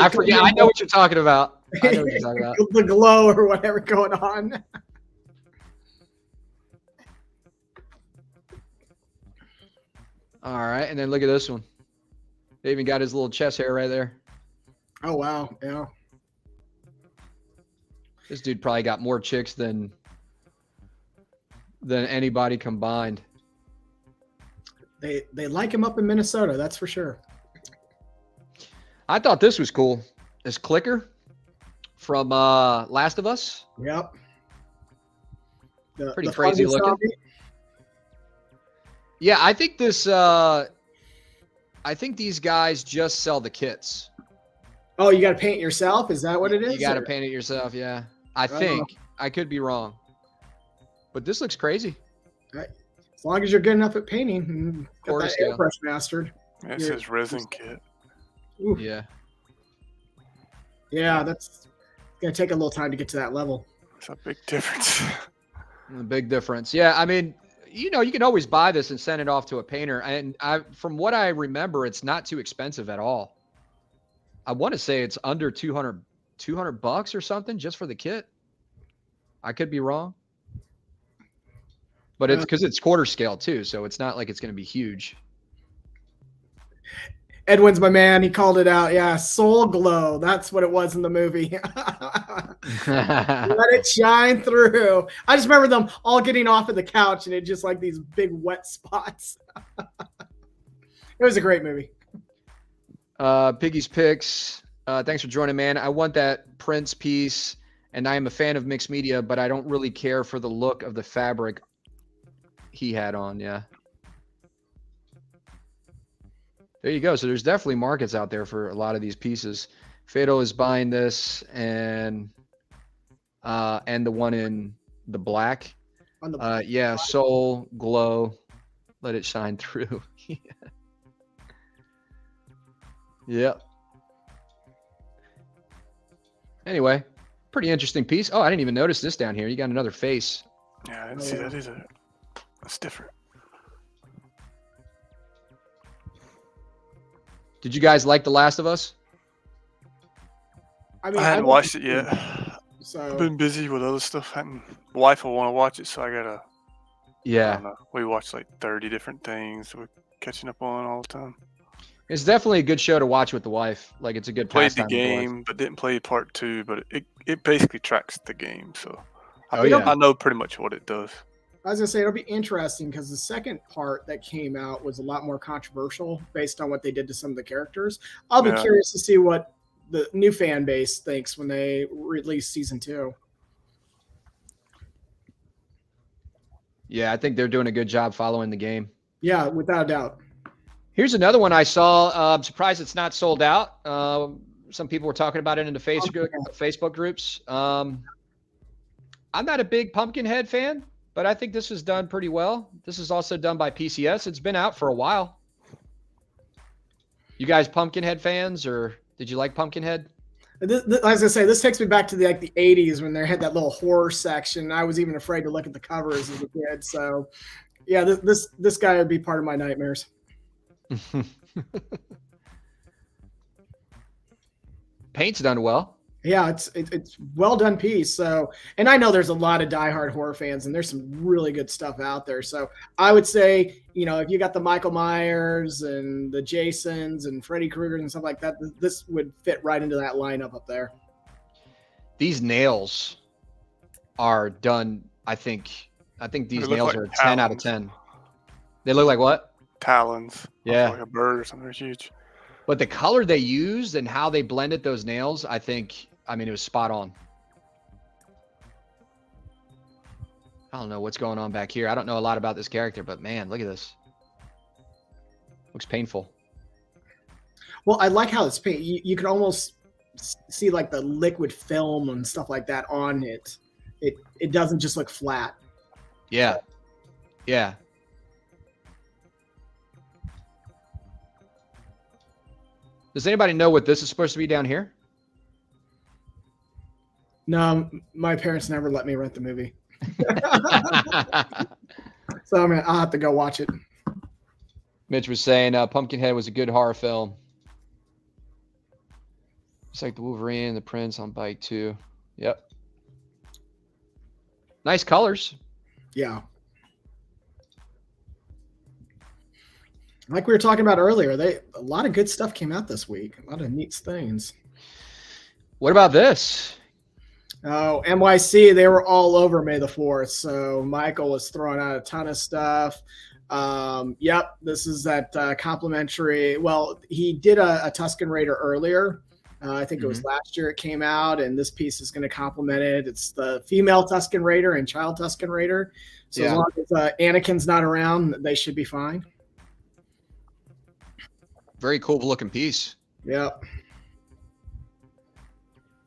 forget. I know what you're talking about. I know what you're talking about. The glow or whatever going on. All right, and then look at this one. They even got his little chest hair right there. Oh wow! Yeah. This dude probably got more chicks than anybody combined. They like him up in Minnesota, that's for sure. I thought this was cool. This clicker from Last of Us. Yep. Pretty crazy looking. Zombie. Yeah, I think this. I think these guys just sell the kits. Oh, you got to paint it yourself? Is that what it is? You got to paint it yourself. Yeah, I think. I could be wrong, but this looks crazy. Right. As long as you're good enough at painting, got that airbrush mastered. It says resin kit. Ooh. Yeah. Yeah, that's gonna take a little time to get to that level. It's a big difference. A big difference. Yeah, I mean, you know, you can always buy this and send it off to a painter, and from what I remember, it's not too expensive at all. I want to say it's under $200 or something just for the kit. I could be wrong. But it's because it's quarter scale too, so it's not like it's going to be huge. Edwin's my man. He called it out. Yeah, Soul Glow. That's what it was in the movie. Let it shine through. I just remember them all getting off of the couch and it just like these big wet spots. It was a great movie. Piggy's Picks. Thanks for joining, man. I want that Prince piece, and I am a fan of mixed media, but I don't really care for the look of the fabric he had on. Yeah. There you go. So there's definitely markets out there for a lot of these pieces. Fado is buying this and the one in the black. On the black. Yeah, Soul Glow. Let it shine through. Yep. Anyway, pretty interesting piece. Oh, I didn't even notice this down here. You got another face. Yeah, I didn't see that either. That's different. Did you guys like The Last of Us? I mean, I hadn't watched it yet. So I've been busy with other stuff. Wife will want to watch it, so I gotta. Yeah. I don't know. We watch like 30 different things. We're catching up on all the time. It's definitely a good show to watch with the wife. Like, it's a good Played pastime the with the wife. game, but didn't play part 2. But it basically tracks the game, so yeah. I know pretty much what it does. I was gonna say it'll be interesting because the second part that came out was a lot more controversial based on what they did to some of the characters. I'll be curious to see what the new fan base thinks when they release season 2. Yeah, I think they're doing a good job following the game. Yeah, without a doubt. Here's another one I saw. I'm surprised it's not sold out. Some people were talking about it in the Facebook groups. I'm not a big Pumpkinhead fan, but I think this was done pretty well. This is also done by PCS. It's been out for a while. You guys Pumpkinhead fans, or did you like Pumpkinhead? This, I was gonna say, this takes me back to the 80s when they had that little horror section. I was even afraid to look at the covers as a kid. So, yeah, this guy would be part of my nightmares. Paint's done well. Yeah, it's well done piece. So, and I know there's a lot of diehard horror fans, and there's some really good stuff out there. So, I would say, if you got the Michael Myers and the Jasons and Freddy Krueger and stuff like that, this would fit right into that lineup up there. These nails are done. I think these nails are 10 out of 10. They look like what? Talons. Yeah. Like a bird or something huge. But the color they used and how they blended those nails, it was spot on. I don't know what's going on back here. I don't know a lot about this character, but man, look at this. Looks painful. Well, I like how it's paint. You can almost see like the liquid film and stuff like that on it. It doesn't just look flat. Yeah. Yeah. Does anybody know what this is supposed to be down here? No, my parents never let me rent the movie. So I'll have to go watch it. Mitch was saying Pumpkinhead was a good horror film. It's like the Wolverine and the Prince on bike too. Yep. Nice colors. Yeah. Like we were talking about earlier, a lot of good stuff came out this week. A lot of neat things. What about this? Oh, NYC, they were all over May the 4th. So Michael was throwing out a ton of stuff. Yep, this is that complimentary. Well, he did a Tusken Raider earlier. I think it was last year it came out, and this piece is going to complement it. It's the female Tusken Raider and child Tusken Raider. So as long as Anakin's not around, they should be fine. Very cool looking piece. Yep.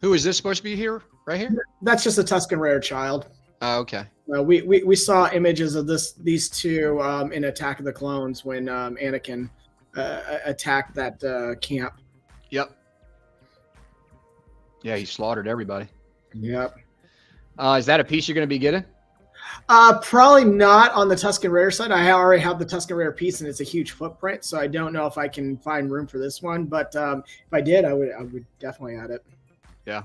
Who is this supposed to be here? Right here? That's just a Tusken Raider child. Oh, okay. We saw images of these two in Attack of the Clones when Anakin attacked that camp. Yep. Yeah, he slaughtered everybody. Yep. Is that a piece you're going to be getting? Probably not on the Tusken Raider side. I already have the Tusken Raider piece, and it's a huge footprint, so I don't know if I can find room for this one. But if I did, I would definitely add it. Yeah.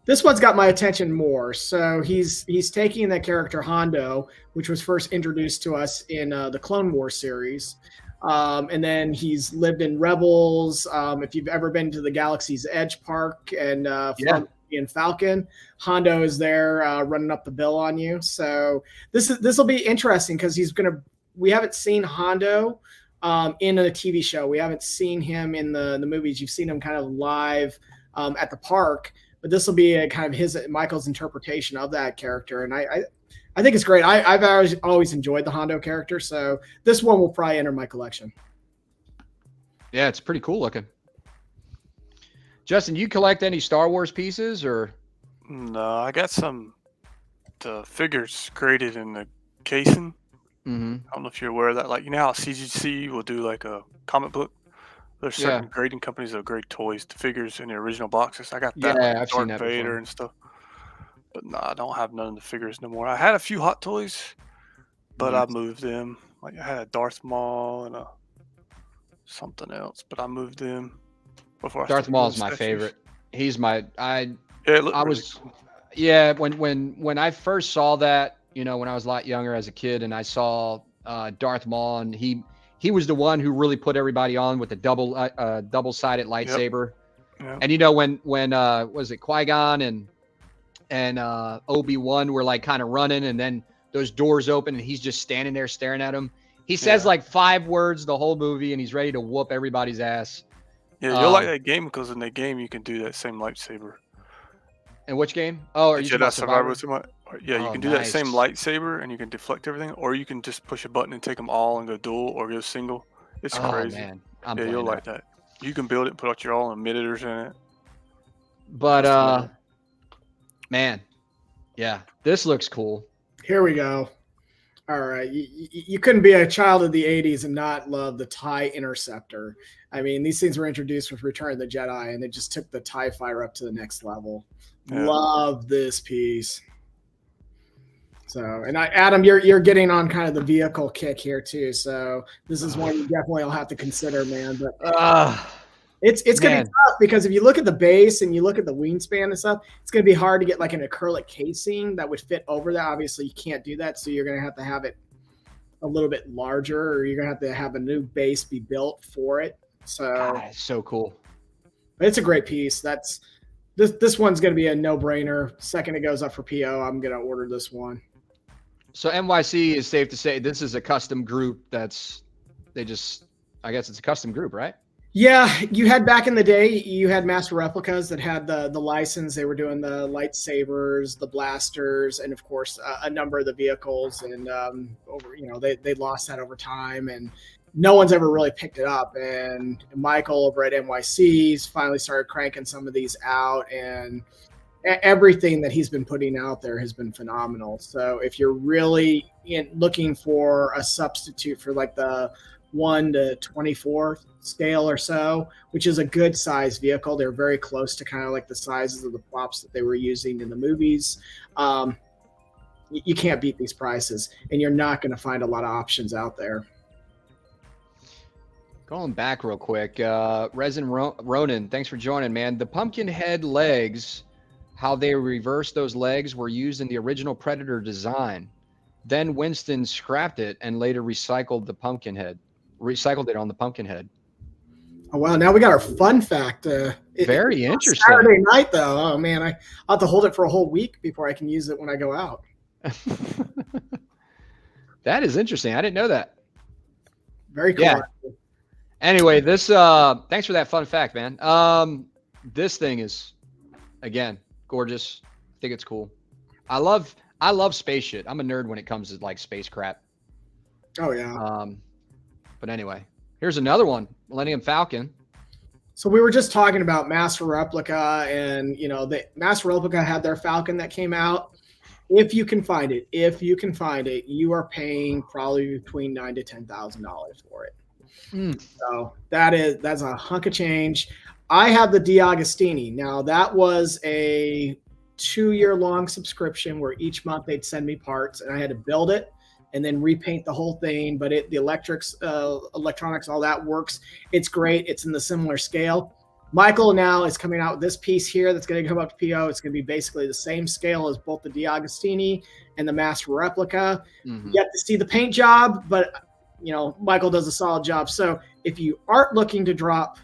This one's got my attention more. So he's taking the character Hondo, which was first introduced to us in the Clone Wars series. And then he's lived in Rebels. If you've ever been to the Galaxy's Edge Park and in Falcon, Hondo is there running up the bill on you. So this will be interesting because we haven't seen Hondo in a TV show. We haven't seen him in the movies. You've seen him kind of live at the park, but this will be a kind of Michael's interpretation of that character. And I think it's great. I've always enjoyed the Hondo character, so this one will probably enter my collection. Yeah, it's pretty cool looking. Justin, you collect any Star Wars pieces or? No, I got the figures created in the casing. Mm-hmm. I don't know if you're aware of that. Like, you know how CGC will do like a comic book? There's certain grading companies that grade toys, the figures in the original boxes. I got that, I've Darth seen that Vader before. And stuff. But no, I don't have none of the figures no more. I had a few Hot Toys, but I moved them. Like I had a Darth Maul and something else, but I moved them before. Darth Maul is my favorite. He's my when I first saw that, when I was a lot younger as a kid, and I saw Darth Maul, and he was the one who really put everybody on with the double-sided lightsaber. Yep. And when was it Qui-Gon and Obi-Wan were like kind of running, and then those doors open and he's just standing there staring at him. He says like 5 words the whole movie, and he's ready to whoop everybody's ass. Yeah, you'll like that game because in that game you can do that same lightsaber. In which game? Oh, are you Jedi Survivor? Yeah, you can do that nice. same lightsaber, and you can deflect everything, or you can just push a button and take them all and go dual or go single. It's crazy. Man. You'll like that. You can build it, put out your own emitters in it. But man, yeah, this looks cool. Here we go. All right, you couldn't be a child of the 80s and not love the TIE Interceptor. I mean, these things were introduced with Return of the Jedi, and they just took the TIE Fighter up to the next level. Yeah. Love this piece. So, and Adam, you're getting on kind of the vehicle kick here too. So this is one you definitely will have to consider, man. But it's going to be tough because if you look at the base and you look at the wingspan and stuff, it's going to be hard to get like an acrylic casing that would fit over that. Obviously, you can't do that, so you're going to have it a little bit larger, or you're going to have a new base be built for it. So, God, it's so cool. It's a great piece. This one's going to be a no-brainer. Second it goes up for PO, I'm going to order this one. So NYC is safe to say this is a custom group. I guess it's a custom group, right? Yeah, you had back in the day, you had Master Replicas that had the license. They were doing the lightsabers, the blasters, and of course a number of the vehicles. And they lost that over time, and no one's ever really picked it up. And Michael over at NYC's finally started cranking some of these out, and everything that he's been putting out there has been phenomenal. So if you're really looking for a substitute for like the 1 to 24 scale or so, which is a good size vehicle, they're very close to kind of like the sizes of the props that they were using in the movies. You can't beat these prices, and you're not going to find a lot of options out there. Going back real quick, Resin Ronan, thanks for joining, man. The pumpkin head legs, how they reversed those legs, were used in the original Predator design. Then Winston scrapped it and later recycled it on the pumpkin head. Oh, wow. Now we got our fun fact. Very interesting. Saturday night, though. Oh, man. I'll have to hold it for a whole week before I can use it when I go out. That is interesting. I didn't know that. Very cool. Yeah. Anyway, thanks for that fun fact, man. This thing is, again, gorgeous. I think it's cool. I love space shit. I'm a nerd when it comes to like space crap. Oh yeah. But anyway, here's another one, Millennium Falcon. So we were just talking about Master Replica, and the Master Replica had their Falcon that came out. If you can find it, you are paying probably between $9,000 to $10,000 for it. So that's a hunk of change. I have the D'Agostini. Now that was a 2-year-long subscription where each month they'd send me parts, and I had to build it and then repaint the whole thing. But the electronics, all that works. It's great. It's in the similar scale. Michael now is coming out with this piece here that's going to come up to PO. It's going to be basically the same scale as both the DiAgostini and the Master Replica. You have to see the paint job, but Michael does a solid job. So if you aren't looking to drop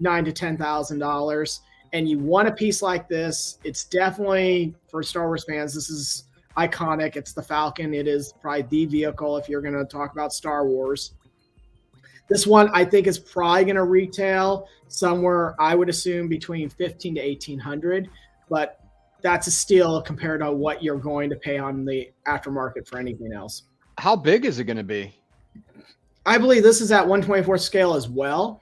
$9,000 to $10,000 and you want a piece like this, it's definitely, for Star Wars fans, this is iconic. It's the Falcon. It is probably the vehicle if you're going to talk about Star Wars. This one, I think, is probably going to retail somewhere, I would assume, between $1,500 to $1,800, but that's a steal compared to what you're going to pay on the aftermarket for anything else. How big is it going to be? I believe this is at 1/24 scale as well.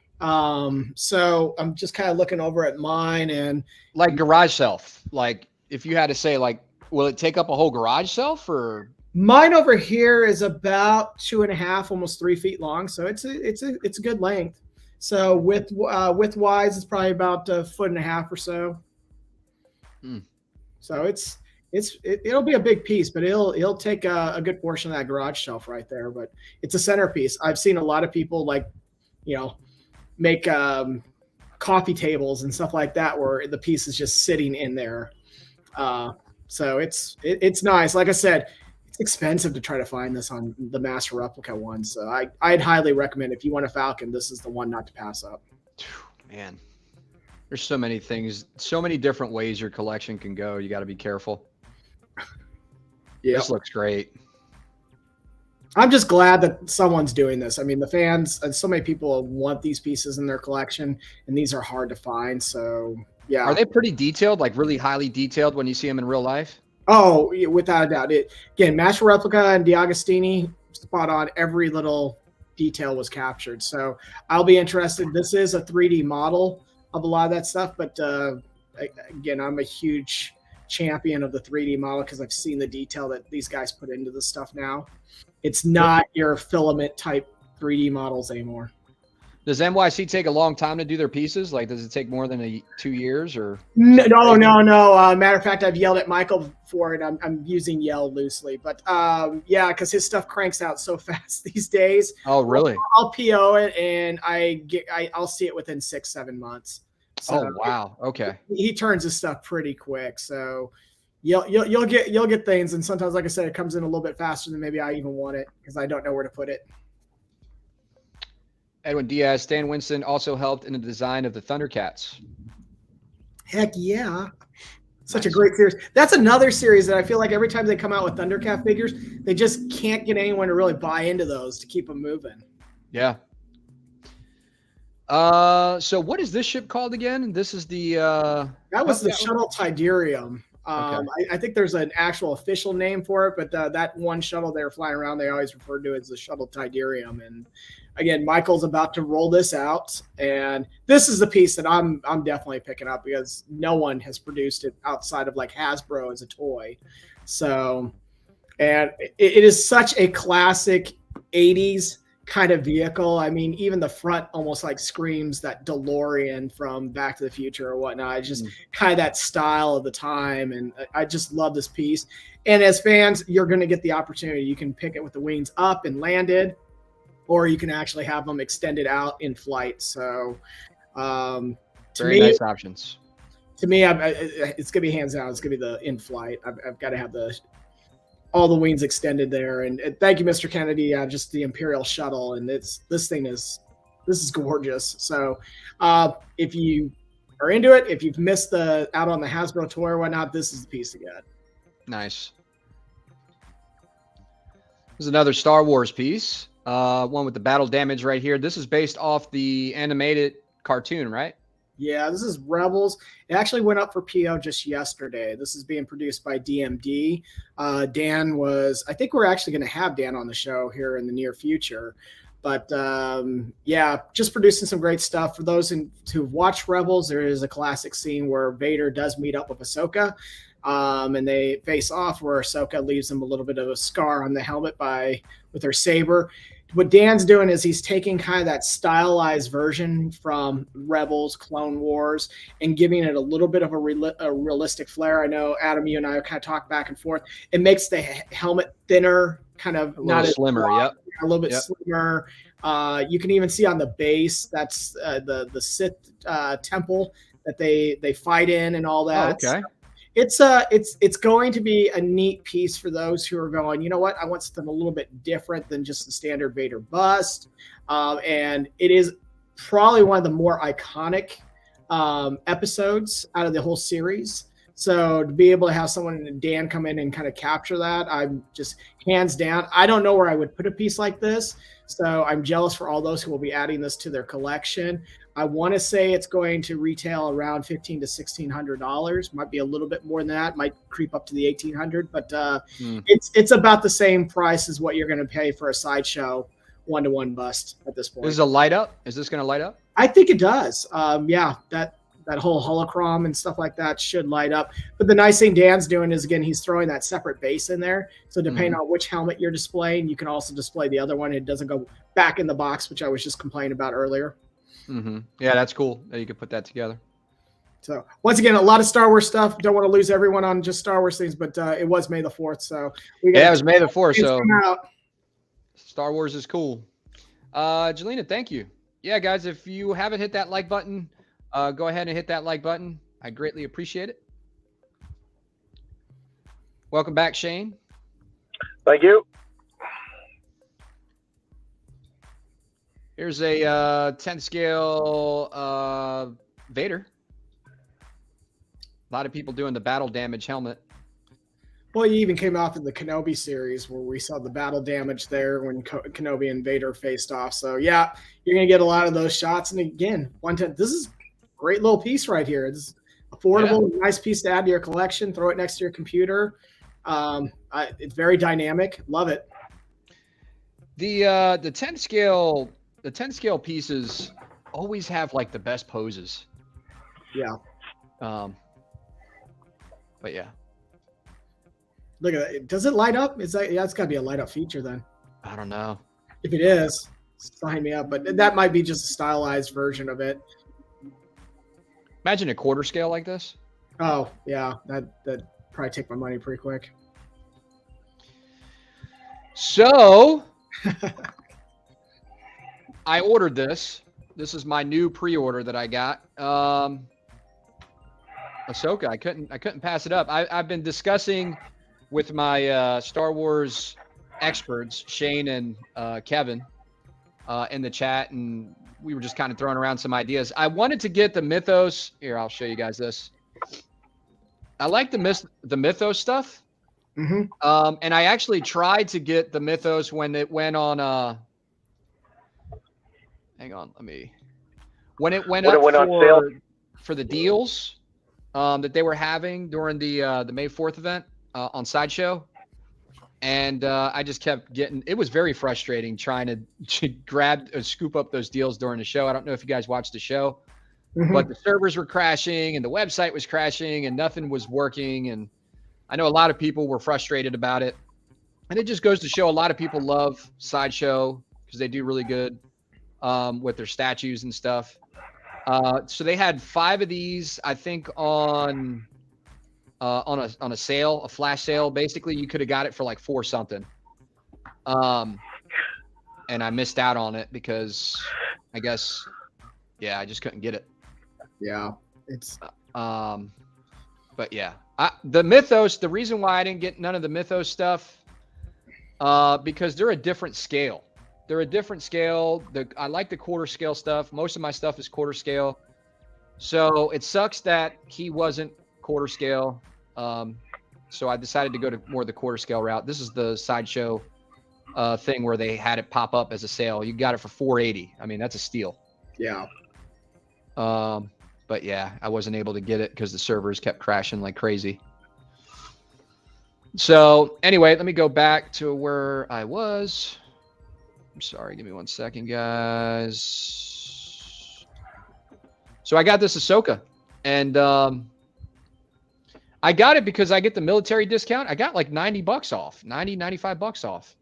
So I'm just kind of looking over at mine, and like garage shelf. Like if you had to say, like, will it take up a whole garage shelf or? Mine over here is about 2.5, almost 3 feet long. So it's a good length. So width-wise, it's probably about 1.5 feet or so. So it'll be a big piece, but it'll take a good portion of that garage shelf right there. But it's a centerpiece. I've seen a lot of people make coffee tables and stuff like that where the piece is just sitting in there. So it's nice. Like I said, it's expensive to try to find this on the Master Replica one. So I'd highly recommend, if you want a Falcon, this is the one not to pass up. Man, there's so many things, so many different ways your collection can go. You got to be careful. Yeah, this looks great. I'm just glad that someone's doing this. I mean, the fans, so many people want these pieces in their collection, and these are hard to find. So yeah. Are they pretty detailed, like really highly detailed when you see them in real life? Oh, without a doubt. Again, Master Replica and DiAgostini, spot on. Every little detail was captured. So I'll be interested. This is a 3D model of a lot of that stuff, but again, I'm a huge champion of the 3D model because I've seen the detail that these guys put into this stuff now. It's not your filament type 3D models anymore. Does NYC take a long time to do their pieces? Like, does it take more than 2 years or? No. Matter of fact, I've yelled at Michael for it. I'm using yell loosely, but yeah, because his stuff cranks out so fast these days. Oh, really? I'll PO it and I'll see it within 6-7 months. So oh, wow. Okay. He turns his stuff pretty quick. So you'll get things, and sometimes, like I said, it comes in a little bit faster than maybe I even want it because I don't know where to put it. Edwin Diaz, Stan Winston also helped in the design of the Thundercats. Heck yeah. Such a great series. That's another series that I feel like every time they come out with Thundercat figures, they just can't get anyone to really buy into those to keep them moving. Yeah. So what is this ship called again? This is the that was the shuttle Tidarium. Okay. I think there's an actual official name for it, but that one shuttle they were flying around, they always referred to as the shuttle Tidarium. And again, Michael's about to roll this out, and this is the piece that I'm definitely picking up because no one has produced it outside of like Hasbro as a toy. So, and it is such a classic 80s kind of vehicle. I mean, even the front almost like screams that DeLorean from Back to the Future or whatnot. It's just kind of that style of the time, and I just love this piece. And as fans, you're going to get the opportunity. You can pick it with the wings up and landed, or you can actually have them extended out in flight. So, very nice options. To me, it's going to be hands down. It's going to be the in flight. I've got to have all the wings extended there. And thank you, Mr. Kennedy. Just the Imperial shuttle, and this is gorgeous. So, if you are into it, if you've missed out on the Hasbro toy or whatnot, this is the piece to get. Nice. There's another Star Wars piece. One with the battle damage right here. This is based off the animated cartoon, right? Yeah, this is Rebels. It actually went up for PO just yesterday. This is being produced by DMD. I think we're actually going to have Dan on the show here in the near future. But yeah, just producing some great stuff. For those who've watched Rebels, there is a classic scene where Vader does meet up with Ahsoka. And they face off where Ahsoka leaves him a little bit of a scar on the helmet with her saber. what Dan's doing is he's taking kind of that stylized version from Rebels, Clone Wars, and giving it a little bit of a realistic flair. I know, Adam, you and I kind of talk back and forth. It makes the helmet thinner, kind of a little slimmer. Broad, a little bit slimmer. You can even see on the base, that's the Sith temple that they fight in and all that. Oh, okay. It's going to be a neat piece for those who are going, you know what, I want something a little bit different than just the standard Vader bust. And it is probably one of the more iconic episodes out of the whole series. So to be able to have someone, Dan, come in and kind of capture that, I'm just hands down. I don't know where I would put a piece like this. So I'm jealous for all those who will be adding this to their collection. I want to say it's going to retail around $1,500 to $1,600. Might be a little bit more than that. Might creep up to the $1,800, but it's about the same price as what you're going to pay for a Sideshow 1-to-1 bust at this point. Is it a light up? Is this going to light up? I think it does. Yeah, that whole holocron and stuff like that should light up. But the nice thing Dan's doing is, again, he's throwing that separate base in there. So depending on which helmet you're displaying, you can also display the other one. It doesn't go back in the box, which I was just complaining about earlier. Yeah, that's cool that you could put that together. So once again, a lot of Star Wars stuff. Don't want to lose everyone on just Star Wars things, but it was May the 4th. So it was May the 4th. So Star Wars is cool. Jelena, thank you. Yeah, guys, if you haven't hit that like button, go ahead and hit that like button. I greatly appreciate it. Welcome back, Shane. Thank you. Here's a 10 scale Vader. A lot of people doing the battle damage helmet. Well, you even came off of the Kenobi series where we saw the battle damage there when Kenobi and Vader faced off. So, yeah, you're going to get a lot of those shots. And again, this is a great little piece right here. It's affordable, nice piece to add to your collection. Throw it next to your computer. It's very dynamic. Love it. The 10 scale pieces always have like the best poses. Yeah. But yeah. Look at that. Does it light up? It's got to be a light up feature then. I don't know. If it is, sign me up. But that might be just a stylized version of it. Imagine a quarter scale like this. Oh, yeah. That'd probably take my money pretty quick. So I ordered this. This is my new pre-order that I got. Ahsoka. I couldn't pass it up. I've been discussing with my Star Wars experts, Shane and Kevin, in the chat, and we were just kind of throwing around some ideas. I wanted to get the Mythos. Here, I'll show you guys this. I like the Mythos stuff. And I actually tried to get the Mythos when it went on hang on, when it went up on sale for the deals that they were having during the May 4th event on Sideshow. And I just kept it was very frustrating trying to scoop up those deals during the show. I don't know if you guys watched the show, but the servers were crashing and the website was crashing and nothing was working. And I know a lot of people were frustrated about it. And it just goes to show a lot of people love Sideshow because they do really good with their statues and stuff. So they had 5 of these, I think, on a sale, a flash sale. Basically, you could have got it for like $4 something. And I missed out on it because I guess, I just couldn't get it. Yeah, it's. But yeah, the Mythos. The reason why I didn't get none of the Mythos stuff, because they're a different scale. They're a different scale. I like the quarter scale stuff. Most of my stuff is quarter scale. So it sucks that he wasn't quarter scale. So I decided to go to more the quarter scale route. This is the Sideshow thing where they had it pop up as a sale. You got it for $480. I mean, that's a steal. Yeah. But yeah, I wasn't able to get it because the servers kept crashing like crazy. So anyway, let me go back to where I was. I'm sorry, give me 1 second, guys. So I got this Ahsoka, and I got it because I get the military discount. I got like $90 off, $95 off.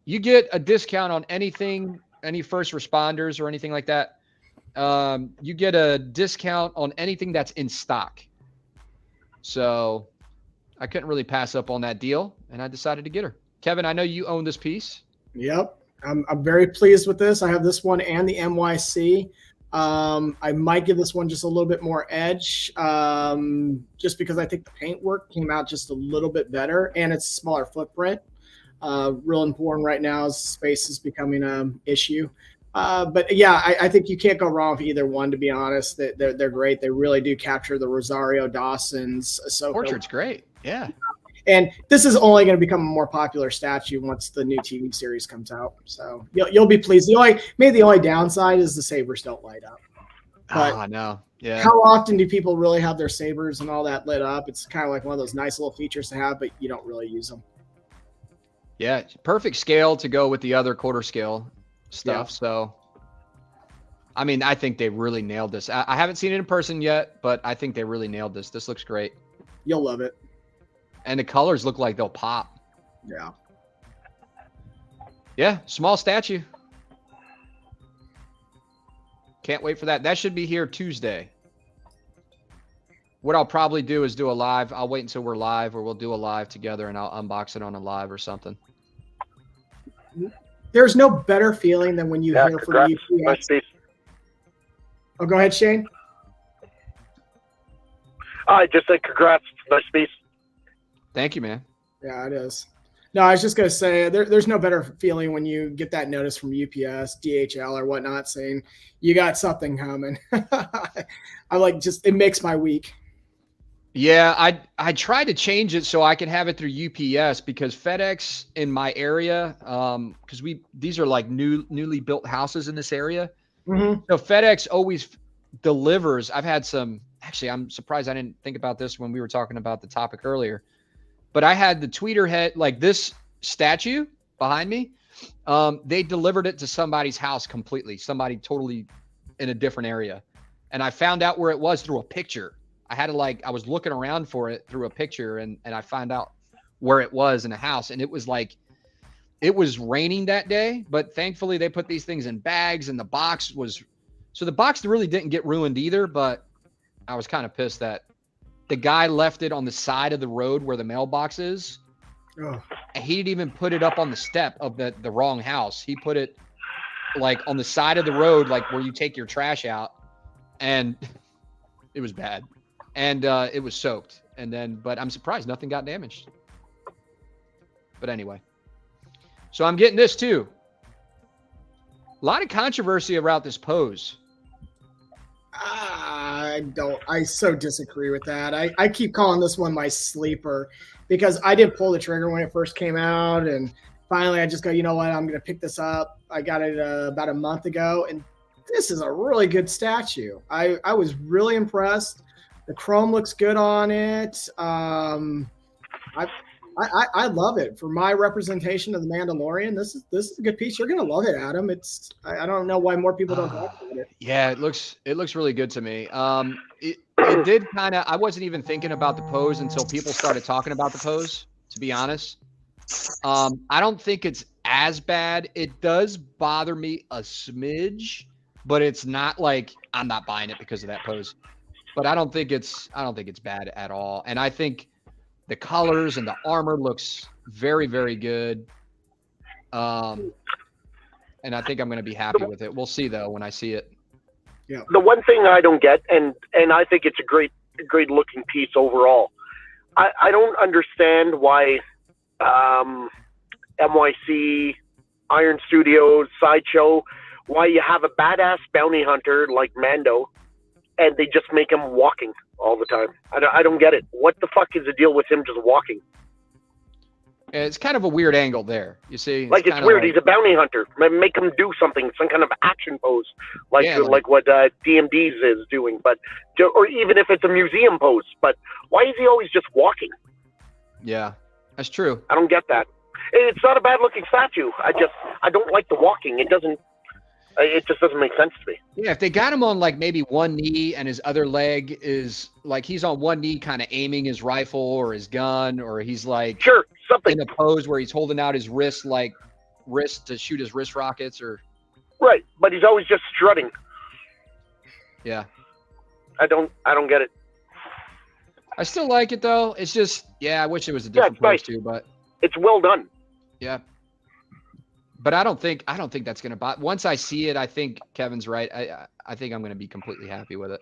you get a discount on anything, any first responders or anything like that. You get a discount on anything that's in stock. So I couldn't really pass up on that deal, and I decided to get her. Kevin, I know you own this piece. Yep. I'm very pleased with this. I have this one and the MYC. I might give this one just a little bit more edge, just because I think the paint work came out just a little bit better, and it's a smaller footprint. Real important right now as space is becoming an issue. But yeah, I think you can't go wrong with either one, to be honest. They're great. They really do capture the Rosario Dawson's. So portrait's great. Yeah. And this is only going to become a more popular statue once the new TV series comes out. So you'll be pleased. The only downside is the sabers don't light up. But no. Yeah. How often do people really have their sabers and all that lit up? It's kind of like one of those nice little features to have, but you don't really use them. Yeah, perfect scale to go with the other quarter scale stuff. Yeah. So, I mean, I think they really nailed this. I haven't seen it in person yet, but I think they really nailed this. This looks great. You'll love it. And the colors look like they'll pop. Yeah. Yeah, small statue. Can't wait for that. That should be here Tuesday. What I'll probably do is do a live. I'll wait until we're live, or we'll do a live together, and I'll unbox it on a live or something. There's no better feeling than when you hear from UPS. Nice piece. Oh, go ahead, Shane. I just said congrats. Nice piece. Thank you, man. Yeah, it is. No, I was just going to say there's no better feeling when you get that notice from UPS, DHL, or whatnot saying you got something coming. It makes my week. Yeah, I tried to change it so I can have it through UPS, because FedEx in my area, because these are like newly built houses in this area. Mm-hmm. So FedEx always delivers. I've had some. Actually, I'm surprised I didn't think about this when we were talking about the topic earlier. But I had the tweeter head, like this statue behind me. They delivered it to somebody's house completely. Somebody totally in a different area. And I found out where it was through a picture. I was looking around for it through a picture, and I found out where it was in a house. And it was raining that day, but thankfully they put these things in bags, and the box really didn't get ruined either. But I was kind of pissed that the guy left it on the side of the road where the mailbox is. Oh. And he didn't even put it up on the step of the wrong house. He put it like on the side of the road, like where you take your trash out, and it was bad. And it was soaked. But I'm surprised nothing got damaged. But anyway, so I'm getting this too. A lot of controversy about this pose. I so disagree with that. I keep calling this one my sleeper, because I didn't pull the trigger when it first came out, and finally I just go, you know what, I'm going to pick this up. I got it about a month ago, and this is a really good statue. I was really impressed. The chrome looks good on it. I love it. For my representation of the Mandalorian, this is a good piece. You're gonna love it, Adam. I don't know why more people don't talk about it. Yeah, it looks really good to me. It did kind of. I wasn't even thinking about the pose until people started talking about the pose, to be honest. I don't think it's as bad. It does bother me a smidge, but it's not like I'm not buying it because of that pose. But I don't think it's bad at all. And I think the colors and the armor looks very, very good. And I think I'm going to be happy with it. We'll see though when I see it. Yeah. The one thing I don't get, and I think it's a great looking piece overall. I don't understand why NYC, Iron Studios, Sideshow, why you have a badass bounty hunter like Mando, and they just make him walking all the time. I don't get it. What the fuck is the deal with him just walking? It's kind of a weird angle there, you see. It's weird. He's a bounty hunter. Make him do something, some kind of action pose, like what DMD's is doing, or even if it's a museum pose. But why is he always just walking? Yeah, that's true. I don't get that. It's not a bad looking statue. I don't like the walking. It just doesn't make sense to me. Yeah, if they got him on like maybe one knee and his other leg is like he's on one knee kind of aiming his rifle or his gun, or he's like something in a pose where he's holding out his wrist like wrist to shoot his wrist rockets or. Right, but he's always just strutting. Yeah. I don't get it. I still like it though. It's just, I wish it was a different pose too, but it's well done. Yeah. But I don't think that's gonna buy. Once I see it, I think Kevin's right. I think I'm gonna be completely happy with it.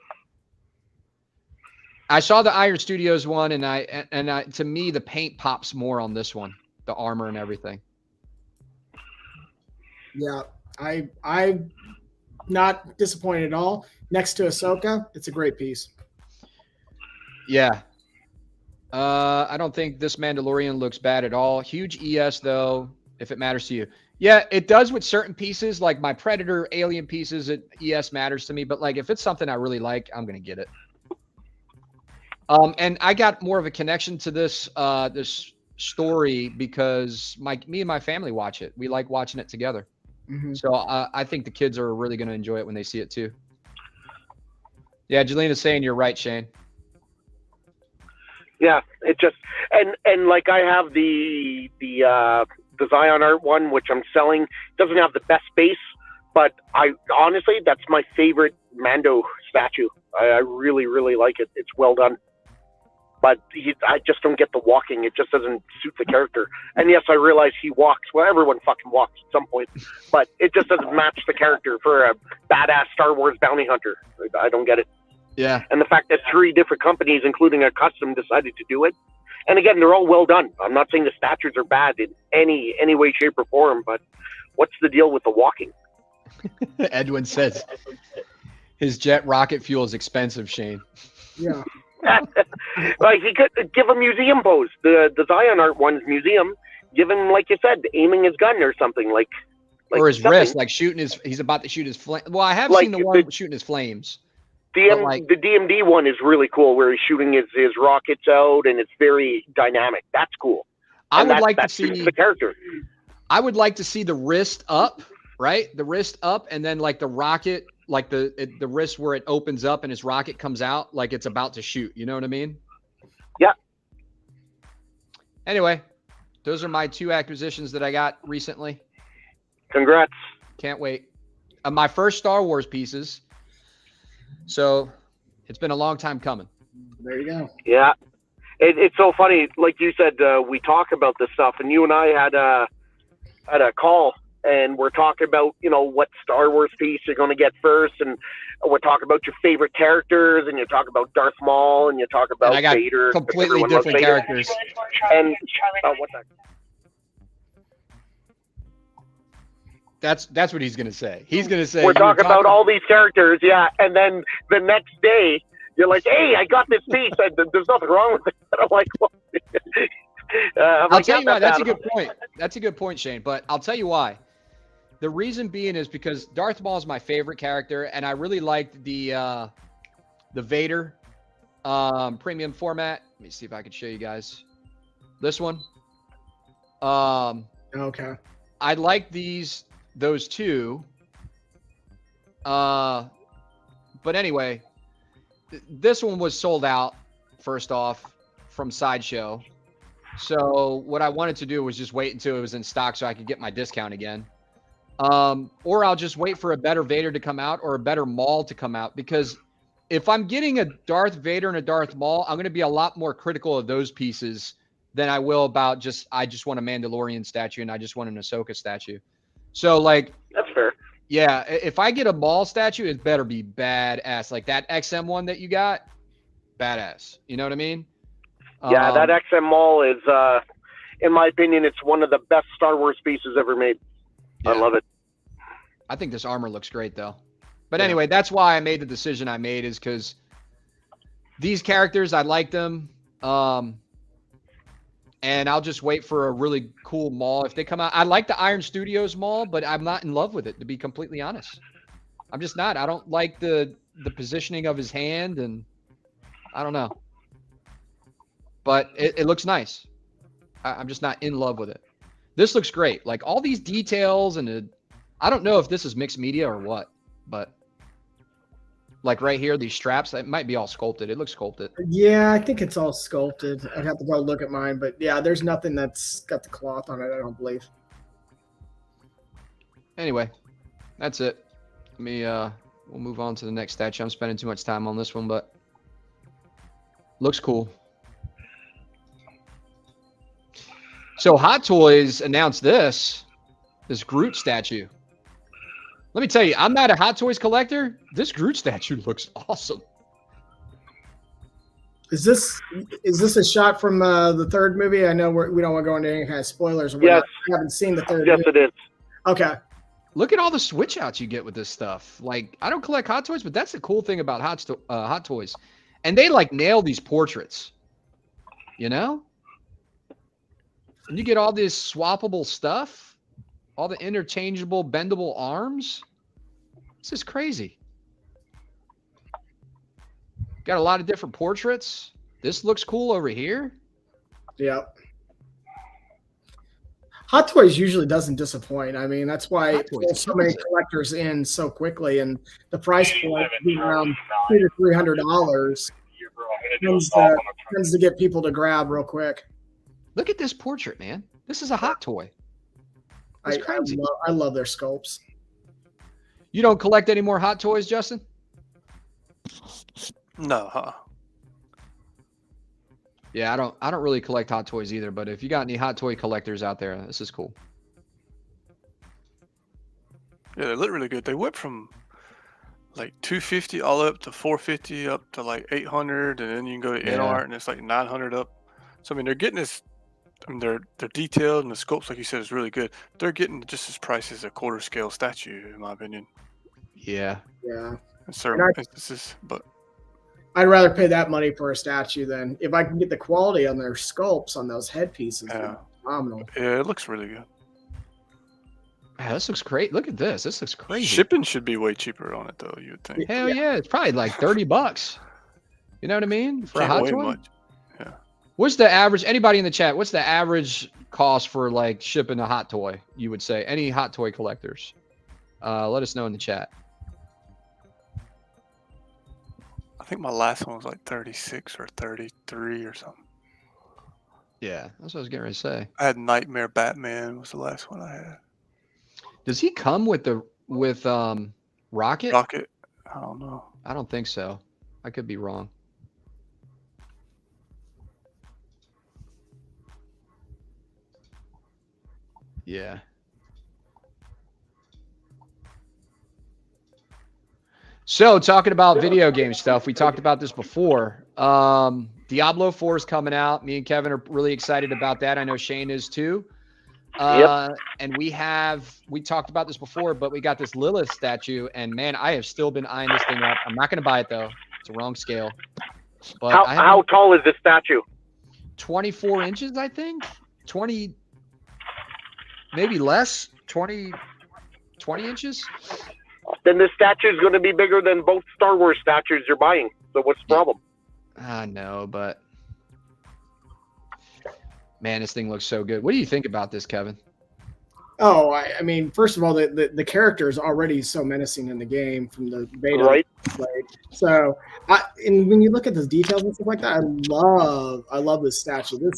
I saw the Iron Studios one, and I to me the paint pops more on this one, the armor and everything. Yeah, I'm not disappointed at all. Next to Ahsoka, it's a great piece. Yeah. I don't think this Mandalorian looks bad at all. Huge ES though, if it matters to you. Yeah, it does with certain pieces, like my Predator Alien pieces. ES matters to me, but like if it's something I really like, I'm gonna get it. And I got more of a connection to this this story because me and my family watch it. We like watching it together. Mm-hmm. So I think the kids are really going to enjoy it when they see it too. Yeah, Jeleena's saying you're right, Shane. Yeah, it just and like I have the Zion Art one, which I'm selling. It doesn't have the best base, but I honestly that's my favorite Mando statue. I really, really like it. It's well done. But I just don't get the walking. It just doesn't suit the character. And yes, I realize he walks. Well, everyone fucking walks at some point. But it just doesn't match the character for a badass Star Wars bounty hunter. I don't get it. Yeah. And the fact that 3 different companies, including a custom, decided to do it. And again, they're all well done. I'm not saying the statues are bad in any way, shape, or form. But what's the deal with the walking? Edwin says his jet rocket fuel is expensive, Shane. Yeah. Like he could give a museum pose. The Zion Art one's museum. Give him, like you said, aiming his gun or something like or his something. Wrist, like shooting his. He's about to shoot his flame. Well, I have seen the one shooting his flames. The DMD one is really cool, where he's shooting his rockets out, and it's very dynamic. That's cool. I would like to see the character. I would like to see the wrist up, right? The wrist up, and then like the rocket. Like the wrist where it opens up and his rocket comes out like it's about to shoot. You know what I mean? Yeah. Anyway, those are my 2 acquisitions that I got recently. Congrats. Can't wait. My first Star Wars pieces. So it's been a long time coming. There you go. Yeah. It's so funny. Like you said, we talk about this stuff, and you and I had a call. And we're talking about, what Star Wars piece you're going to get first. And we're talking about your favorite characters. And you talk about Darth Maul. And you talk about Vader. Completely different characters. And what's that? That's what he's going to say. He's going to say. We're talking about all these characters. Yeah. And then the next day, you're like, hey, I got this piece. And there's nothing wrong with it. And I'm like, well, I'll tell you why. That's a good point. That's a good point, Shane. But I'll tell you why. The reason being is because Darth Maul is my favorite character, and I really liked the Vader premium format. Let me see if I can show you guys this one. Okay. I like those 2. But anyway, this one was sold out first off from Sideshow. So what I wanted to do was just wait until it was in stock so I could get my discount again. Or I'll just wait for a better Vader to come out or a better Maul to come out, because if I'm getting a Darth Vader and a Darth Maul, I'm going to be a lot more critical of those pieces than I will about I just want a Mandalorian statue and I just want an Ahsoka statue. So like, that's fair. Yeah. If I get a Maul statue, it better be badass. Like that XM one that you got, badass. You know what I mean? Yeah. That XM Maul is, in my opinion, it's one of the best Star Wars pieces ever made. Yeah. I love it. I think this armor looks great, though. But anyway, that's why I made the decision I made, is because these characters, I like them. And I'll just wait for a really cool Maul. If they come out, I like the Iron Studios Maul, but I'm not in love with it, to be completely honest. I'm just not. I don't like the positioning of his hand, and I don't know. But it looks nice. I'm just not in love with it. This looks great. Like all these details, and I don't know if this is mixed media or what, but like right here, these straps, it might be all sculpted. It looks sculpted. Yeah, I think it's all sculpted. I'd have to go look at mine, but yeah, there's nothing that's got the cloth on it, I don't believe. Anyway, that's it. Let me we'll move on to the next statue. I'm spending too much time on this one, but looks cool. So Hot Toys announced this Groot statue. Let me tell you, I'm not a Hot Toys collector. This Groot statue looks awesome. Is this a shot from the third movie? I know we don't want to go into any kind of spoilers. Yes. We haven't seen the third Yes, movie. it is. Okay. Look at all the switch outs you get with this stuff. Like, I don't collect Hot Toys, but that's the cool thing about Hot Toys. And they like nail these portraits, you know? And you get all this swappable stuff, all the interchangeable, bendable arms. This is crazy. Got a lot of different portraits. This looks cool over here. Yep. Hot Toys usually doesn't disappoint. I mean, that's why there's so many collectors in so quickly, and the price point being around $200 to $300 tends to get people to grab real quick. Look at this portrait, man. This is a Hot Toy. It's crazy. I love their sculpts. You don't collect any more Hot Toys, Justin? No, huh? Yeah, I don't really collect Hot Toys either, but if you got any Hot Toy collectors out there, this is cool. Yeah, they look really good. They went from like $250 all up to $450 up to like $800, and then you can go to NR and it's like $900 up. So I mean, they're getting this. I mean, they're detailed and the sculpts, like you said, is really good. They're getting just as priced as a quarter scale statue, in my opinion. Yeah. Yeah. In certain instances, but I'd rather pay that money for a statue than if I can get the quality on their sculpts on those headpieces. yeah, Phenomenal. yeah, it looks really good. Yeah, this looks great. Look at this. This looks crazy. Shipping should be way cheaper on it, though. You would think. Hell yeah, it's probably like $30. You know what I mean? For a Hot Toy. Much. Yeah. What's the average? Anybody in the chat? What's the average cost for like shipping a Hot Toy? You would say any Hot Toy collectors? Let us know in the chat. I think my last one was like 36 or 33 or something. Yeah, that's what I was getting ready to say. I had Nightmare Batman was the last one I had. Does he come with Rocket? Rocket? I don't know. I don't think so. I could be wrong. Yeah. So talking about video game stuff, we talked about this before. Diablo 4 is coming out. Me and Kevin are really excited about that. I know Shane is too. And we talked about this before, but we got this Lilith statue, and man, I have still been eyeing this thing up. I'm not going to buy it though. It's a wrong scale. But how tall is this statue? 24 inches, I think. 20, maybe less. 20 inches. Then this statue is going to be bigger than both Star Wars statues you're buying. So what's the problem? I know, but man, this thing looks so good. What do you think about this, Kevin? Oh, I mean, first of all, the character is already so menacing in the game from the beta. Right. So, and when you look at the details and stuff like that, I love this statue.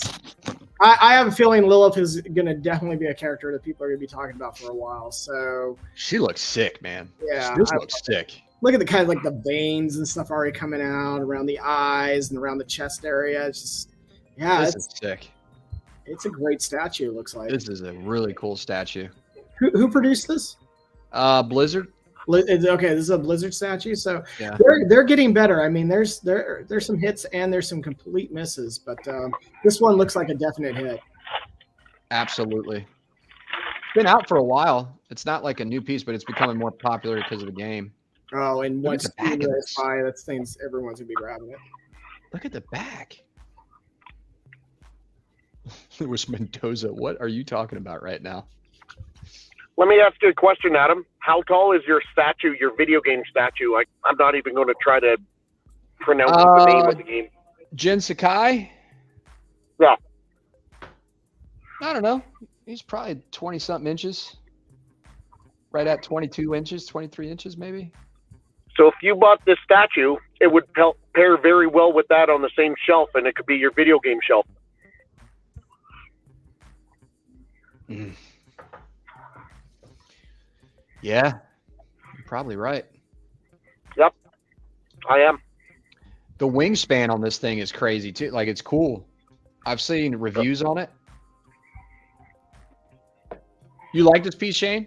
I have a feeling Lilith is going to definitely be a character that people are going to be talking about for a while. So she looks sick, man. Yeah, this looks sick. Look at the kind of like the veins and stuff already coming out around the eyes and around the chest area. It's just, yeah, this is sick. It's a great statue. It looks like this is a really cool statue. Who produced this? Blizzard. Okay, this is a Blizzard statue, so yeah. they're getting better. I mean, there's some hits and there's some complete misses, but this one looks like a definite hit. Absolutely. It's been out for a while. It's not like a new piece, but it's becoming more popular because of the game. Oh, and Look once at the back of this. that's things everyone's gonna be grabbing it. Look at the back. Luis Mendoza, what are you talking about right now? Let me ask you a question, Adam. How tall is your statue, your video game statue? I'm not even going to try to pronounce the name of the game. Jin Sakai? Yeah. I don't know. He's probably 20-something inches. Right at 22 inches, 23 inches maybe. So if you bought this statue, it would pair very well with that on the same shelf, and it could be your video game shelf. Yeah, you're probably right. Yep, I am. The wingspan on this thing is crazy too. Like, it's cool. I've seen reviews on it. You like this piece, Shane?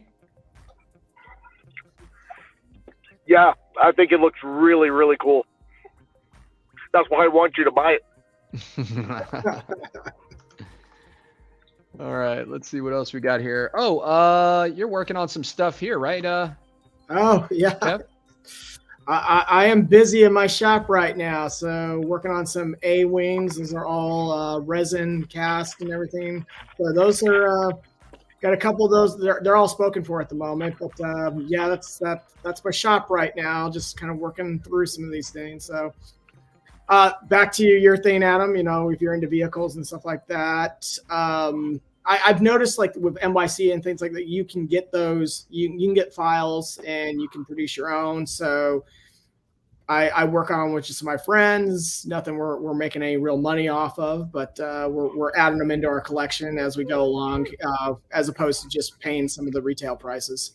Yeah, I think it looks really, really cool. That's why I want you to buy it. All right, let's see what else we got here. Oh, you're working on some stuff here, right? Oh, yeah. Kev? I am busy in my shop right now, so working on some A-wings. These are all resin cast and everything. So those are got a couple of those. They're all spoken for at the moment, but yeah, that's my shop right now. Just kind of working through some of these things. So back to your thing, Adam. You know, if you're into vehicles and stuff like that, I've noticed, like with NYC and things like that, you can get those. You can get files and you can produce your own. So I work on with just my friends. Nothing we're making any real money off of, but we're adding them into our collection as we go along, as opposed to just paying some of the retail prices.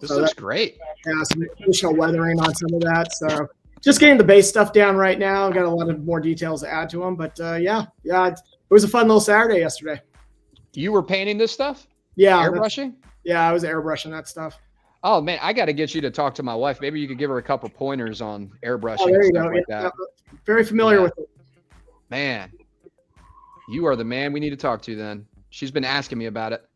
This looks great. Yeah, some additional weathering on some of that. So just getting the base stuff down right now. Got a lot of more details to add to them, but yeah, it was a fun little Saturday yesterday. You were painting this stuff? Yeah, airbrushing. Yeah, I was airbrushing that stuff. Oh man, I got to get you to talk to my wife. Maybe you could give her a couple pointers on airbrushing. Oh, there you and stuff go. Like that. Very familiar with it. Man, you are the man we need to talk to then. She's been asking me about it.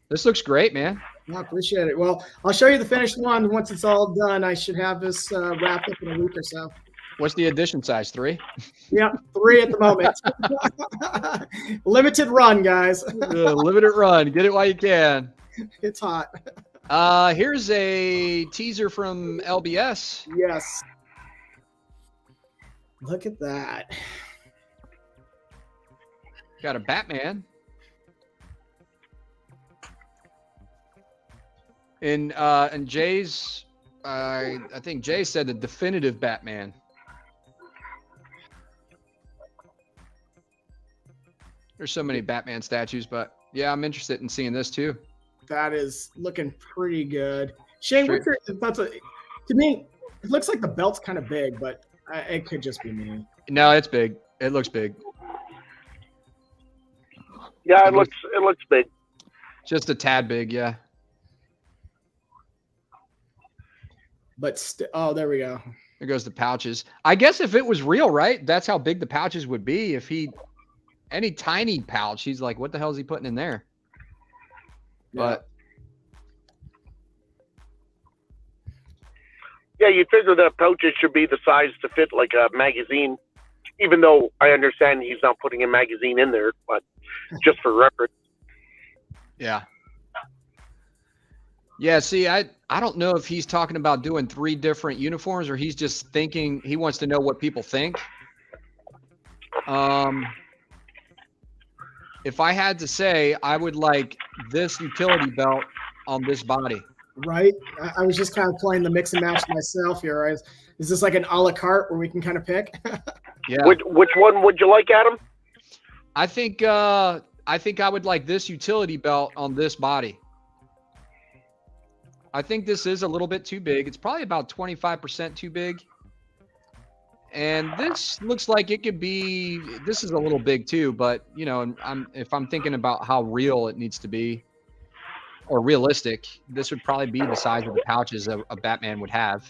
This looks great, man. I appreciate it. Well, I'll show you the finished one. Once it's all done, I should have this wrapped up in a week or so. What's the edition size? 3? Yep, 3 at the moment. Limited run, guys. Limited run. Get it while you can. It's hot. Here's a teaser from LBS. Yes. Look at that. Got a Batman. And Jay's, I think Jay said the definitive Batman. There's so many Batman statues, but yeah, I'm interested in seeing this too. That is looking pretty good. Shane, what's your thoughts? To me, it looks like the belt's kind of big, but it could just be me. No, it's big. It looks big. Yeah, it looks big. Just a tad big, yeah. But oh, there we go. There goes the pouches. I guess if it was real, right? That's how big the pouches would be. If any tiny pouch, he's like, what the hell is he putting in there? Yeah. But yeah, you'd figure that pouches should be the size to fit like a magazine, even though I understand he's not putting a magazine in there, but just for reference. Yeah. Yeah, see, I don't know if he's talking about doing 3 different uniforms or he's just thinking he wants to know what people think. If I had to say, I would like this utility belt on this body. Right. I was just kind of playing the mix and match myself here. Is this like an a la carte where we can kind of pick? Yeah. Which one would you like, Adam? I think I would like this utility belt on this body. I think this is a little bit too big. It's probably about 25% too big. And this looks like it could be, this is a little big too, but you know, if I'm thinking about how real it needs to be or realistic, this would probably be the size of the pouches a Batman would have.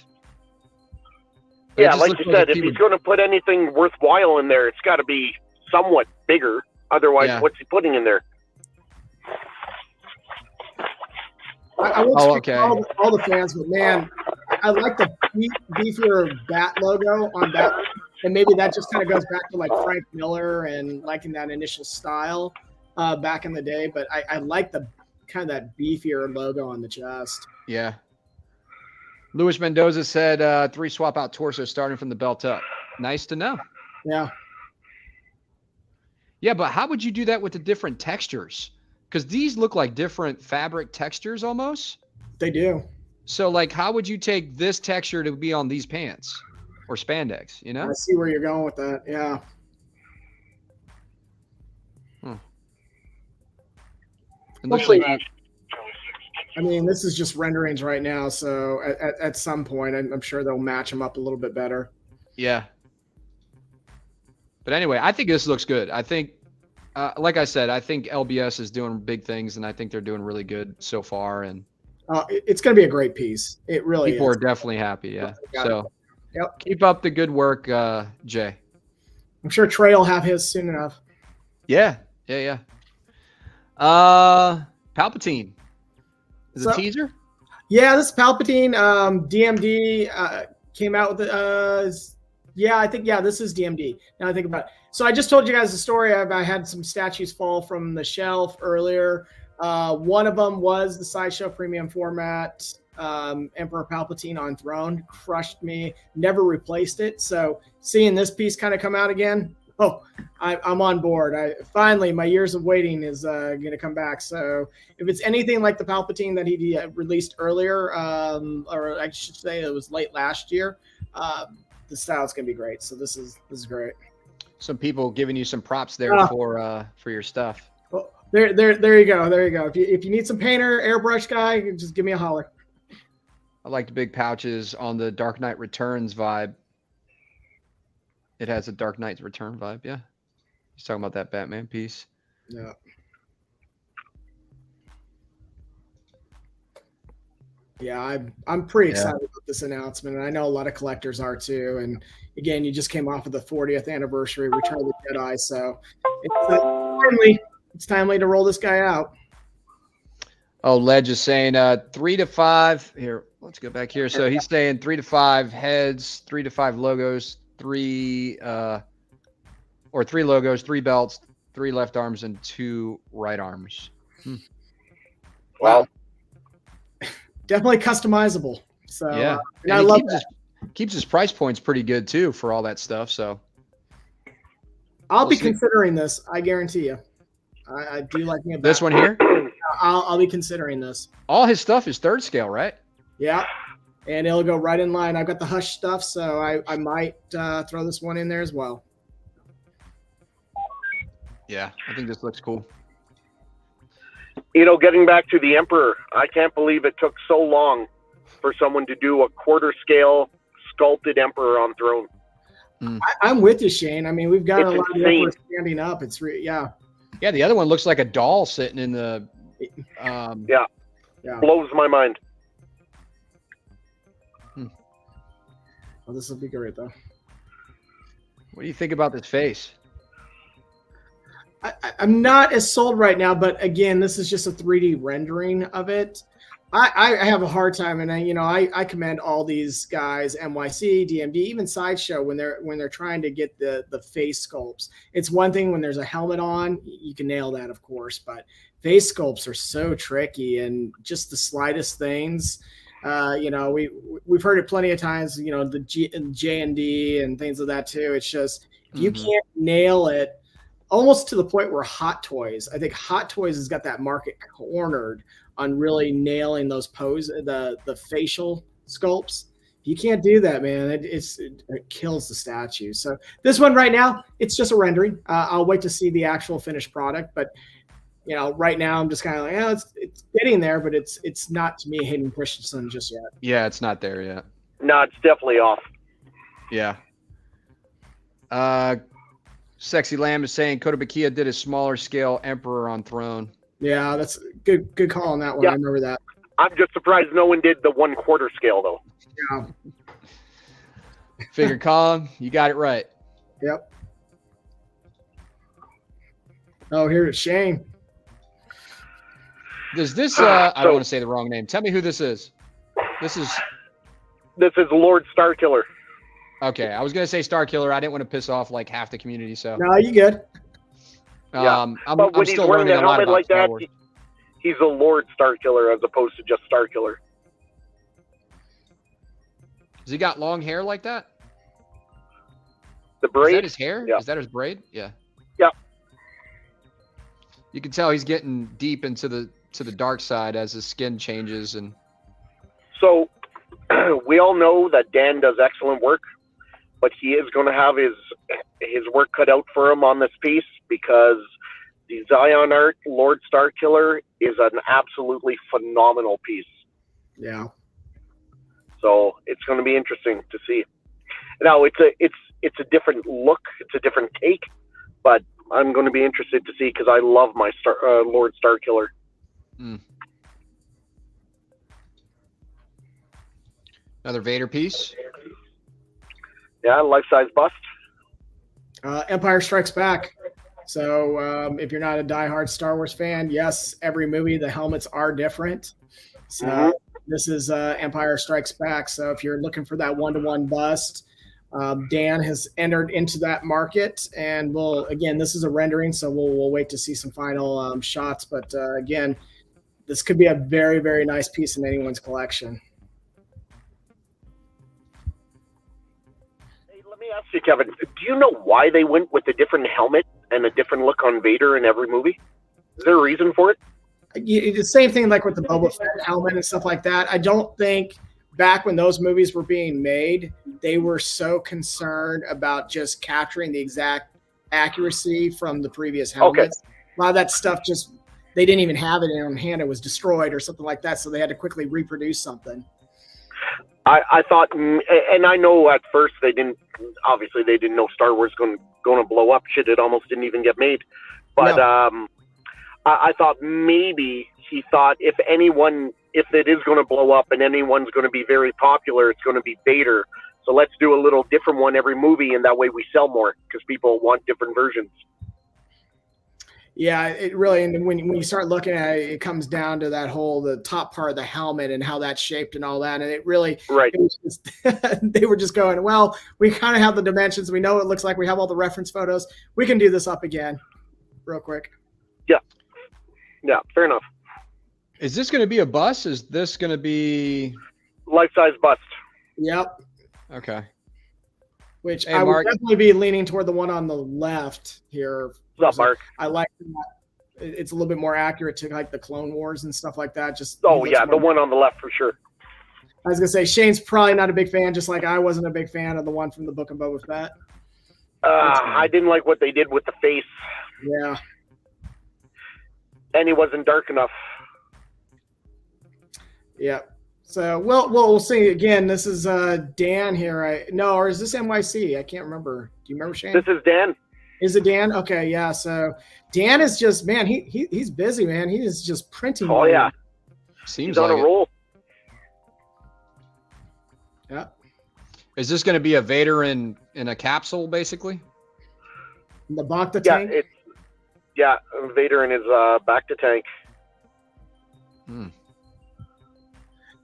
But yeah, like you said, if he's going to put anything worthwhile in there, it's got to be somewhat bigger. Otherwise, what's he putting in there? I won't speak to all the fans, but man, I like the beefier bat logo on that, and maybe that just kind of goes back to like Frank Miller and liking that initial style back in the day. But I like the kind of that beefier logo on the chest. Yeah. Luis Mendoza said 3 swap out torso starting from the belt up. Nice to know. Yeah. Yeah, but how would you do that with the different textures? Because these look like different fabric textures almost. They do. So, like, how would you take this texture to be on these pants or spandex, you know? I see where you're going with that, yeah. It looks like I mean, this is just renderings right now, so at some point, I'm sure they'll match them up a little bit better. Yeah. But anyway, I think this looks good. I think, like I said, I think LBS is doing big things, and I think they're doing really good so far. And it's going to be a great piece. It really people is. are definitely happy. Yeah. So yep. Keep up the good work, Jay. I'm sure Trey will have his soon enough. Yeah. Palpatine. Is it a teaser? Yeah, this is Palpatine. DMD came out with it. I think this is DMD. Now I think about it. So I just told you guys the story. I had some statues fall from the shelf earlier. One of them was the Sideshow premium format. Emperor Palpatine on throne, crushed me, never replaced it. So seeing this piece kind of come out again, I'm on board. Finally, my years of waiting is going to come back. So if it's anything like the Palpatine that he released earlier, or I should say it was late last year, the style is going to be great. So this is great. Some people giving you some props there for your stuff. Well, there you go. If you need some painter, airbrush guy, just give me a holler. I like the big pouches on the Dark Knight Returns vibe. It has a Dark Knight Return vibe, yeah. He's talking about that Batman piece. Yeah. Yeah, I'm pretty excited about this announcement, and I know a lot of collectors are too. And again, you just came off of the 40th anniversary Return of the Jedi, so it's timely to roll this guy out. Oh, Ledge is saying 3 to 5. Here, let's go back here. So he's saying 3 to 5 heads, 3 to 5 logos, 3 logos, 3 belts, 3 left arms, and 2 right arms. Wow. Definitely customizable. So yeah, and I love that. Keeps his price points pretty good too for all that stuff. So I'll be considering this. I guarantee you. I do like me about this one here. I'll be considering this. All his stuff is 3rd scale, right? Yeah, and it'll go right in line. I've got the Hush stuff, so I might throw this one in there as well. Yeah, I think this looks cool. Getting back to the Emperor, I can't believe it took so long for someone to do a 1/4 scale sculpted Emperor on throne. I'm with you, Shane. I mean, we've got a lot of Emperors standing up. It's Yeah, the other one looks like a doll sitting in the. Yeah, blows my mind. Well, this will be great, though. What do you think about this face? I'm not as sold right now, but again, this is just a 3D rendering of it. I have a hard time, and I commend all these guys, NYC, DMD, even Sideshow, when they're trying to get the face sculpts. It's one thing when there's a helmet on, you can nail that, of course, but face sculpts are so tricky, and just the slightest things. We've heard it plenty of times. The J&D and things of that too. It's just if you can't nail it. Almost to the point where Hot Toys, I think Hot Toys has got that market cornered on really nailing those the facial sculpts. If you can't do that, man, it kills the statue. So this one right now, it's just a rendering. I'll wait to see the actual finished product, but right now I'm just kind of like, it's getting there, but it's not to me Hayden Christensen just yet. Yeah, it's not there yet. No, it's definitely off. Yeah. Sexy Lamb is saying Kotobukiya did a smaller scale Emperor on throne. Yeah, that's good call on that one. Yeah. I remember that. I'm just surprised no one did the 1/4 scale though. Yeah. Figure Colin, you got it right. Yep. Oh, here's Shane. Does this I don't want to say the wrong name. Tell me who this is. This is Lord Starkiller. Okay, I was gonna say Starkiller. I didn't want to piss off like half the community. So no, you good. I'm still learning a lot about like that. He's a Lord Starkiller as opposed to just Starkiller. Has he got long hair like that? The braid. Is that his hair? Yeah. Is that his braid? Yeah. Yeah. You can tell he's getting deep into the dark side as his skin changes and. So, we all know that Dan does excellent work. But he is going to have his work cut out for him on this piece because the Zion Art Lord Starkiller is an absolutely phenomenal piece. Yeah. So it's going to be interesting to see. Now it's a different look, it's a different take, but I'm going to be interested to see because I love my Lord Starkiller. Mm. Another Vader piece. Yeah, life-size bust. Empire Strikes Back. So if you're not a diehard Star Wars fan, yes, every movie the helmets are different. So this is Empire Strikes Back. So if you're looking for that one-to-one bust, Dan has entered into that market, and this is a rendering, so we'll wait to see some final shots. But again, this could be a very, very nice piece in anyone's collection. Hey, let me ask you, Kevin, do you know why they went with a different helmet and a different look on Vader in every movie? Is there a reason for it? The same thing like with the Boba Fett helmet and stuff like that. I don't think back when those movies were being made, they were so concerned about just capturing the exact accuracy from the previous helmets. Okay. A lot of that stuff they didn't even have it in hand. It was destroyed or something like that. So they had to quickly reproduce something. I thought, and I know at first they didn't know Star Wars going to blow up. Shit, it almost didn't even get made. But no. I thought maybe he thought if it is going to blow up and anyone's going to be very popular, it's going to be Vader. So let's do a little different one every movie, and that way we sell more because people want different versions. Yeah, it really, and when you start looking at it, it comes down to the top part of the helmet and how that's shaped and all that. And it really, right. It was just, they were just going, well, we kind of have the dimensions. We know what it looks like. We have all the reference photos. We can do this up again real quick. Yeah, fair enough. Is this going to be a bust? Is this going to be life-size bust? Yep. Okay. Which I would definitely be leaning toward the one on the left here. What's up, Mark? I like that. It's a little bit more accurate to like the Clone Wars and stuff like that. The one on the left for sure. I was gonna say Shane's probably not a big fan, just like I wasn't a big fan of the one from the Book of Boba Fett. I didn't like what they did with the face. Yeah. And he wasn't dark enough. Yeah. So we'll see. Again, this is Dan here. Or is this NYC? I can't remember. Do you remember, Shane? This is Dan. Is it Dan? Okay, yeah. So Dan is just, man, he's busy, man. He is just printing. Oh yeah. Seems he's on like a roll. Yeah. Is this going to be a Vader in a capsule, basically? The Bacta tank? Vader in his Bacta tank.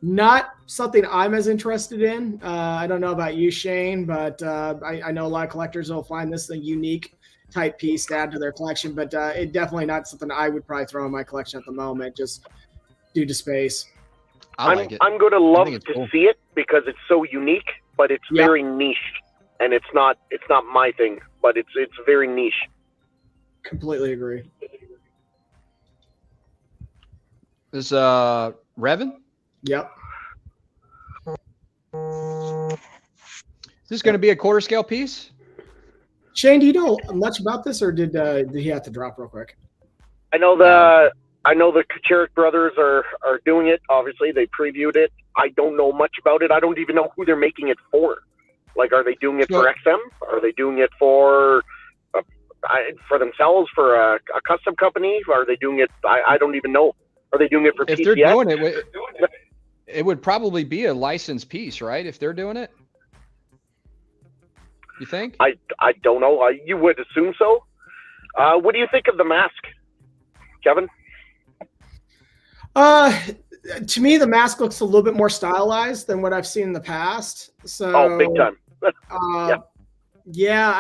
Not something I'm as interested in. I don't know about you, Shane, but I know a lot of collectors will find this a unique type piece to add to their collection, but it definitely not something I would probably throw in my collection at the moment, just due to space. I'm going to love to see it because it's so unique, but it's very niche, and it's not my thing, but it's very niche. Completely agree. Is Revan? Yep. Is this going to be a quarter scale piece? Shane, do you know much about this, or did he have to drop real quick? I know the Kucherik brothers are doing it. Obviously, they previewed it. I don't know much about it. I don't even know who they're making it for. Like, are they doing it for XM? Are they doing it for themselves, for a custom company? Are they doing it? I don't even know. Are they doing it for PCS? If they're doing it, it would probably be a licensed piece, right? If they're doing it, you think? I don't know. You would assume so. What do you think of the mask, Kevin? To me, the mask looks a little bit more stylized than what I've seen in the past. So, big time. Yeah,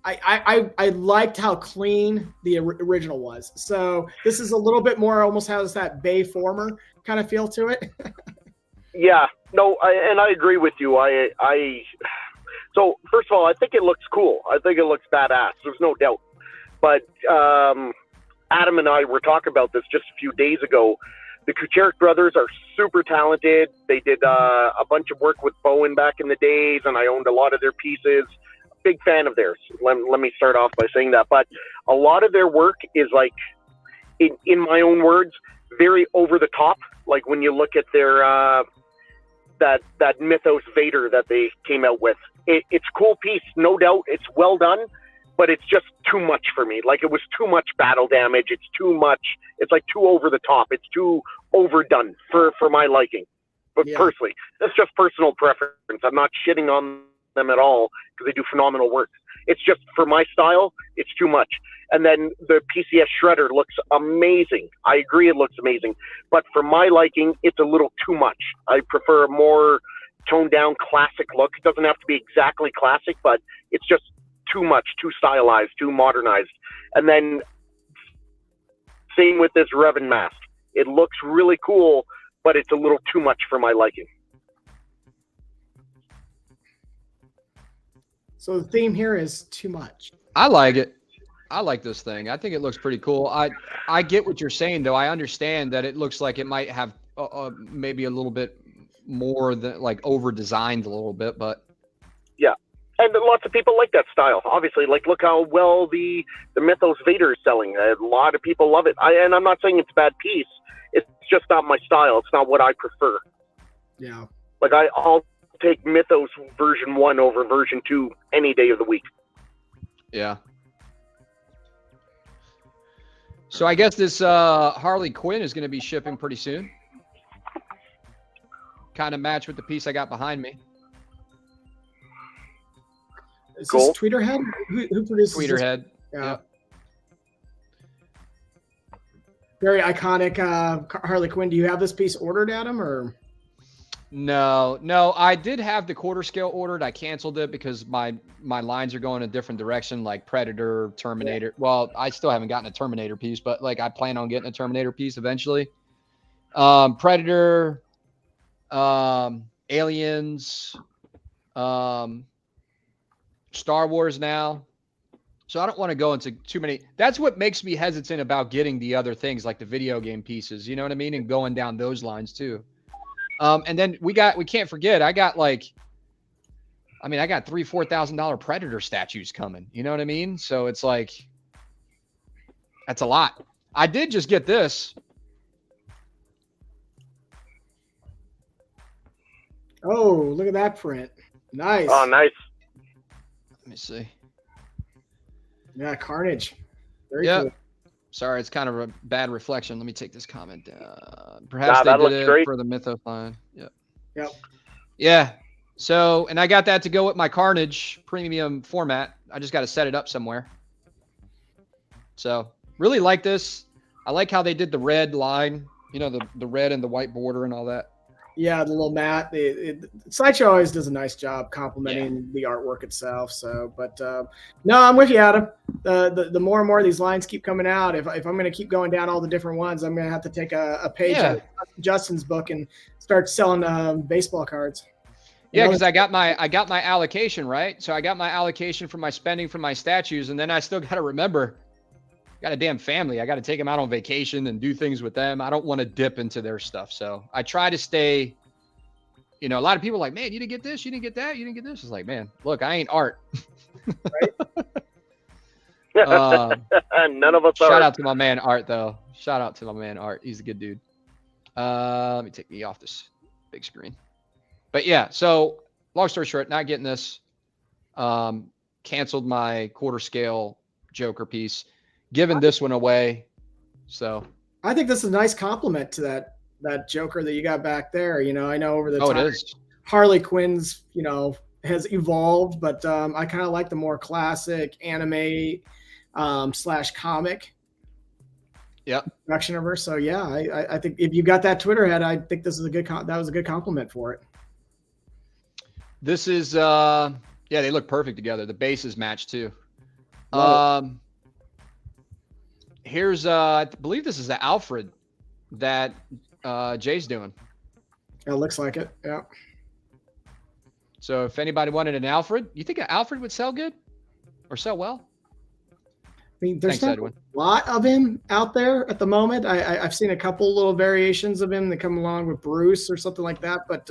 I liked how clean the original was. So this is a little bit more, almost has that Bayformer kind of feel to it. Yeah, no, and I agree with you. So first of all, I think it looks cool. I think it looks badass. There's no doubt. But Adam and I were talking about this just a few days ago. The Kucherik brothers are super talented. They did a bunch of work with Bowen back in the days, and I owned a lot of their pieces. big fan of theirs. Let me start off by saying that. But a lot of their work is like, in my own words, very over the top. Like when you look at their that Mythos Vader that they came out with, it's a cool piece, no doubt. It's well done, but it's just too much for me. Like it was too much battle damage. It's too much. It's like too over the top. It's too overdone for my liking. But personally, that's just personal preference. I'm not shitting on them at all because they do phenomenal work. It's just for my style, it's too much. And then the PCS Shredder looks amazing. I agree, it looks amazing. But for my liking, it's a little too much. I prefer a more toned down classic look. It doesn't have to be exactly classic, but it's just too much, too stylized, too modernized. And then same with this Revan mask. It looks really cool, but it's a little too much for my liking. So the theme here is too much. I like it. I like this thing. I think it looks pretty cool. I get what you're saying, though. I understand that it looks like it might have maybe a little bit more than like over designed a little bit, but yeah. And lots of people like that style. Obviously, like look how well the Mythos Vader is selling. A lot of people love it. And I'm not saying it's a bad piece. It's just not my style. It's not what I prefer. Yeah. Like I'll take Mythos version 1 over version 2 any day of the week. Yeah. So I guess this Harley Quinn is going to be shipping pretty soon. Kind of match with the piece I got behind me. Is this Tweeterhead? Who produces Tweeterhead. This? Yeah. Very iconic Harley Quinn. Do you have this piece ordered, Adam, or? No. I did have the quarter scale ordered. I canceled it because my lines are going a different direction, like Predator, Terminator. Yeah. Well, I still haven't gotten a Terminator piece, but like I plan on getting a Terminator piece eventually. Predator, Aliens, Star Wars now. So I don't want to go into too many. That's what makes me hesitant about getting the other things like the video game pieces, you know what I mean? And going down those lines too. And then we can't forget, I got $3,000-$4,000 Predator statues coming. You know what I mean? So it's like, that's a lot. I did just get this. Oh, look at that print. Nice. Oh, nice. Let me see. Yeah, Carnage. Very cool. Sorry, it's kind of a bad reflection. Let me take this comment down. Perhaps they did it great for the Mythos line. Yep. Yeah. So, and I got that to go with my Carnage premium format. I just got to set it up somewhere. So, really like this. I like how they did the red line, you know, the red and the white border and all that. Yeah, the little mat. Sideshow always does a nice job complimenting the artwork itself. So, but no, I'm with you, Adam. The more and more these lines keep coming out, if I'm going to keep going down all the different ones, I'm going to have to take a page out of Justin's book and start selling baseball cards. Yeah, because I got my allocation, right? So I got my allocation for my spending for my statues, and then I still got to remember, got a damn family. I got to take them out on vacation and do things with them. I don't want to dip into their stuff. So I try to stay, you know, a lot of people are like, man, you didn't get this, you didn't get that, you didn't get this. It's like, man, look, I ain't art. None of us are. Shout out to my man Art, though. Shout out to my man Art. He's a good dude. Let me take me off this big screen. But yeah, so long story short, not getting this. Canceled my quarter scale Joker piece. Giving this one away. So I think this is a nice compliment to that Joker that you got back there. You know, I know over the time, it is. Harley Quinn's, you know, has evolved, but I kind of like the more classic anime / comic production of her. So yeah, I think if you got that Twitter head, I think this is that was a good compliment for it. This is they look perfect together. The bases match too. Here's I believe this is the Alfred that Jay's doing. It looks like it. Yeah. So if anybody wanted an Alfred, you think an Alfred would sell good or sell well? I mean, there's not a lot of him out there at the moment. I've seen a couple little variations of him that come along with Bruce or something like that. But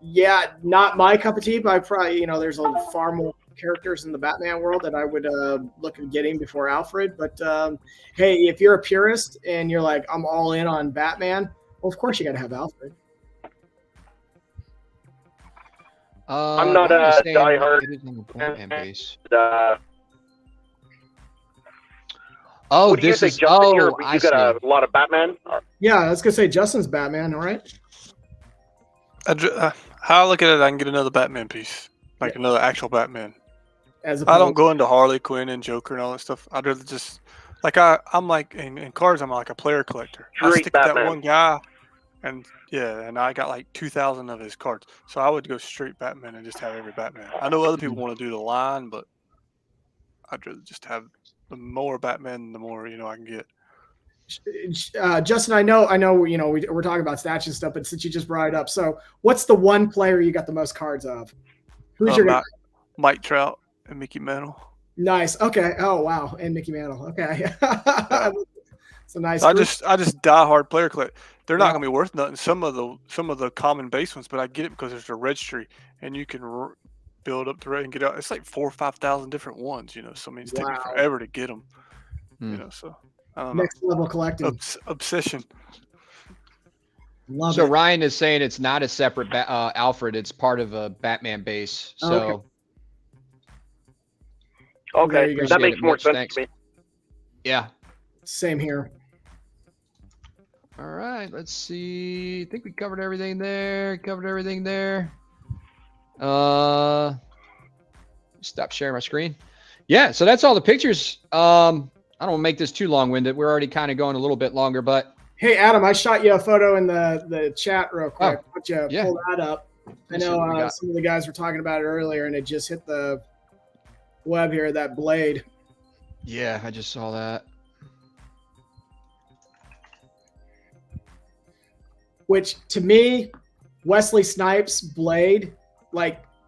yeah, not my cup of tea. But I probably, you know, there's a far more characters in the Batman world that I would look at getting before Alfred. But hey, if you're a purist and you're like, I'm all in on Batman, well, of course you got to have Alfred. I'm not a diehard Batman base. What do you think, Justin? You got a lot of Batman? Yeah, I was gonna say Justin's Batman. All right. How I look at it, I can get another Batman piece, like another actual Batman. I don't go into Harley Quinn and Joker and all that stuff. I'd rather just I'm like in cards. I'm like a player collector. I stick with that one guy, and I got like 2,000 of his cards. So I would go straight Batman and just have every Batman. I know other people want to do the line, but I'd rather just have the more Batman, the more I can get. Justin, I know, we're talking about stats and stuff, but since you just brought it up, so what's the one player you got the most cards of? Who's your guy? Mike Trout and Mickey Mantle. Nice. Okay. Oh wow, and Mickey Mantle. Okay. So nice. I just diehard player collect. They're not gonna be worth nothing. Some of the common base ones, but I get it because there's a registry and you can build up the rate and get out. It's like 4,000 or 5,000 different ones. So I mean, it's taking forever to get them. So. Next level collecting. Obsession. Love so it. Ryan is saying it's not a separate Alfred. It's part of a Batman base. So. Okay. That makes more sense to me. Yeah. Same here. All right. Let's see. I think we covered everything there. Stop sharing my screen. Yeah. So that's all the pictures. I don't want to make this too long-winded. We're already kind of going a little bit longer, but hey, Adam, I shot you a photo in the chat real quick. Why don't you pull that up? I know some of the guys were talking about it earlier, and it just hit the web here. That blade. Yeah, I just saw that. Which to me, Wesley Snipes' blade,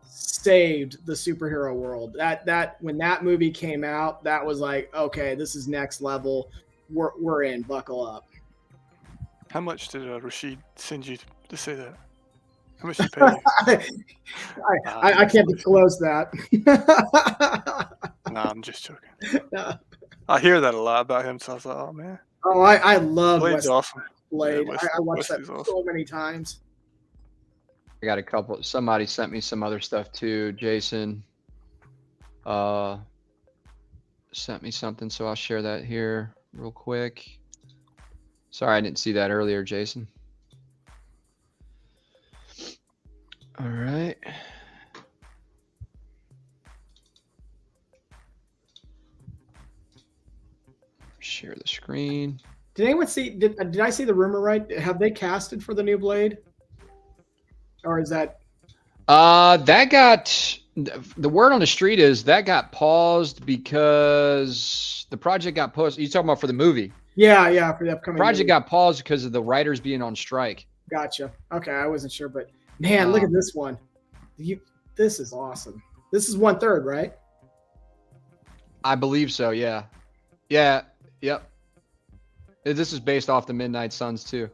saved the superhero world. That when that movie came out, that was like, okay, this is next level. We're in. Buckle up. How much did Rashid send you to say that? How much did he pay you? I can't disclose that. Nah, I'm just joking. I hear that a lot about him, so I was like, oh man. Oh, I love Blade's awesome. Blade. Yeah, I watched that so many times. I got a couple. Somebody sent me some other stuff too. Jason sent me something, so I'll share that here real quick. Sorry, I didn't see that earlier, Jason. All right. Share the screen. Did anyone see? Did I see the rumor right? Have they casted for the new Blade? Or is that? That got, the word on the street is that got paused because the project got paused. You talking about for the movie? Yeah, for the upcoming project movie. got paused because of the writers being on strike. Gotcha. Okay, I wasn't sure, but man, look at this one. This is awesome. This is 1/3, right? I believe so. Yeah. Yep. This is based off the Midnight Suns too.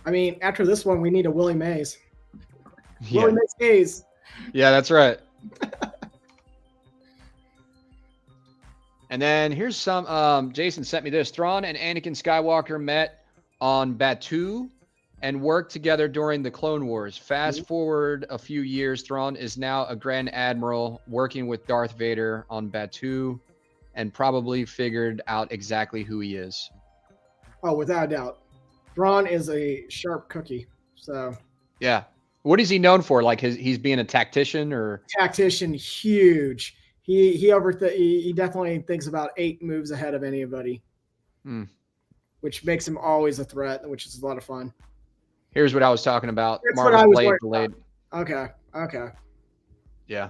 I mean, after this one, we need a Willie Mays. Yeah. Willie Mays Hayes. Yeah, that's right. And then here's some, Jason sent me this. Thrawn and Anakin Skywalker met on Batuu and worked together during the Clone Wars. Fast forward a few years, Thrawn is now a Grand Admiral working with Darth Vader on Batuu and probably figured out exactly who he is. Oh, without a doubt. Thrawn is a sharp cookie. So yeah. What is he known for? Like he's being a tactician or tactician, huge. He definitely thinks about 8 moves ahead of anybody. Which makes him always a threat, which is a lot of fun. Here's what I was talking about. That's Marvel's what I was Blade. Okay. Yeah.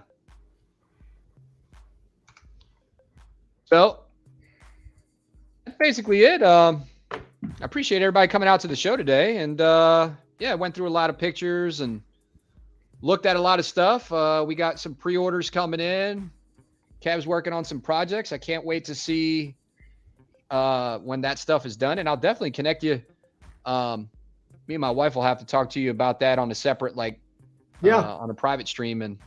So that's basically it. I appreciate everybody coming out to the show today. And yeah, went through a lot of pictures and looked at a lot of stuff. We got some pre-orders coming in. Kev's working on some projects. I can't wait to see when that stuff is done. And I'll definitely connect you me and my wife will have to talk to you about that on a separate, like, on a private stream, and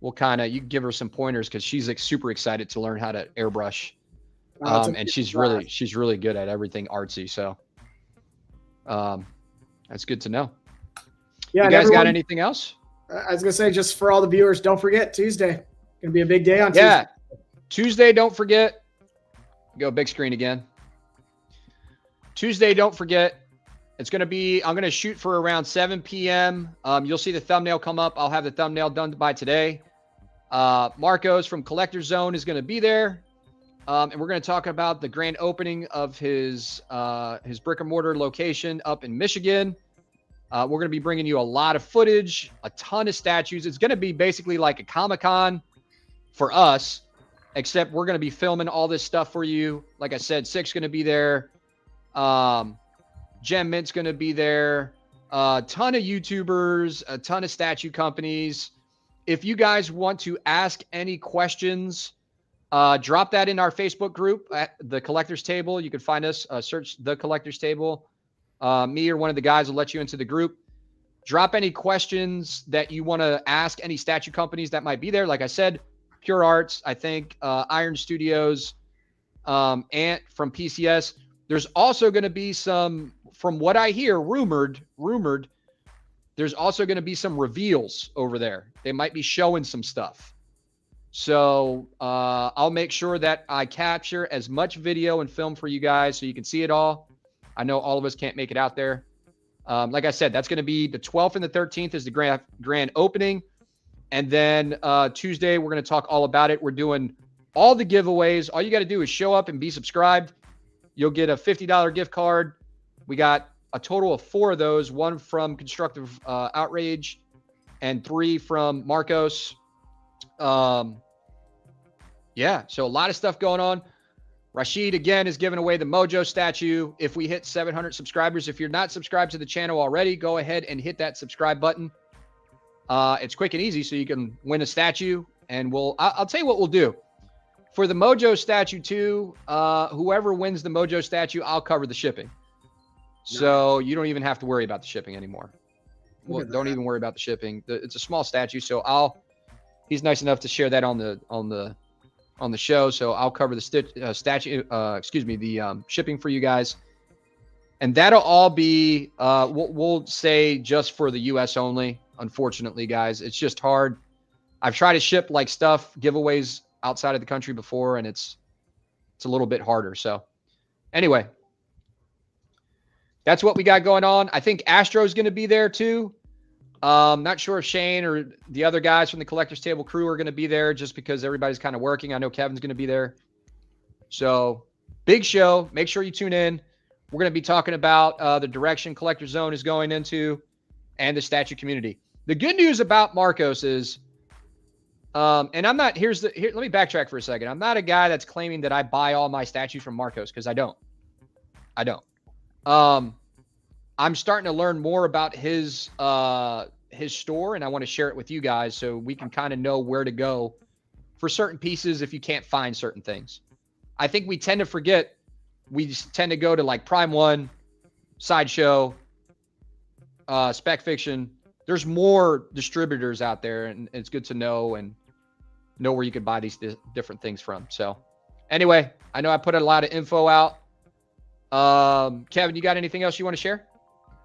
we'll you give her some pointers because she's like super excited to learn how to airbrush. And she's really good at everything artsy. So, that's good to know. Yeah. You guys got anything else? I was gonna say, just for all the viewers, don't forget Tuesday. Gonna be a big day on Tuesday. Yeah, Tuesday. Don't forget. Go big screen again. Tuesday, don't forget. It's gonna be. I'm gonna shoot for around 7 p.m. You'll see the thumbnail come up. I'll have the thumbnail done by today. Marcos from Collector Zone is gonna be there, and we're gonna talk about the grand opening of his brick and mortar location up in Michigan. We're going to be bringing you a lot of footage, a ton of statues. It's going to be basically like a Comic-Con for us, except we're going to be filming all this stuff for you. Like I said, Six going to be there. Gem Mint's going to be there. A ton of YouTubers, a ton of statue companies. If you guys want to ask any questions, drop that in our Facebook group at the Collectors Table. You can find us, search the Collectors Table. Me or one of the guys will let you into the group. Drop any questions that you want to ask any statue companies that might be there. Like I said, Pure Arts, I think, Iron Studios, Ant from PCS. There's also going to be some, from what I hear, rumored, there's also going to be some reveals over there. They might be showing some stuff. So I'll make sure that I capture as much video and film for you guys so you can see it all. I know all of us can't make it out there. Like I said, that's going to be the 12th and the 13th is the grand opening. And then Tuesday, we're going to talk all about it. We're doing all the giveaways. All you got to do is show up and be subscribed. You'll get a $50 gift card. We got a total of 4 of those, 1 from Constructive Outrage and 3 from Marcos. Yeah, so a lot of stuff going on. Rashid, again, is giving away the Mojo statue if we hit 700 subscribers. If you're not subscribed to the channel already, go ahead and hit that subscribe button. It's quick and easy, so you can win a statue. And I'll tell you what we'll do. For the Mojo statue, too, whoever wins the Mojo statue, I'll cover the shipping. So you don't even have to worry about the shipping anymore. Well, don't even worry about the shipping. It's a small statue, so he's nice enough to share that on the show, so I'll cover the shipping for you guys, and that'll all be we'll say just for the U.S. only. Unfortunately, guys, it's just hard. I've tried to ship like giveaways outside of the country before, and it's a little bit harder. So anyway, that's what we got going on. I think Astro's going to be there too. Not sure if Shane or the other guys from the Collectors Table crew are going to be there just because everybody's kind of working. I know Kevin's going to be there. So big show. Make sure you tune in. We're going to be talking about the direction Collector Zone is going into and the statue community. The good news about Marcos is, and I'm not, let me backtrack for a second. I'm not a guy that's claiming that I buy all my statues from Marcos because I don't. I'm starting to learn more about his store, and I want to share it with you guys so we can kind of know where to go for certain pieces if you can't find certain things. I think we tend to forget. We tend to go to like Prime One, Sideshow, Spec Fiction. There's more distributors out there, and it's good to know where you can buy these different things from. So anyway, I know I put a lot of info out. Kevin, you got anything else you want to share?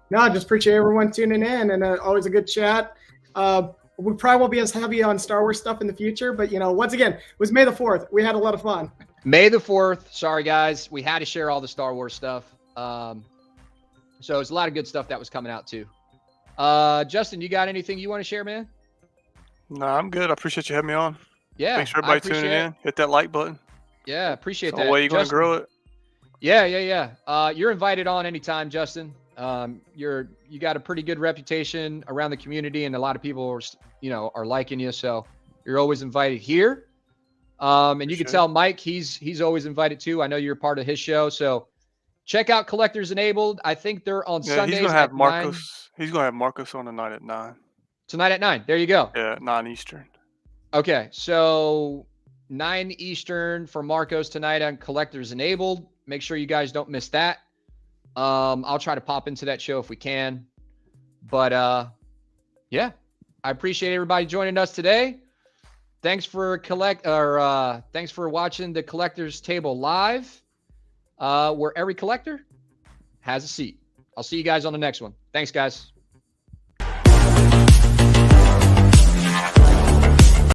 No, just appreciate everyone tuning in, and always a good chat. We probably won't be as heavy on Star Wars stuff in the future, but once again, it was May the 4th. We had a lot of fun. May the 4th. Sorry, guys. We had to share all the Star Wars stuff. So it's a lot of good stuff that was coming out too. Justin, you got anything you want to share, man? No, I'm good. I appreciate you having me on. Yeah. Thanks for everybody tuning in. Hit that like button. Yeah, appreciate that. The way you're going to grow it. Yeah. You're invited on anytime, Justin. You got a pretty good reputation around the community, and a lot of people are liking you. So you're always invited here. And you can tell Mike, he's always invited too. I know you're part of his show. So check out Collectors Enabled. I think they're on Sundays. He's going to have Marcos. 9. He's going to have Marcos on tonight at 9. Tonight at 9. There you go. Yeah, 9 Eastern. Okay. So 9 Eastern for Marcos tonight on Collectors Enabled. Make sure you guys don't miss that. I'll try to pop into that show if we can. But yeah, I appreciate everybody joining us today. Thanks for thanks for watching the Collector's Table Live, where every collector has a seat. I'll see you guys on the next one. Thanks, guys.